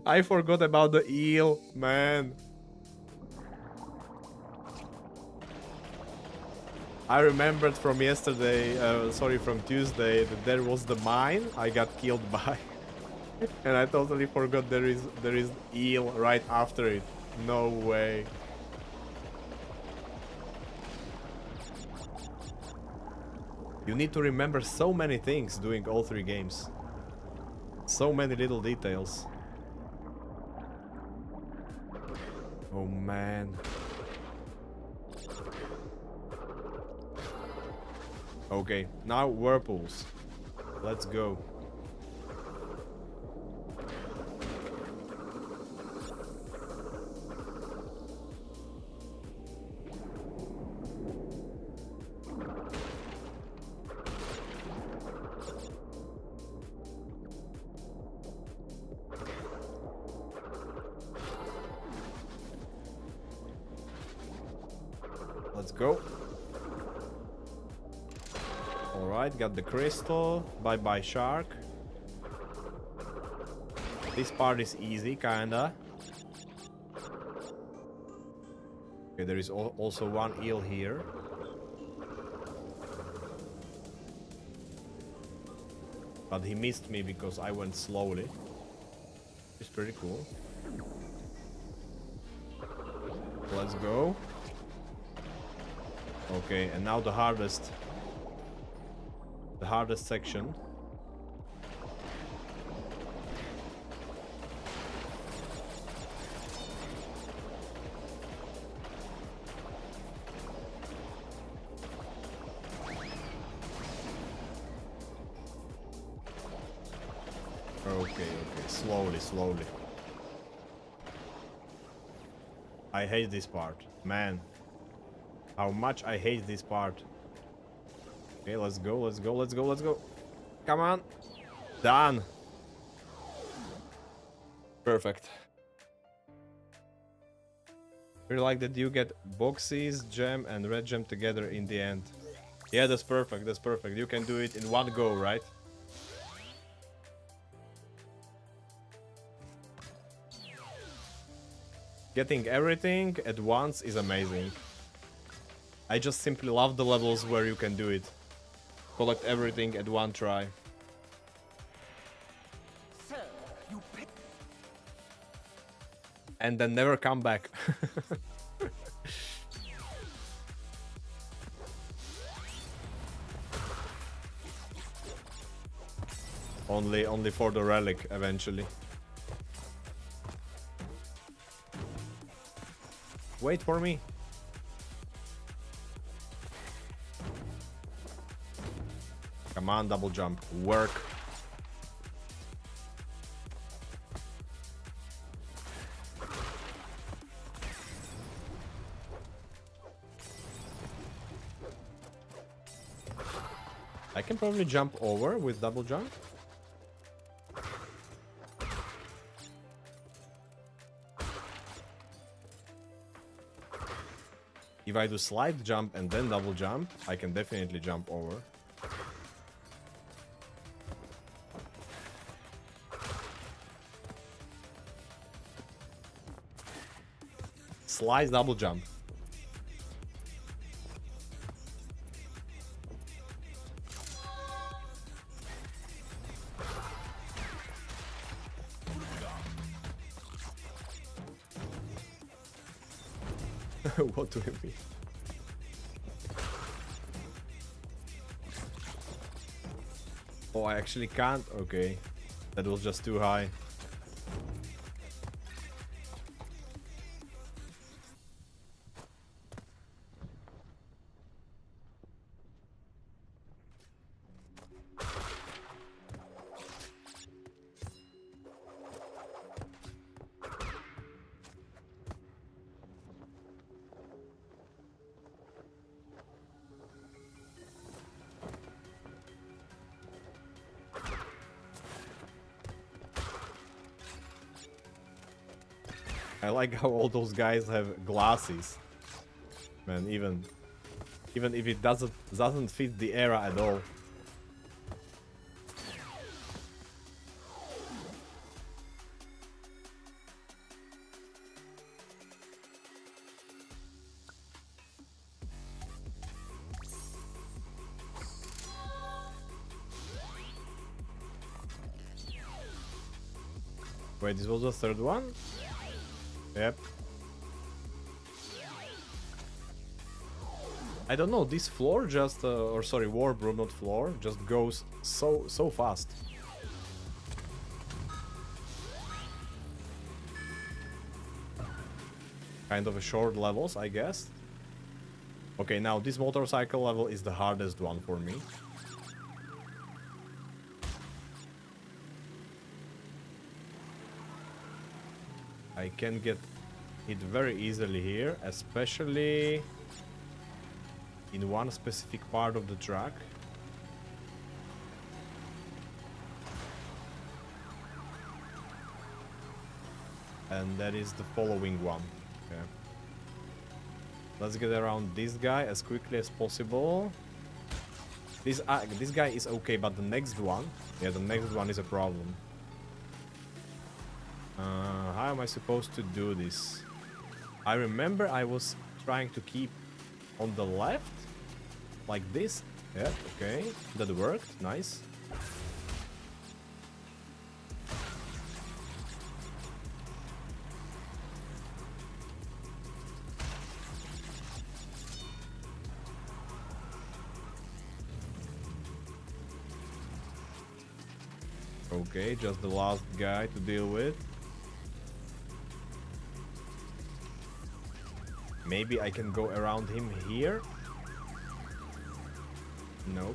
S1: I forgot about the eel, man. I remembered from yesterday, sorry, from Tuesday, that there was the mine I got killed by. And I totally forgot there is eel right after it. No way. You need to remember so many things doing all 3 games. So many little details. Oh man. Okay, now whirlpools. Let's go. Let's go. Alright, got the crystal. Bye bye shark. This part is easy, kinda. Okay, there is also one eel here. But he missed me because I went slowly. It's pretty cool. Let's go. Okay, and now the hardest section. Okay, slowly. I hate this part, man. How much I hate this part. Okay, let's go. Come on. Done. Perfect. Really like that you get boxes, gem, and red gem together in the end. Yeah, that's perfect. You can do it in one go, right? Getting everything at once is amazing. I just simply love the levels where you can do it. Collect everything at one try. And then never come back. Only for the relic eventually. Wait for me. Come on, double jump. Work. I can probably jump over with double jump. If I do slide jump and then double jump, I can definitely jump over. Slide double jump. What do you mean? Oh, I actually can't? Okay. That was just too high. I like how all those guys have glasses. Man, even if it doesn't fit the era at all. Wait, this was the third one? Yep. I don't know, this floor just, or sorry, warp room, not floor, just goes so fast. Kind of a short levels, I guess. Okay, now this motorcycle level is the hardest one for me. I can get hit very easily here, especially in one specific part of the track. And that is the following one. Okay. Let's get around this guy as quickly as possible. This guy is okay, but the next one, yeah, the next one is a problem. How am I supposed to do this? I remember I was trying to keep on the left, like this. Yeah, okay, that worked, nice. Okay, just the last guy to deal with. Maybe I can go around him here. Nope.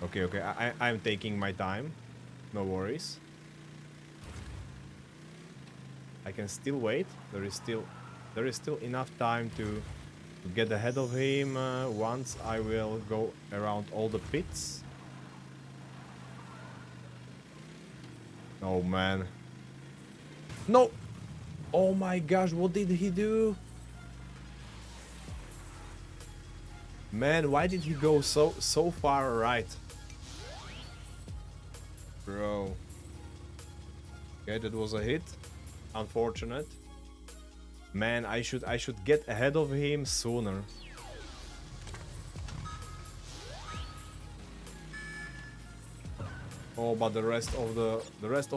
S1: Okay, I'm taking my time. No worries. I can still wait. There is still enough time to get ahead of him. Once I will go around all the pits. Oh man. No! Oh my gosh, what did he do? Man, why did he go so far right? Bro. Okay, that was a hit. Unfortunate. Man, I should get ahead of him sooner. Oh, but the rest of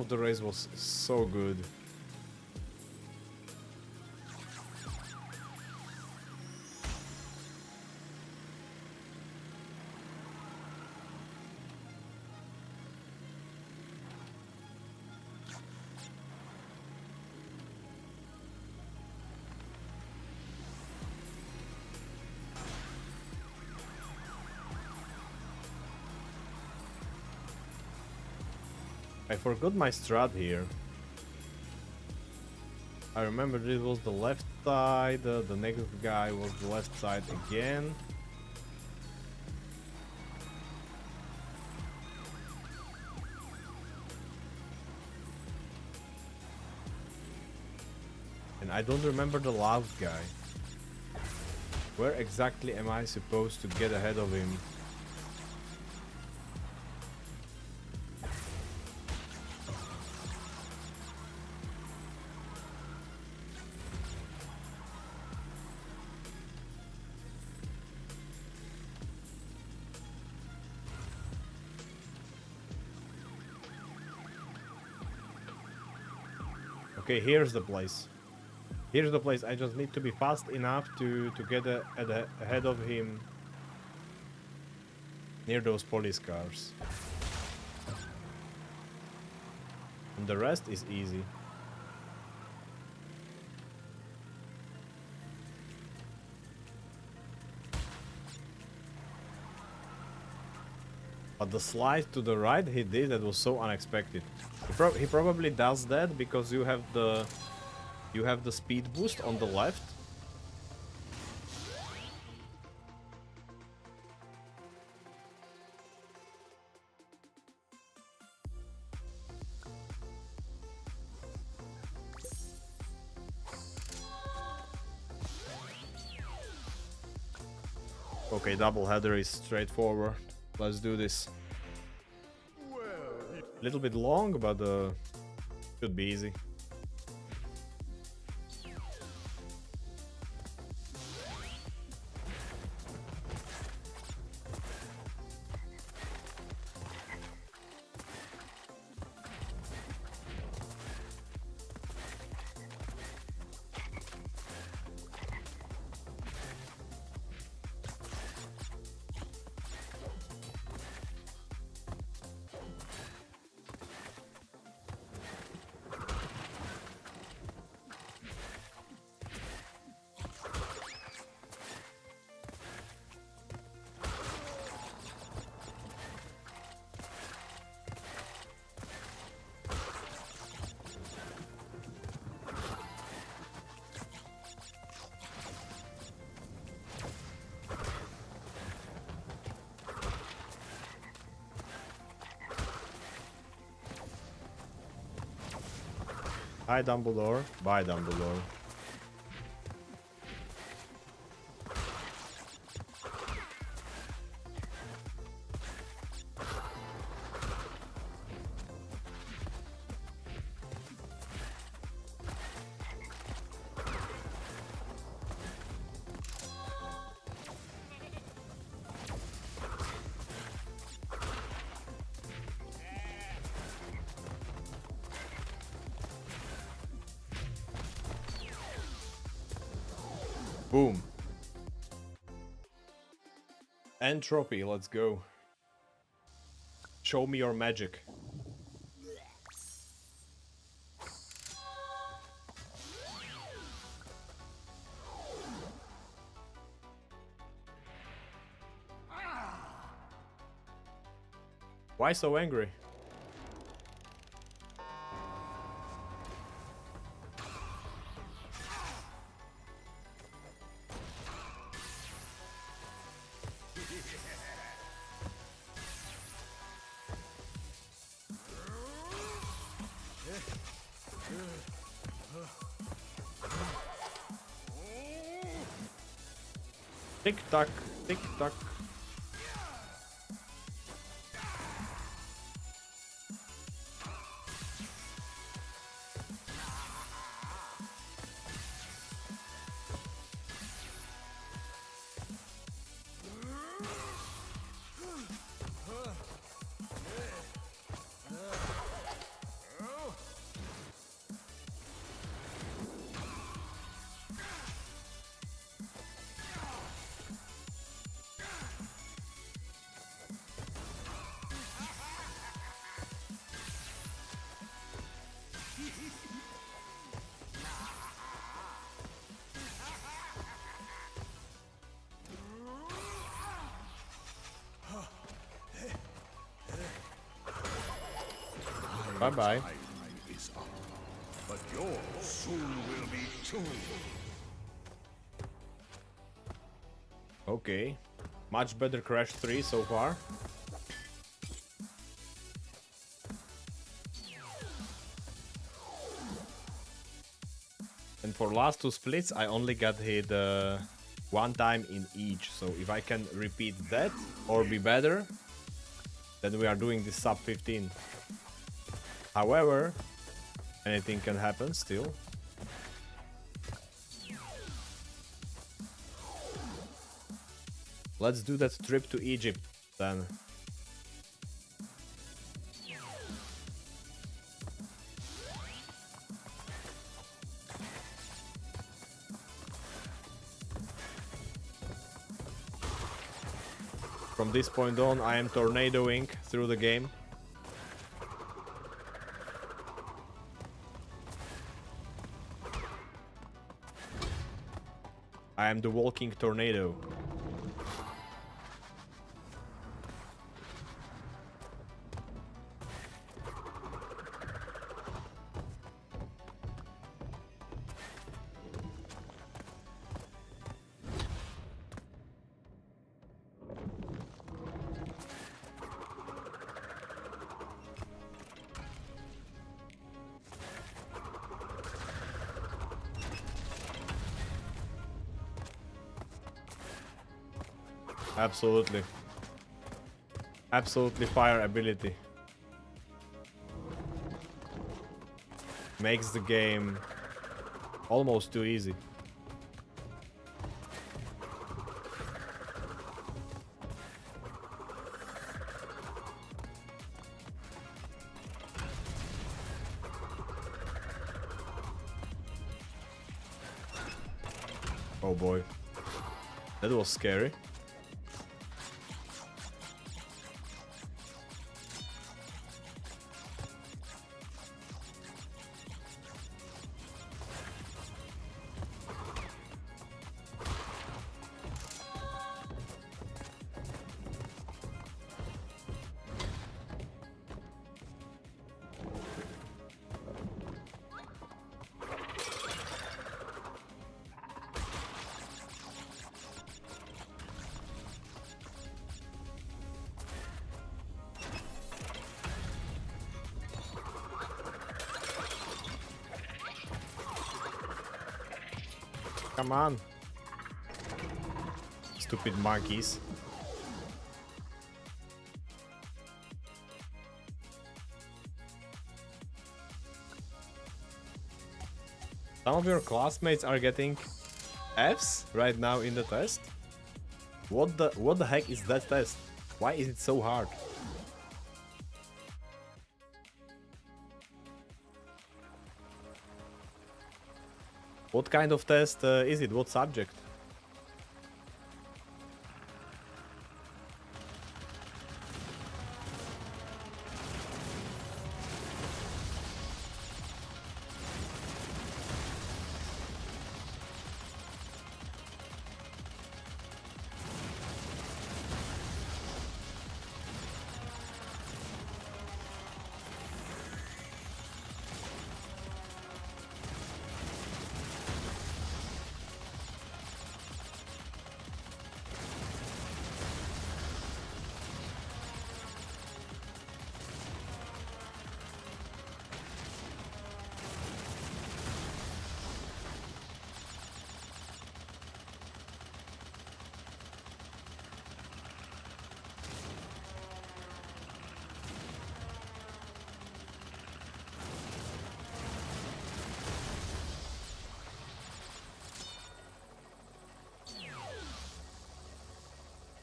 S1: the race was so good. I forgot my strat here. I remember this was the left side, the next guy was the left side again. And I don't remember the last guy. Where exactly am I supposed to get ahead of him? Okay, here's the place. Here's the place. I just need to be fast enough to get ahead of him near those police cars. And the rest is easy. But the slide to the right he did, that was so unexpected. He probably does that because you have the speed boost on the left. Okay, double header is straightforward. Let's do this. A little bit long, but should be easy. Hi Dumbledore. Bye Dumbledore. Boom. Entropy, let's go. Show me your magic. Why so angry? Tick tock, tick tock. Bye bye.
S2: Time is up. but yours soon will be too.
S1: Okay. Much better Crash 3 so far. And for last two splits, I only got hit one time in each. So if I can repeat that or be better, then we are doing this sub 15. However, anything can happen still. Let's do that trip to Egypt then. From this point on, I am tornadoing through the game. I am the walking tornado. Absolutely. Absolutely fire ability. Makes the game almost too easy. Oh boy. That was scary. Come on. Stupid monkeys. Some of your classmates are getting Fs right now in the test. What the heck is that test? Why is it so hard? What kind of test is it? What subject?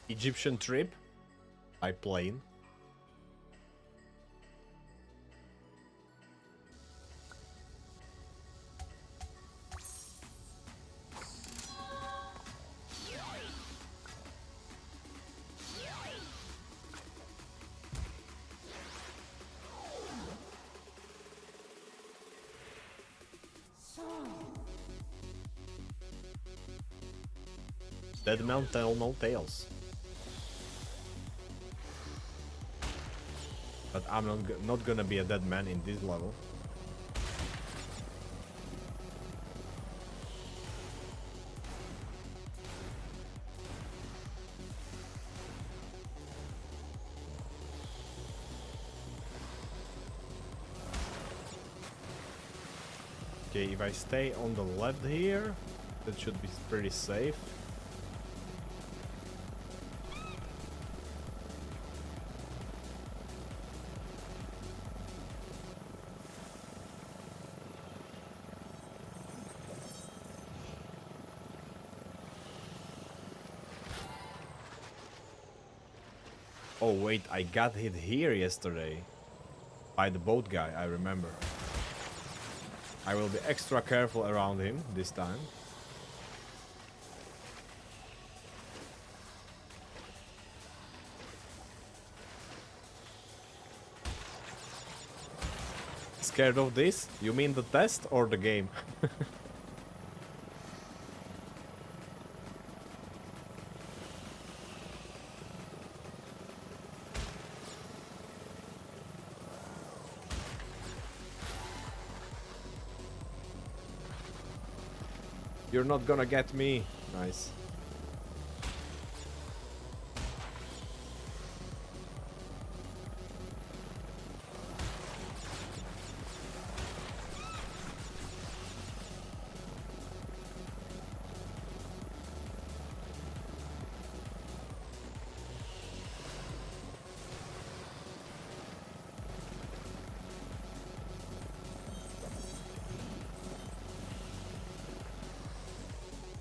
S1: Egyptian trip by plane. Dead man tell no tales. But I'm not gonna be a dead man in this level. Okay, if I stay on the left here, that should be pretty safe. Oh wait, I got hit here yesterday. By the boat guy, I remember. I will be extra careful around him this time. Scared of this? You mean the test or the game? You're not gonna get me. Nice.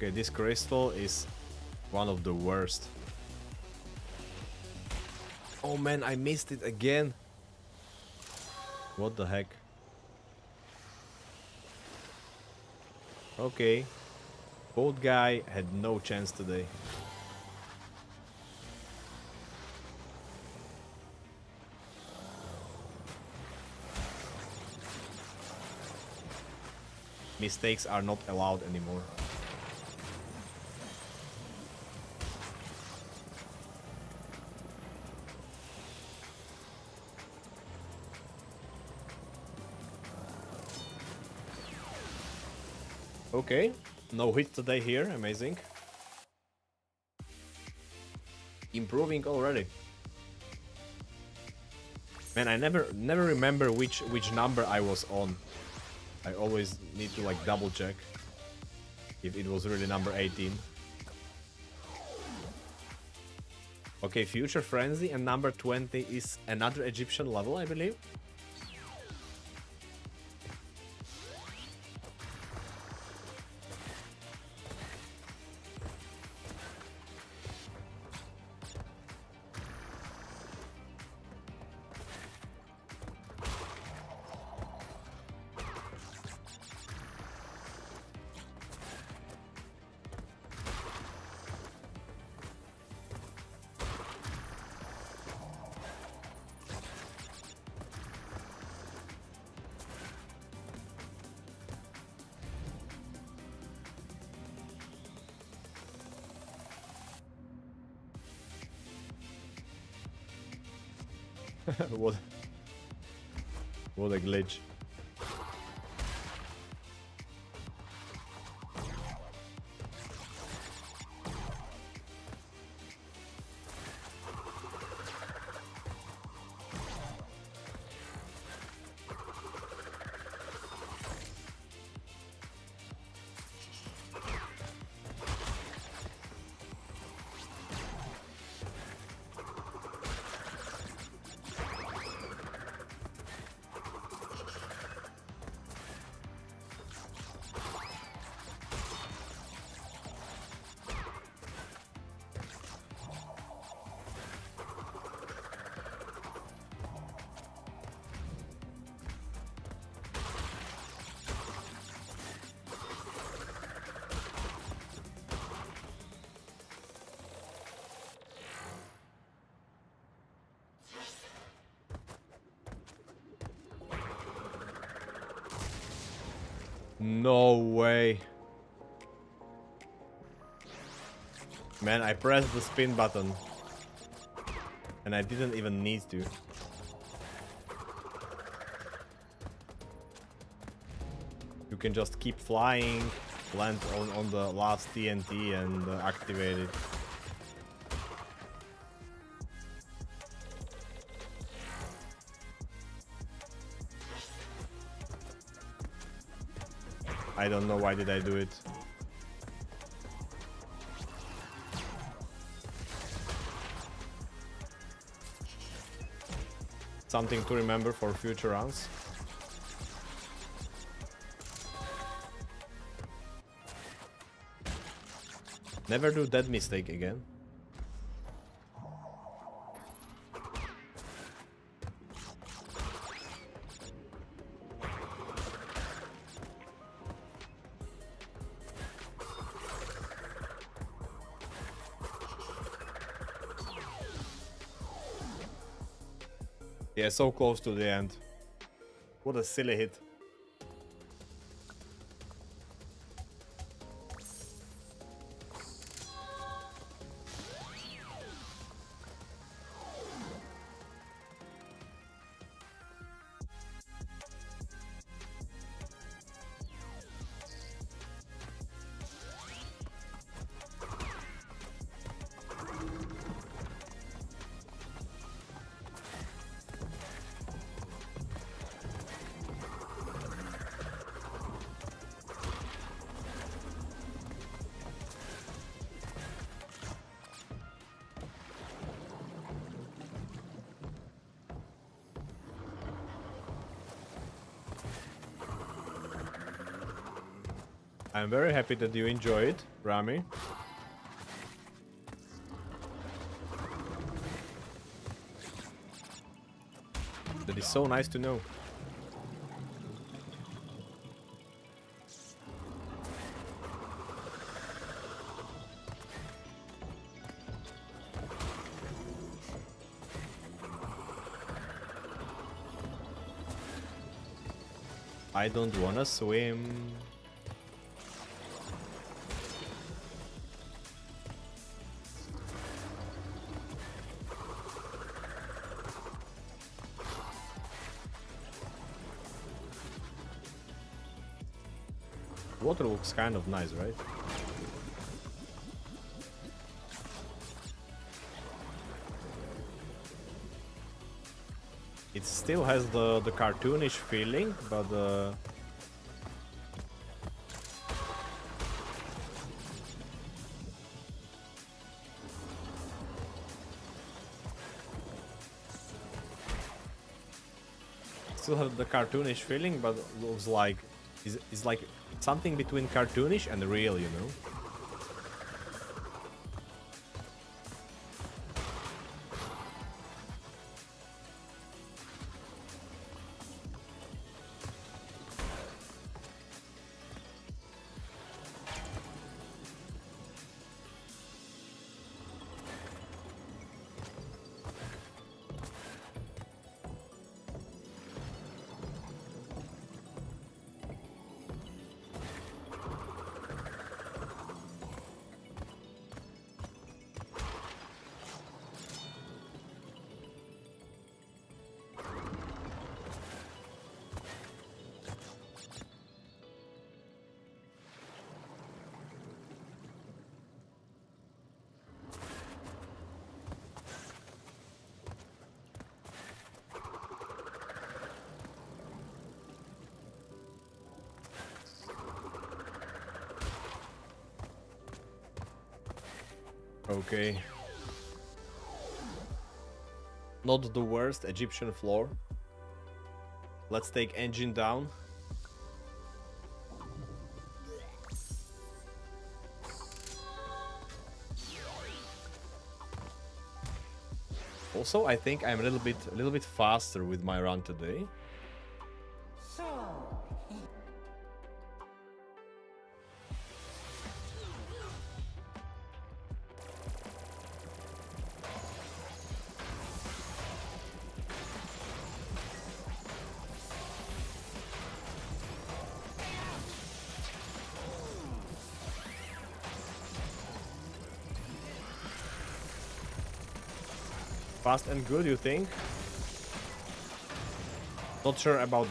S1: Okay, this crystal is one of the worst. Oh man, I missed it again. What the heck? Okay. Boat guy had no chance today. Mistakes are not allowed anymore. Okay, no hit today here, amazing. Improving already. Man, I never remember which number I was on. I always need to like double check if it was really number 18. Okay, Future Frenzy and number 20 is another Egyptian level, I believe. what a glitch. No way. Man, I pressed the spin button. And I didn't even need to. You can just keep flying, land on the last TNT and activate it. I don't know why did I do it. Something to remember for future runs. Never do that mistake again. Yeah, so close to the end. What a silly hit. I'm very happy that you enjoy it, Rami. That is so nice to know. I don't wanna swim. Water looks kind of nice, right? It still has the cartoonish feeling, but still have the cartoonish feeling, but looks like is like something between cartoonish and real, you know? Okay. Not the worst Egyptian floor. Let's take engine down. Also, I think I'm a little bit faster with my run today. Fast and good, you think? Not sure about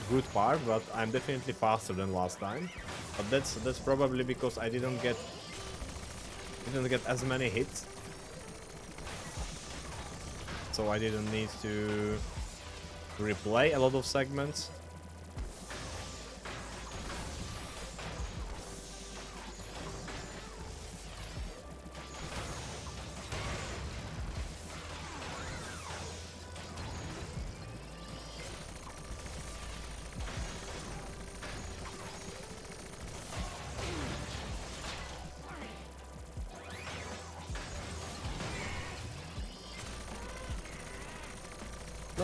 S1: good part, but I'm definitely faster than last time. But that's probably because I didn't get as many hits, so I didn't need to replay a lot of segments.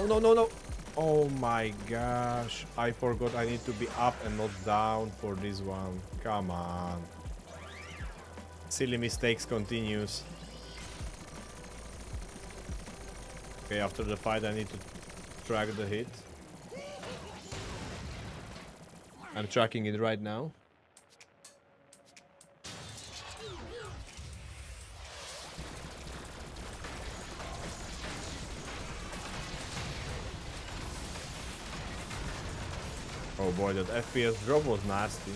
S1: no, no, no. Oh my gosh. I forgot I need to be up and not down for this one. Come on. Silly mistakes continues. Okay, after the fight I need to track the hit. I'm tracking it right now. Oh boy, that FPS drop was nasty.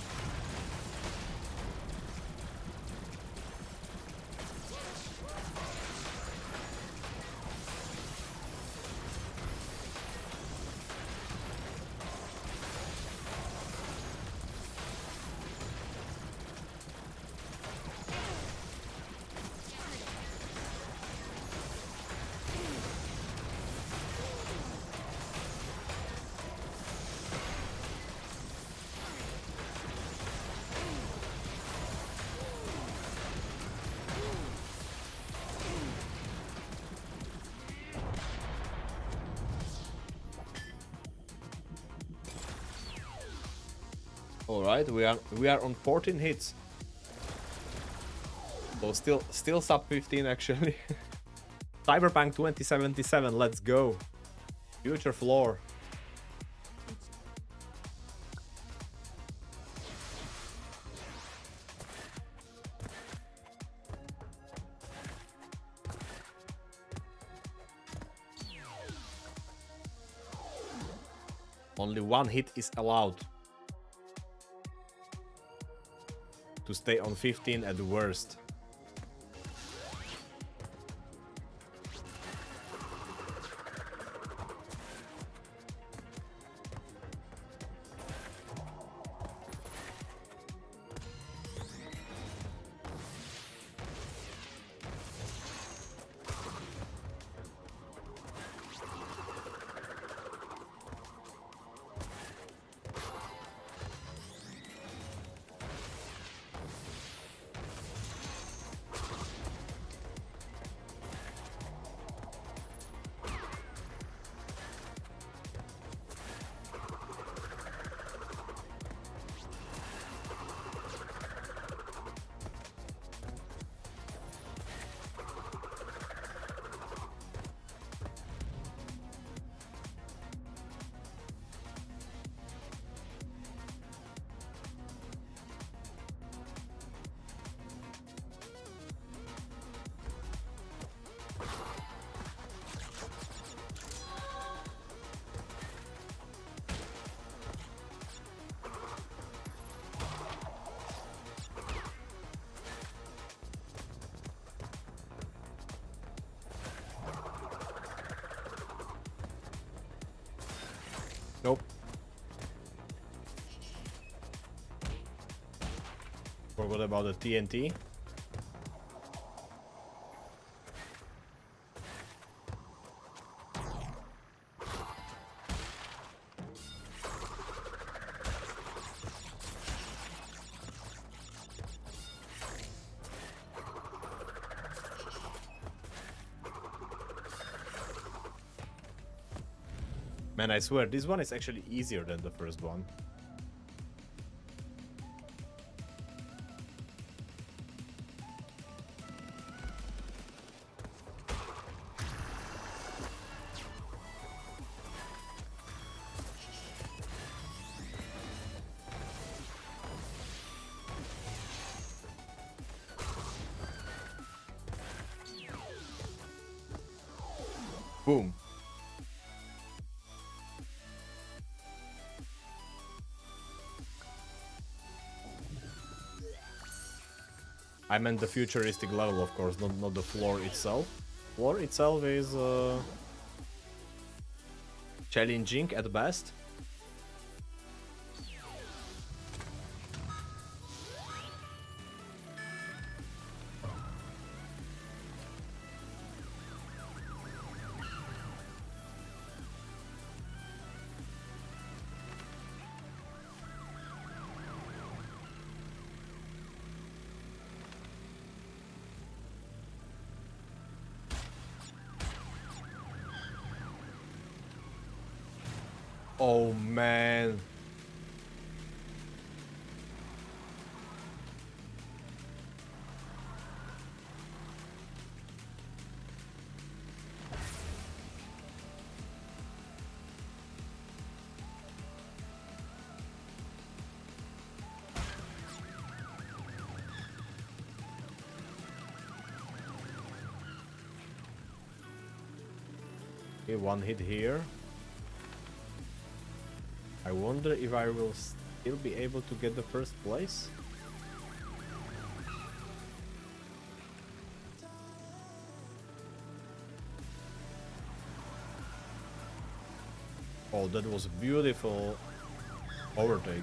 S1: All right, we are on 14 hits. So still sub 15 actually. Cyberpunk 2077, let's go. Future floor. Only one hit is allowed to stay on 15 at the worst. Nope. Forgot about the TNT. Man, I swear, this one is actually easier than the first one. Boom. I meant the futuristic level, of course, not the floor itself. Floor itself is challenging at best. Oh man. Okay, one hit here. I wonder if I will still be able to get the first place. Oh, that was a beautiful overtake.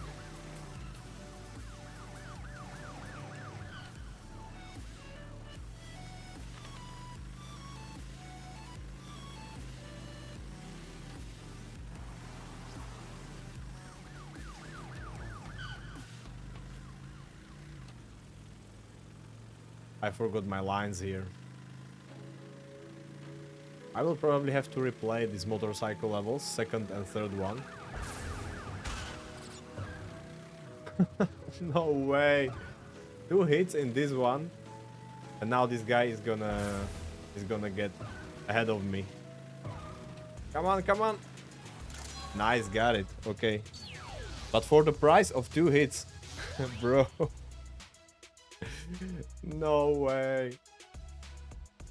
S1: I forgot my lines here. I will probably have to replay these motorcycle levels, second and third one. No way. 2 hits in this one. And now this guy is gonna get ahead of me. Come on, come on. Nice, got it. Okay. But for the price of 2 hits, bro. No way.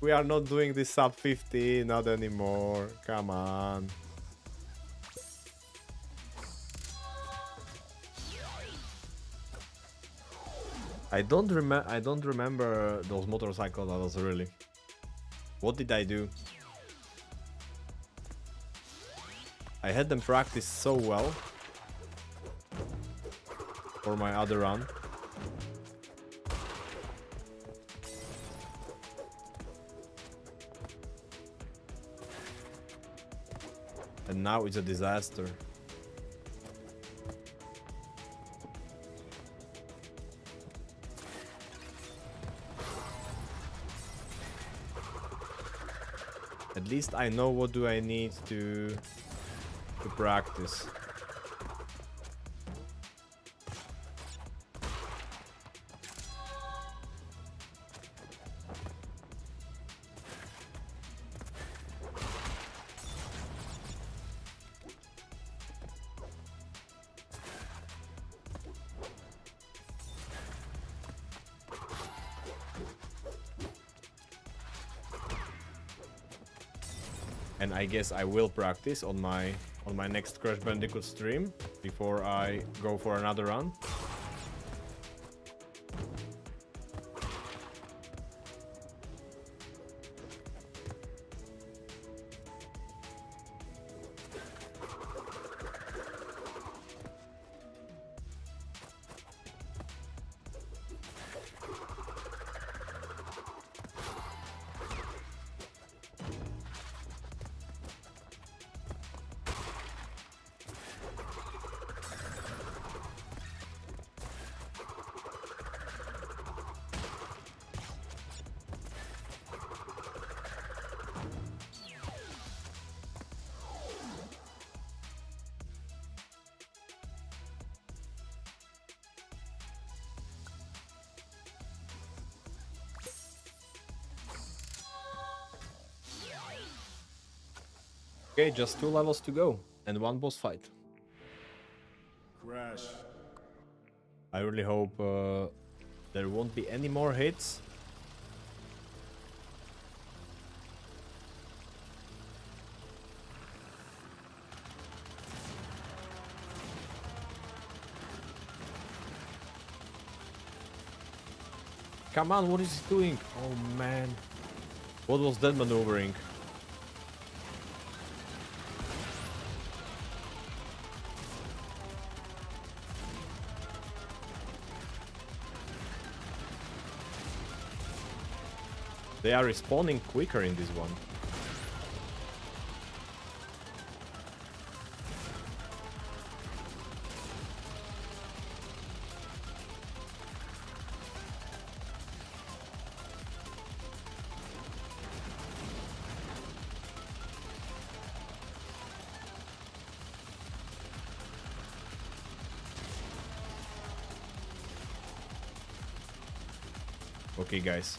S1: We are not doing this sub 50, not anymore. Come on. I don't remember those motorcycle levels really. What did I do? I had them practice so well for my other run. And now it's a disaster. At least I know what do I need to practice. And I guess I will practice on my next Crash Bandicoot stream before I go for another run. Okay, just 2 levels to go and 1 boss fight.
S2: Crash.
S1: I really hope there won't be any more hits. Come on, what is he doing? Oh man. What was that maneuvering? They are respawning quicker in this one. Okay, guys.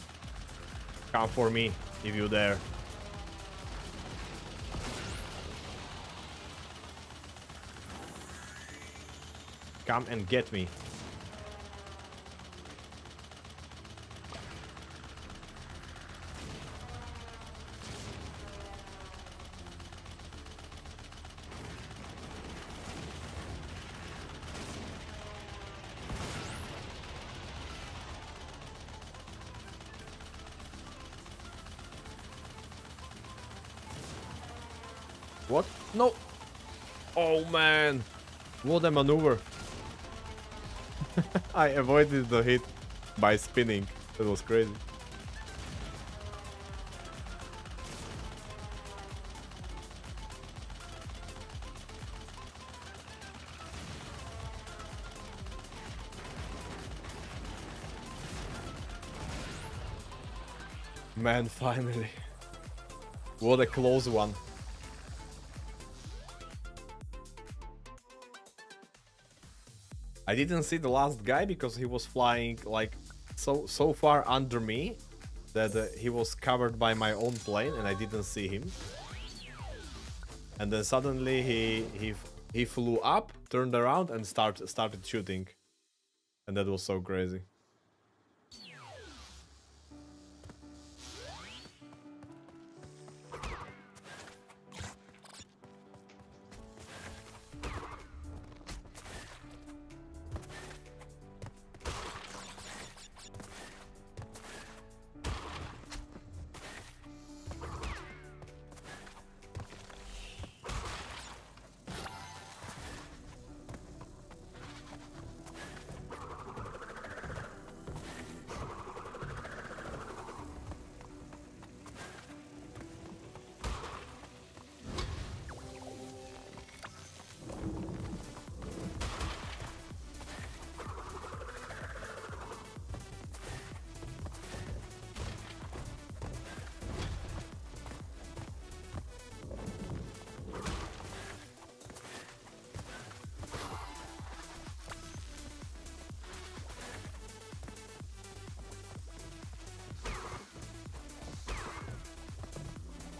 S1: Come for me if you dare. Come and get me. What? No! Oh man! What a maneuver! I avoided the hit by spinning. That was crazy. Man, finally. What a close one. I didn't see the last guy because he was flying like so far under me that he was covered by my own plane and I didn't see him. And then suddenly he flew up, turned around and started shooting. And that was so crazy.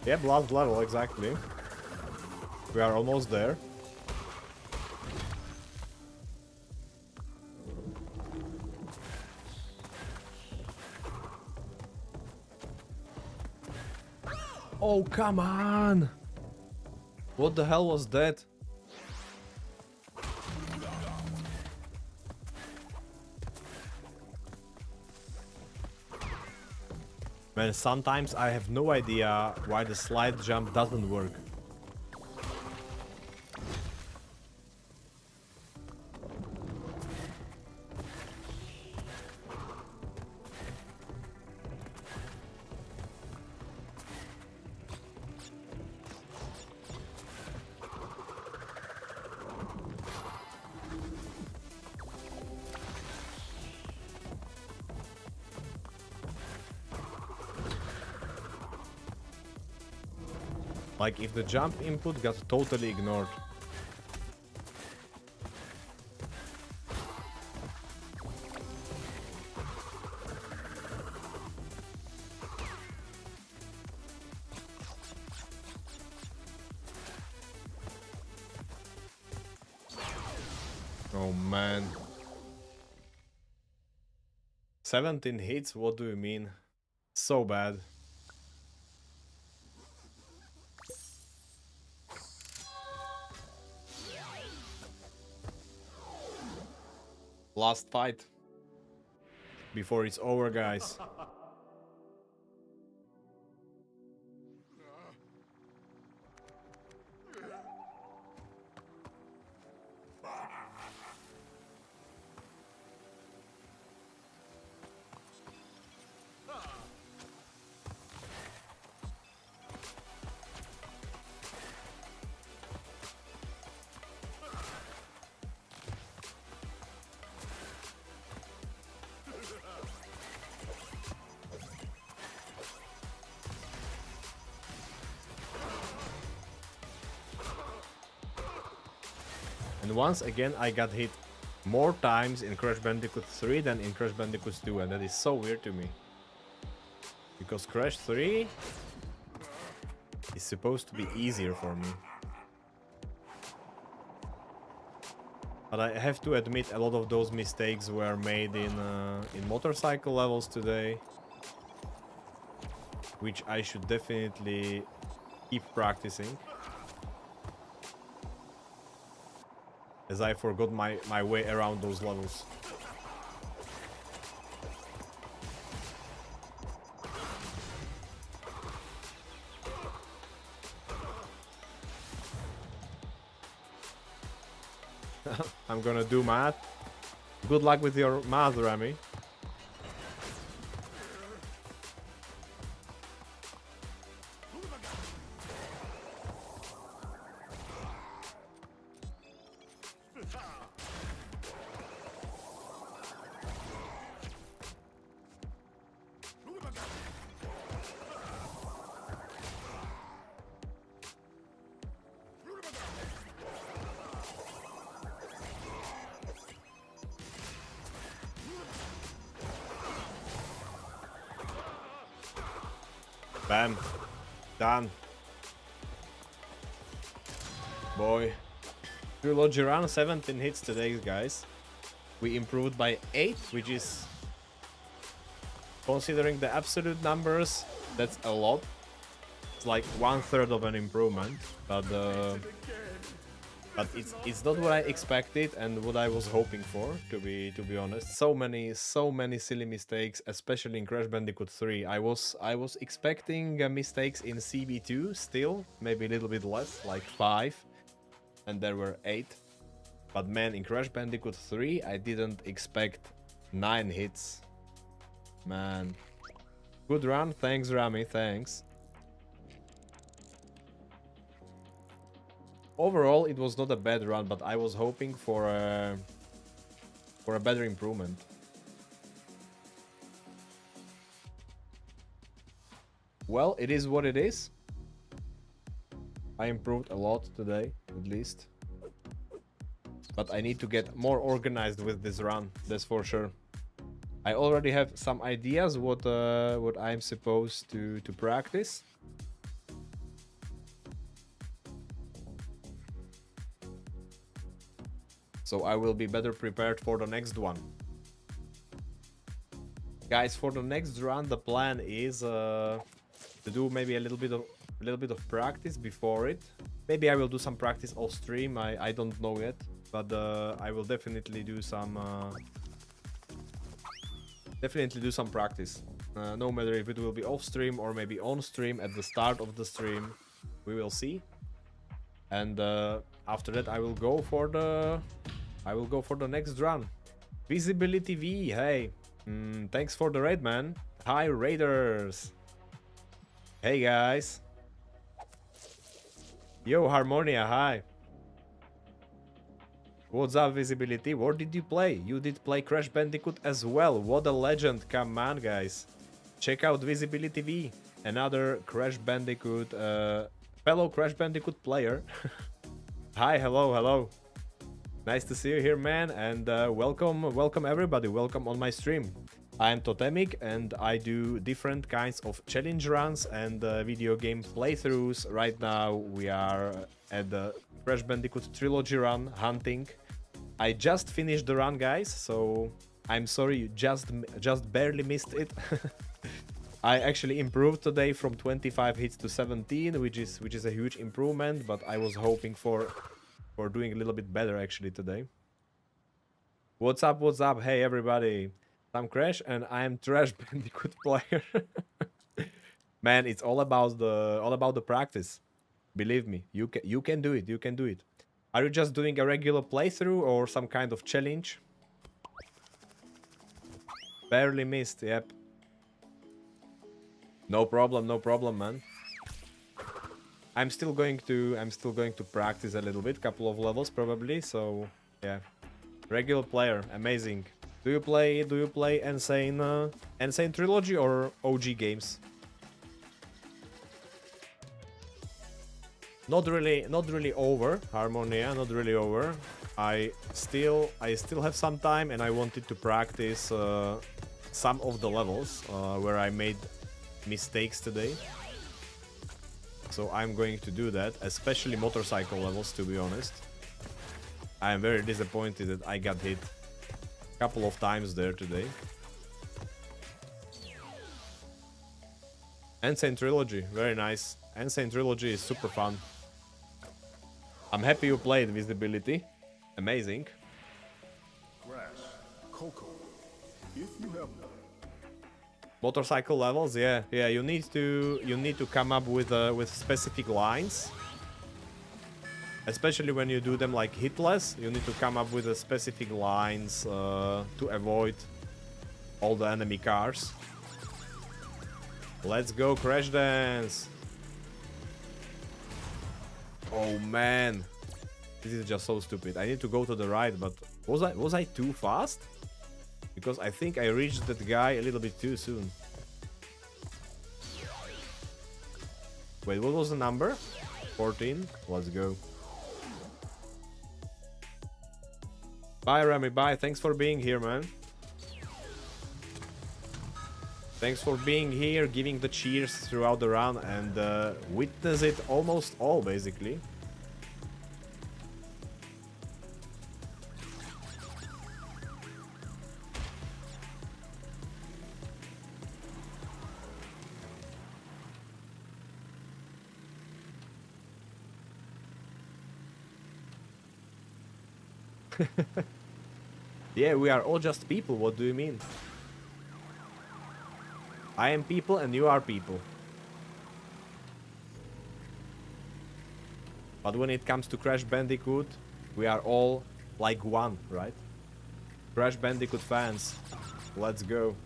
S1: Yeah, last level, exactly. We are almost there. Oh, come on! What the hell was that? Man, sometimes I have no idea why the slide jump doesn't work. Like if the jump input got totally ignored. Oh man. 17 hits, what do you mean? So bad. Last fight. Before it's over, guys. And once again I got hit more times in Crash Bandicoot 3 than in Crash Bandicoot 2, and that is so weird to me. Because Crash 3 is supposed to be easier for me. But I have to admit, a lot of those mistakes were made in motorcycle levels today, which I should definitely keep practicing, as I forgot my way around those levels. I'm gonna do math. Good luck with your math, Rami. Bam. Done. Boy. Trilogy run, 17 hits today, guys. We improved by 8, which is, considering the absolute numbers, that's a lot. It's like 1/3 of an improvement, but it's not what I expected and what I was hoping for, to be honest. So many silly mistakes, especially in Crash Bandicoot 3. I was expecting mistakes in CB2 still, maybe a little bit less, like 5, and there were 8. But man, in Crash Bandicoot 3, I didn't expect 9 hits. Man. Good run, thanks Rami, thanks. Overall, it was not a bad run, but I was hoping for a better improvement. Well, it is what it is. I improved a lot today, at least. But I need to get more organized with this run, that's for sure. I already have some ideas what I'm supposed to practice. So I will be better prepared for the next one. Guys, for the next run, the plan is to do maybe a little bit of practice before it. Maybe I will do some practice off stream. I don't know yet, but I will definitely do some practice. No matter if it will be off stream or maybe on stream at the start of the stream, we will see. And after that, I will go for the next run. Visibility V, hey, thanks for the raid, man. Hi, Raiders. Hey, guys. Yo, Harmonia, hi. What's up, Visibility? What did you play? You did play Crash Bandicoot as well. What a legend. Come on, guys. Check out Visibility V. Another Crash Bandicoot, fellow Crash Bandicoot player. Hi, hello. Nice to see you here, man, and welcome everybody, welcome on my stream. I am Totemic and I do different kinds of challenge runs and video game playthroughs. Right now we are at the Crash Bandicoot Trilogy run, hunting. I just finished the run, guys, so I'm sorry you just barely missed it. I actually improved today from 25 hits to 17, which is a huge improvement, but I was hoping for doing a little bit better actually today. What's up? Hey everybody, I'm Crash and I am Trash Bandicoot player. Man, it's all about the practice. Believe me, you can do it. Are you just doing a regular playthrough or some kind of challenge? Barely missed, yep. No problem, man. I'm still going to practice a little bit, couple of levels probably, so yeah. Regular player, amazing. Do you play Insane Trilogy or OG games? Not really over, Harmonia, not really over. I still have some time and I wanted to practice some of the levels where I made mistakes today. So I'm going to do that, especially motorcycle levels, to be honest. I am very disappointed that I got hit a couple of times there today. Insane Trilogy, very nice. Insane Trilogy is super fun. I'm happy you played Visibility. Amazing.
S2: Grass, cocoa, if you have one.
S1: Motorcycle levels, yeah, you need to come up with specific lines. Especially when you do them like hitless, you need to come up with a specific lines to avoid all the enemy cars. Let's go, Crash Dance! Oh man, this is just so stupid. I need to go to the right, but was I too fast? Because I think I reached that guy a little bit too soon. Wait, what was the number? 14? Let's go. Bye, Remy, bye. Thanks for being here, man. Thanks for being here, giving the cheers throughout the run, and witness it almost all, basically. Yeah, we are all just people, what do you mean? I am people and you are people. But when it comes to Crash Bandicoot, we are all like one, right? Crash Bandicoot fans, let's go.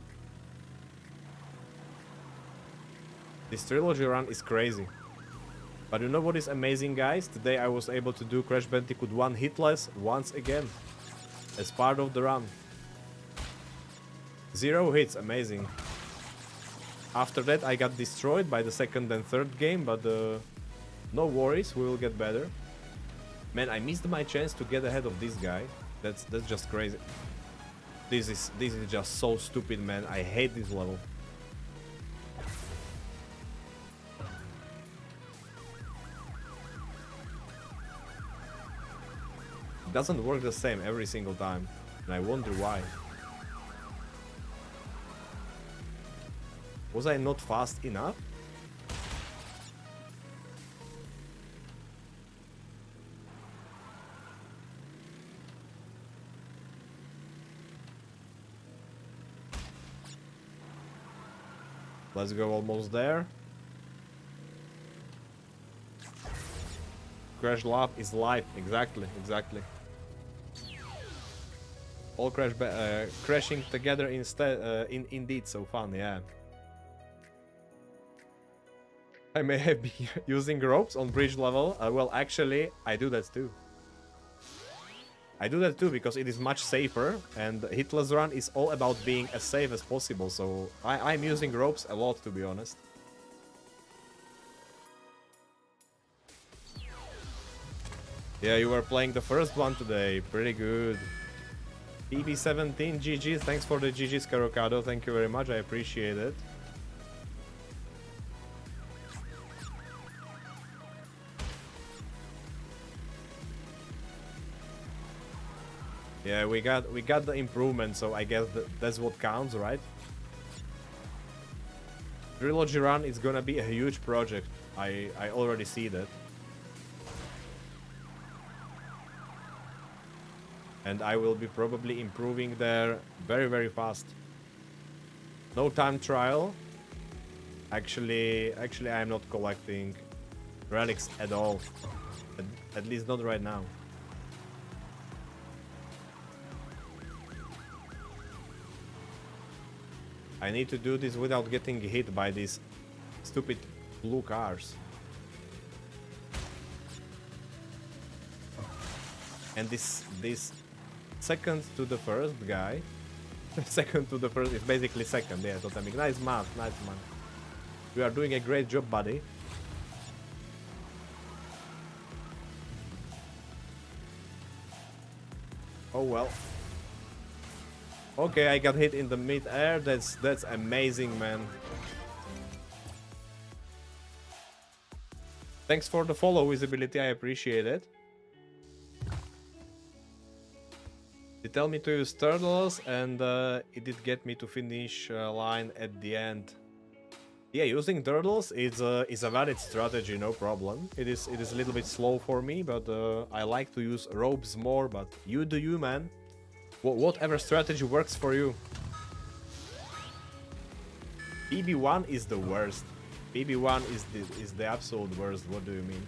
S1: This trilogy run is crazy. But you know what is amazing, guys? Today I was able to do Crash Bandicoot 1 hitless once again. As part of the run. 0 hits, amazing. After that I got destroyed by the second and third game, but no worries, we will get better. Man, I missed my chance to get ahead of this guy. That's just crazy. This is just so stupid, man. I hate this level. It doesn't work the same every single time, and I wonder why. Was I not fast enough? Let's go, almost there. Crash Lab is life, exactly. All crashing together instead, indeed, so fun, yeah. I may have been using ropes on bridge level. Well, actually, I do that too. I do that too because it is much safer, and hitless run is all about being as safe as possible, so I'm using ropes a lot, to be honest. Yeah, you were playing the first one today. Pretty good. PB17, GG's. Thanks for the GG's, Carocado. Thank you very much. I appreciate it. Yeah, we got the improvement, so I guess that's what counts, right? Trilogy run is gonna be a huge project. I already see that. And I will be probably improving there very fast. No time trial. Actually I'm not collecting relics at all. At least not right now. I need to do this without getting hit by these stupid blue cars. And this second to the first guy, second to the first is basically second, yeah, totemic. Nice math. You are doing a great job, buddy. Oh well. Okay, I got hit in the mid-air. That's amazing, man. Thanks for the follow, Visibility. I appreciate it. They tell me to use turtles, and it did get me to finish line at the end. Yeah, using turtles is a valid strategy, no problem. It is a little bit slow for me, but I like to use ropes more. But you do you, man. Whatever strategy works for you. PB1 is the worst. PB1 is the absolute worst. What do you mean?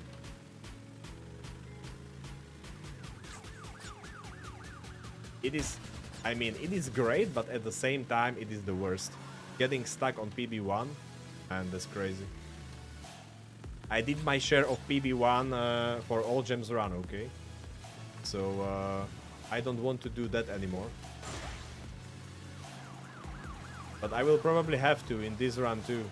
S1: It is, I mean, it is great, but at the same time, it is the worst. Getting stuck on PB1, and that's crazy. I did my share of PB1 for all gems run, okay? So I don't want to do that anymore. But I will probably have to in this run too.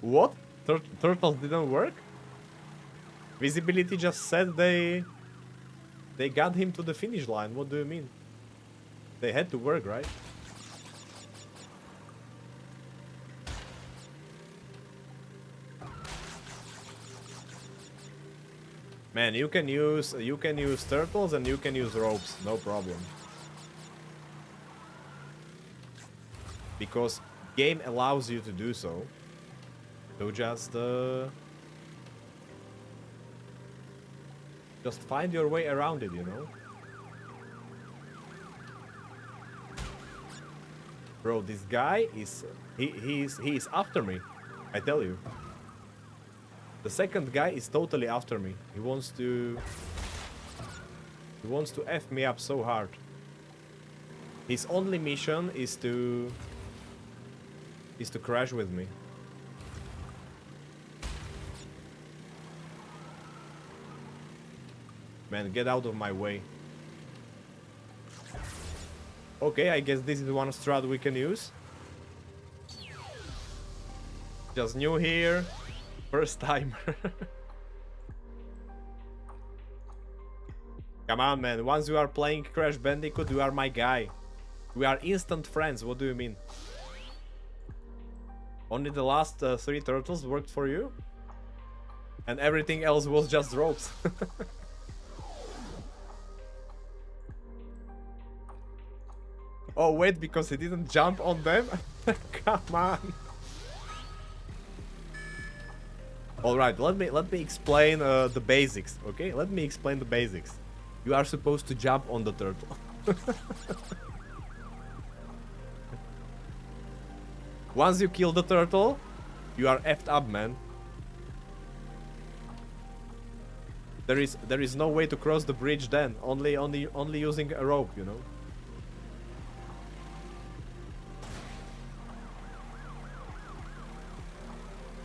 S1: What? Turtles didn't work? Visibility just said they got him to the finish line. What do you mean? They had to work, right? Man, you can use turtles and you can use ropes, no problem. Because game allows you to do so. So just find your way around it, you know? Bro, this guy is he is after me. I tell you. The second guy is totally after me. He wants to F me up so hard. His only mission is to crash with me. Man, get out of my way. Okay, I guess this is one strat we can use. Just new here. First time. Come on, man. Once you are playing Crash Bandicoot, you are my guy. We are instant friends. What do you mean? Only the last 3 turtles worked for you? And everything else was just ropes. Oh, wait, because he didn't jump on them? Come on. Alright, let me explain the basics, okay? Let me explain the basics. You are supposed to jump on the turtle. Once you kill the turtle, you are effed up, man. There is no way to cross the bridge then. Only using a rope, you know.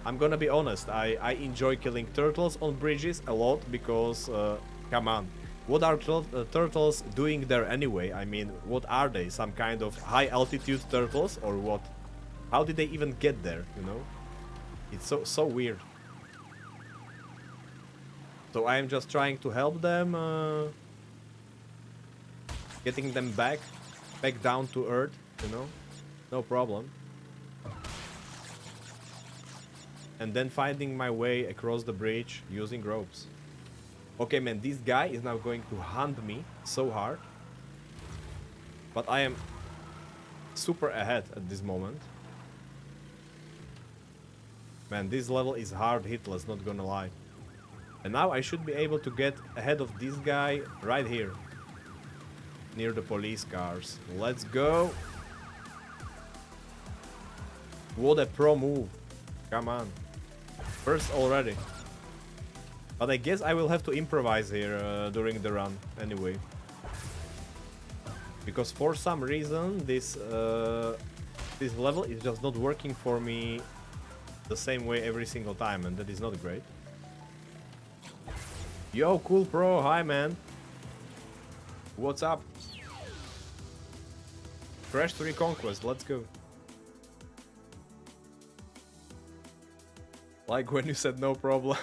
S1: I'm gonna be honest, I enjoy killing turtles on bridges a lot because, come on, what are turtles doing there anyway? I mean, what are they? Some kind of high altitude turtles or what? How did they even get there, you know? It's so weird. So I am just trying to help them, getting them back down to earth, you know? No problem. And then finding my way across the bridge using ropes. Okay, man, this guy is now going to hunt me so hard. But I am super ahead at this moment. Man, this level is hard hitless, not gonna lie. And now I should be able to get ahead of this guy right here. Near the police cars. Let's go. What a pro move. Come on. First already. But I guess I will have to improvise here during the run anyway. Because for some reason this level is just not working for me the same way every single time, and that is not great. Yo, cool pro, hi man. What's up? Crash 3 Conquest, let's go. Like when you said no problem.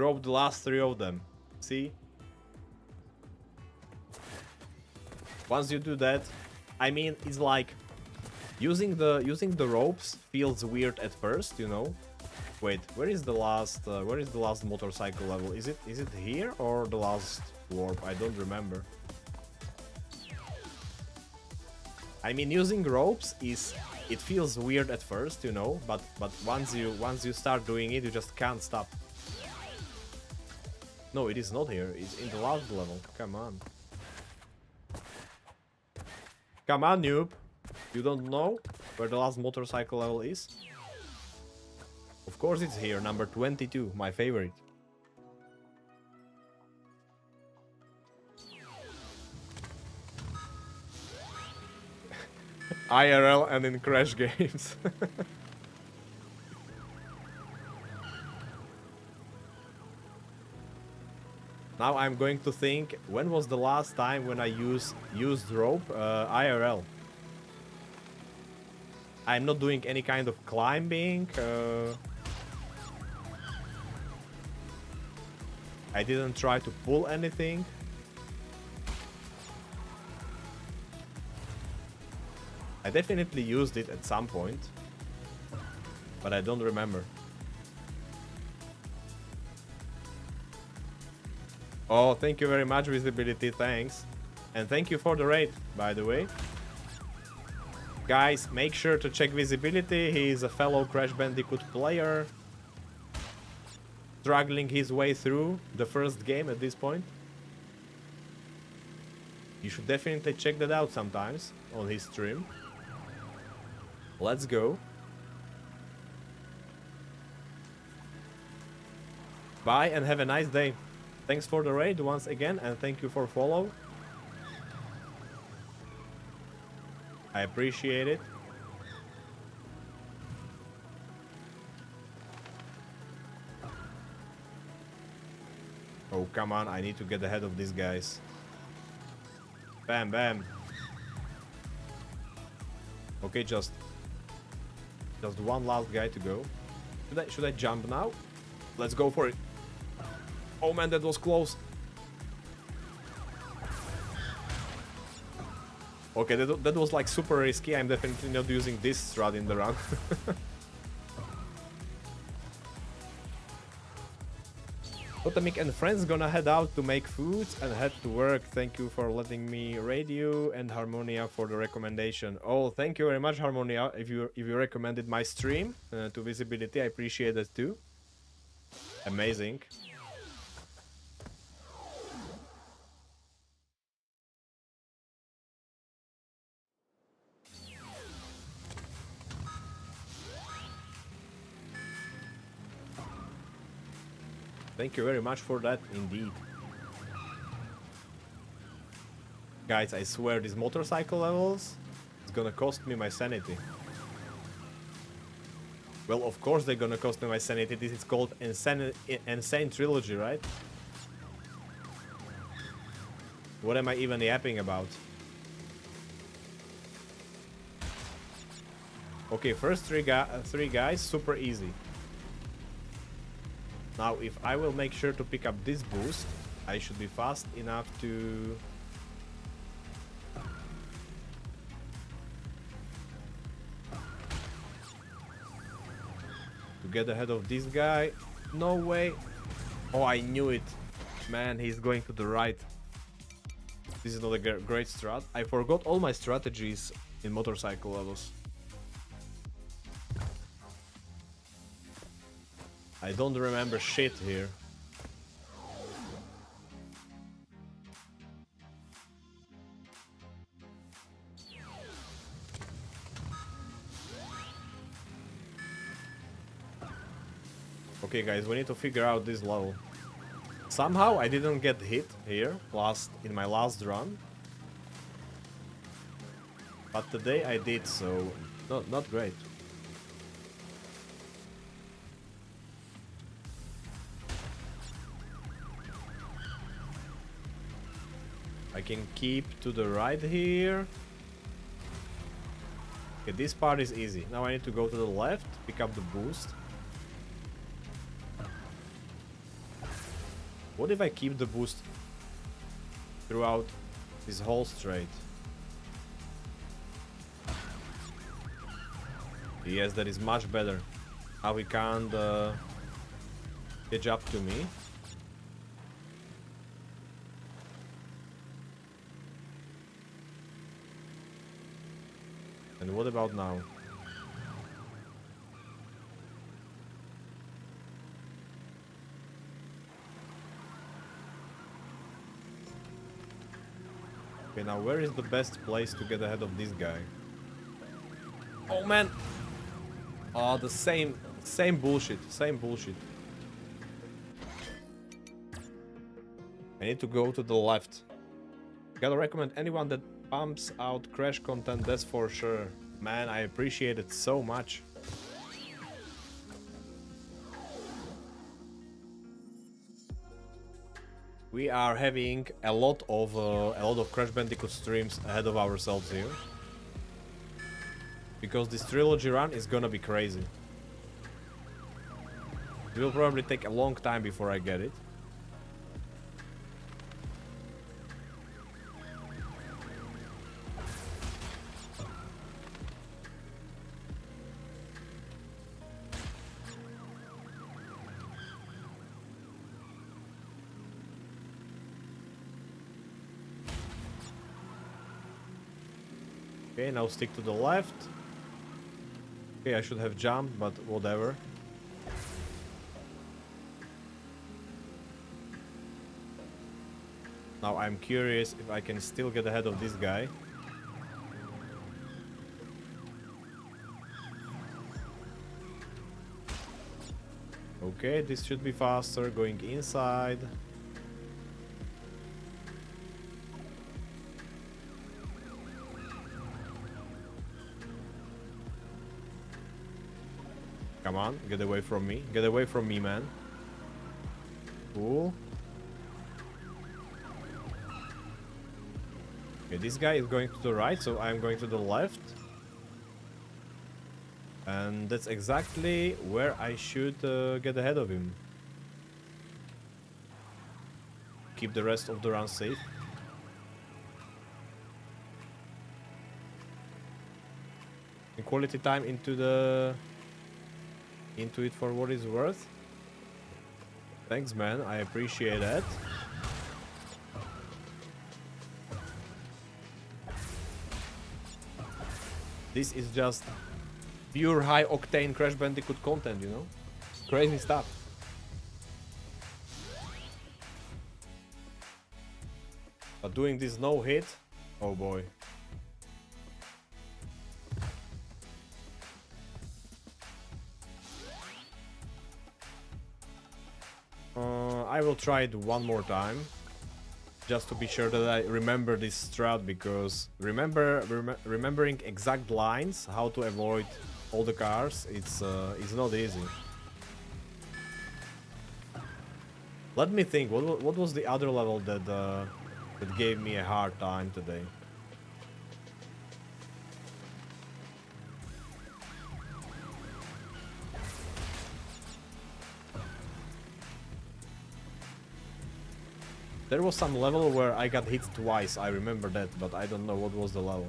S1: broke the last 3 of them. See? Once you do that, I mean, it's like using the ropes feels weird at first, you know. Wait, where is the last motorcycle level? Is it here or the last warp? I don't remember. I mean, using ropes it feels weird at first, you know, but once you start doing it, you just can't stop. No, it is not here. It's in the last level. Come on. Come on, noob. You don't know where the last motorcycle level is? Of course it's here, number 22, my favorite. IRL and in Crash games. Now I'm going to think, when was the last time when I used rope IRL? I'm not doing any kind of climbing. I didn't try to pull anything. I definitely used it at some point, but I don't remember. Oh, thank you very much, Visibility, thanks. And thank you for the raid, by the way. Guys, make sure to check Visibility, he is a fellow Crash Bandicoot player. Struggling his way through the first game at this point. You should definitely check that out sometimes on his stream. Let's go. Bye and have a nice day. Thanks for the raid once again and thank you for follow. I appreciate it. Oh, come on, I need to get ahead of these guys. Bam, bam. Okay, just one last guy to go. Should I jump now? Let's go for it. Oh man, that was close. Okay, that was like super risky. I'm definitely not using this strat in the run. Totemic and friends gonna head out to make food and head to work. Thank you for letting me raid you, and Harmonia for the recommendation. Oh, thank you very much, Harmonia. If you recommended my stream to Visibility, I appreciate it too. Amazing. Thank you very much for that, indeed. Guys, I swear these motorcycle levels, it's gonna cost me my sanity. Well, of course they're gonna cost me my sanity. This is called Insane Trilogy, right? What am I even yapping about? Okay, first three guys, super easy. Now, if I will make sure to pick up this boost, I should be fast enough to... get ahead of this guy. No way. Oh, I knew it. Man, he's going to the right. This is not a great strat. I forgot all my strategies in motorcycle levels. I don't remember shit here. Okay guys, we need to figure out this level. Somehow I didn't get hit here in my last run. But today I did, so not great. I can keep to the right here. Okay, this part is easy. Now I need to go to the left, pick up the boost. What if I keep the boost throughout this whole straight? Yes, that is much better. Now he can't catch up to me. And what about now? Okay, now where is the best place to get ahead of this guy? Oh man! Oh, the same bullshit, same bullshit. I need to go to the left. Gotta recommend anyone that pumps out crash content, that's for sure. Man, I appreciate it so much. We are having a lot of Crash Bandicoot streams ahead of ourselves here. Because this trilogy run is gonna be crazy. It will probably take a long time before I get it. Okay, now stick to the left. Okay, I should have jumped, but whatever. Now I'm curious if I can still get ahead of this guy. Okay, this should be faster, going inside. Come on, get away from me. Get away from me, man. Cool. Okay, this guy is going to the right, so I'm going to the left. And that's exactly where I should get ahead of him. Keep the rest of the run safe. And quality time into it for what it's worth. Thanks, man. I appreciate that. This is just pure high-octane Crash Bandicoot content, you know? Crazy stuff. But doing this no hit, oh boy. I will try it one more time, just to be sure that I remember this strat, because remembering exact lines, how to avoid all the cars, it's not easy. Let me think. What was the other level that that gave me a hard time today? There was some level where I got hit twice, I remember that, but I don't know what was the level.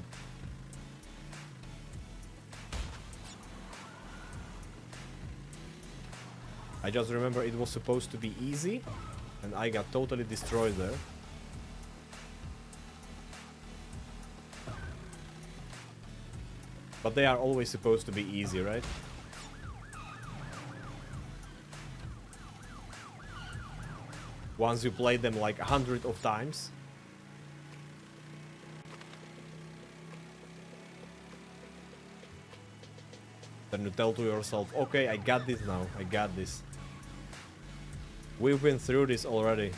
S1: I just remember it was supposed to be easy, and I got totally destroyed there. But they are always supposed to be easy, right? Once you play them like 100 of times. Then you tell to yourself, okay, I got this now, I got this. We've been through this already.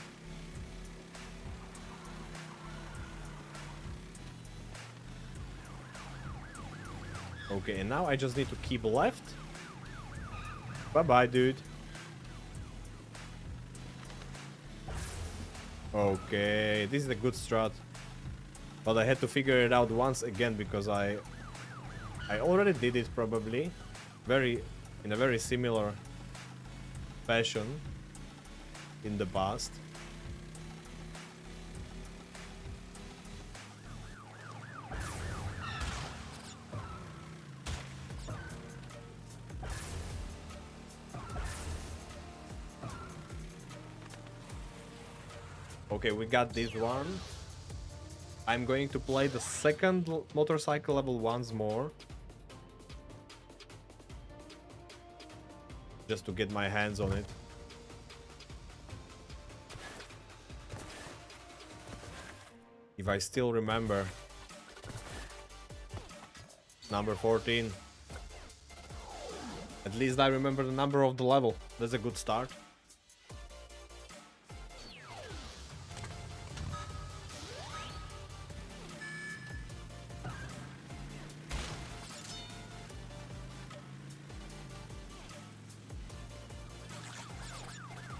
S1: Okay, and now I just need to keep left. Bye-bye, dude. Okay, this is a good strat. But I had to figure it out once again because I already did it probably in a very similar fashion. in the past. Okay, we got this one. I'm going to play the second motorcycle level once more. Just to get my hands on it. If I still remember. Number 14. At least I remember the number of the level. That's a good start.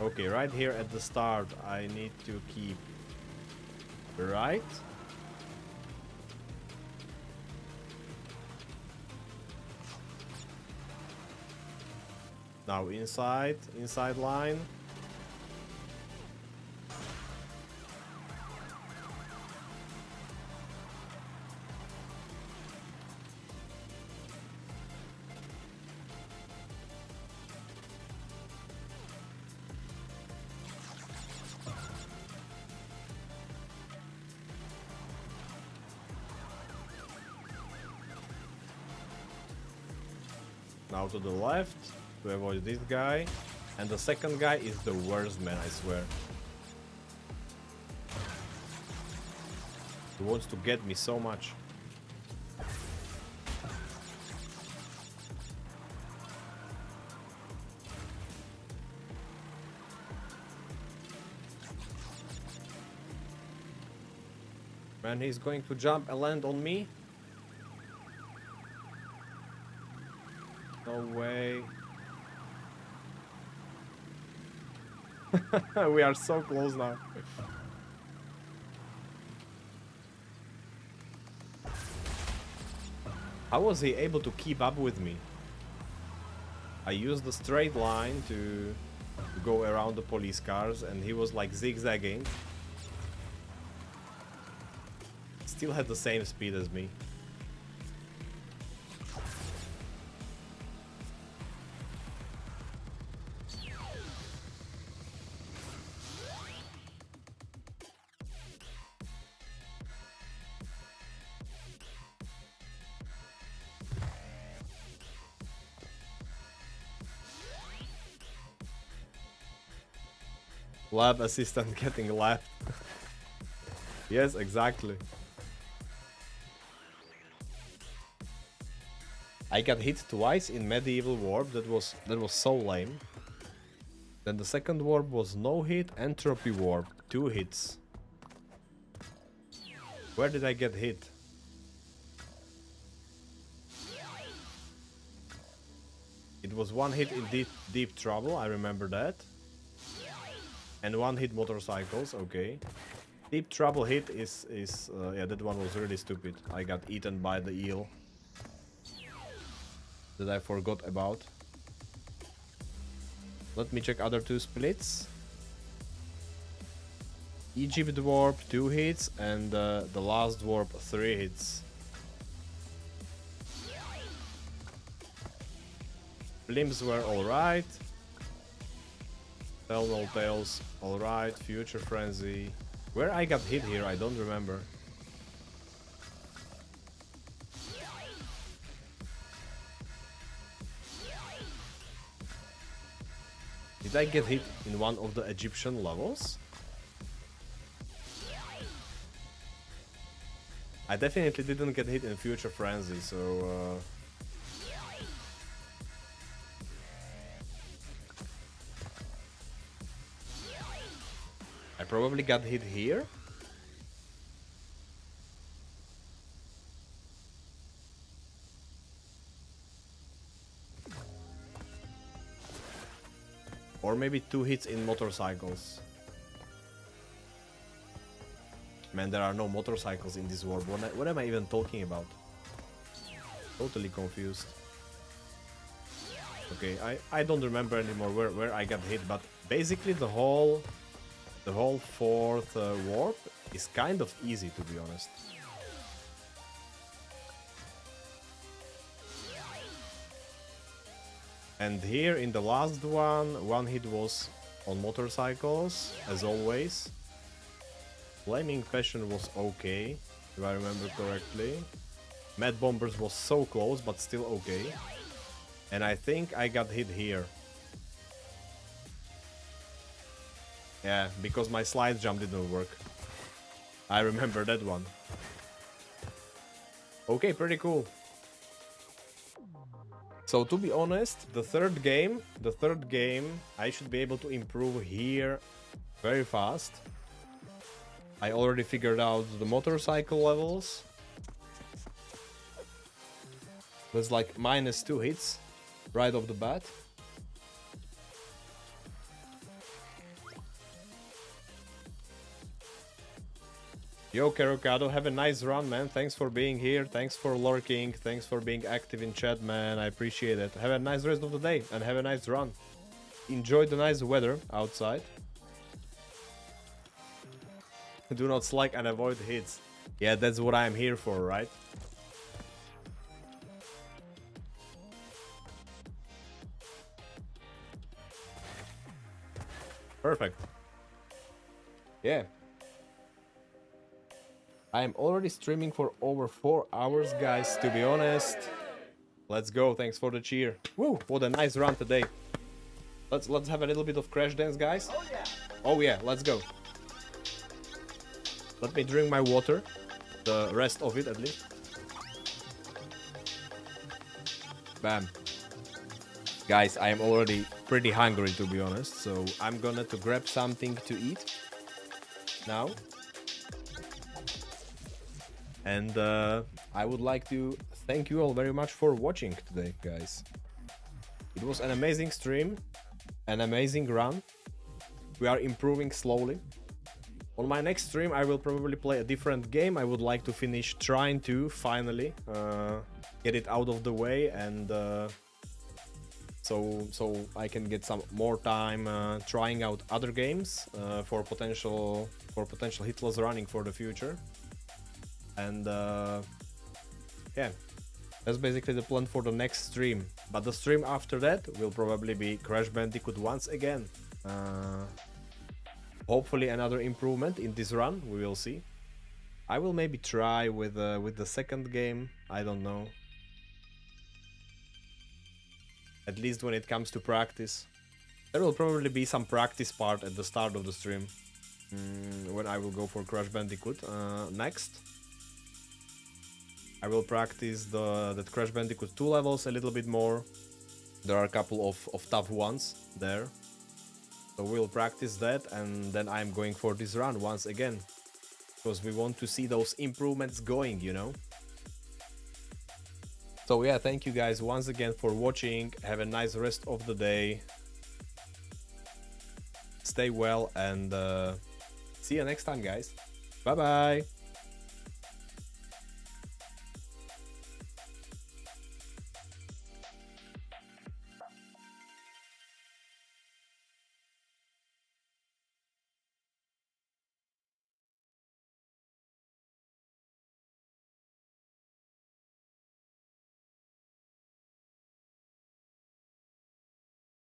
S1: Okay, right here at the start, I need to keep right. Now inside line. Now to the left to avoid this guy. And the second guy is the worst, man, I swear. He wants to get me so much. Man, he's going to jump and land on me. No way. We are so close now. How was he able to keep up with me? I used the straight line to go around the police cars and he was like zigzagging. Still had the same speed as me. Lab assistant getting left. Yes, exactly. I got hit twice in medieval warp. That was so lame. Then the second warp was no hit, entropy warp, 2 hits. Where did I get hit? It was 1 hit in deep trouble, I remember that. And 1 hit motorcycles, okay. Deep trouble hit is yeah, that one was really stupid. I got eaten by the eel. That I forgot about. Let me check other 2 splits. Egypt warp 2 hits and the last warp 3 hits. Blimps were alright. Tell no tales, alright. Future frenzy. Where I got hit here, I don't remember. Did I get hit in one of the Egyptian levels? I definitely didn't get hit in Future Frenzy, so... I probably got hit here. Or maybe 2 hits in motorcycles. Man, there are no motorcycles in this world. What am I even talking about? Totally confused. Okay, I don't remember anymore where I got hit, but basically the whole fourth warp is kind of easy, to be honest. And here in the last one hit was on motorcycles, as always. Flaming Passion was okay, if I remember correctly. Mad Bombers was so close, but still okay. And I think I got hit here. Yeah, because my slide jump didn't work. I remember that one. Okay, pretty cool. So to be honest, the third game, I should be able to improve here very fast. I already figured out the motorcycle levels. There's like -2 hits right off the bat. Yo, Karokado, have a nice run, man. Thanks for being here. Thanks for lurking. Thanks for being active in chat, man. I appreciate it. Have a nice rest of the day and have a nice run. Enjoy the nice weather outside. Do not slack and avoid hits. Yeah, that's what I'm here for, right? Perfect. Yeah. I am already streaming for over 4 hours, guys, to be honest. Let's go. Thanks for the cheer. Woo, what a nice run today. Let's have a little bit of crash dance, guys. Oh yeah. Oh yeah, let's go. Let me drink my water. The rest of it, at least. Bam. Guys, I am already pretty hungry, to be honest, so I'm gonna to grab something to eat now. And I would like to thank you all very much for watching today, guys. It was an amazing stream, an amazing run. We are improving slowly. On my next stream, I will probably play a different game. I would like to finish trying to finally get it out of the way, and so I can get some more time trying out other games for potential hitless running for the future. And yeah, that's basically the plan for the next stream. But the stream after that will probably be Crash Bandicoot once again. Hopefully another improvement in this run, we will see. I will maybe try with the second game, I don't know. At least when it comes to practice. There will probably be some practice part at the start of the stream. When I will go for Crash Bandicoot next. I will practice that Crash Bandicoot 2 levels a little bit more. There are a couple of tough ones there. So we'll practice that, and then I'm going for this run once again. Because we want to see those improvements going, you know. So yeah, thank you guys once again for watching. Have a nice rest of the day. Stay well, and see you next time, guys. Bye bye.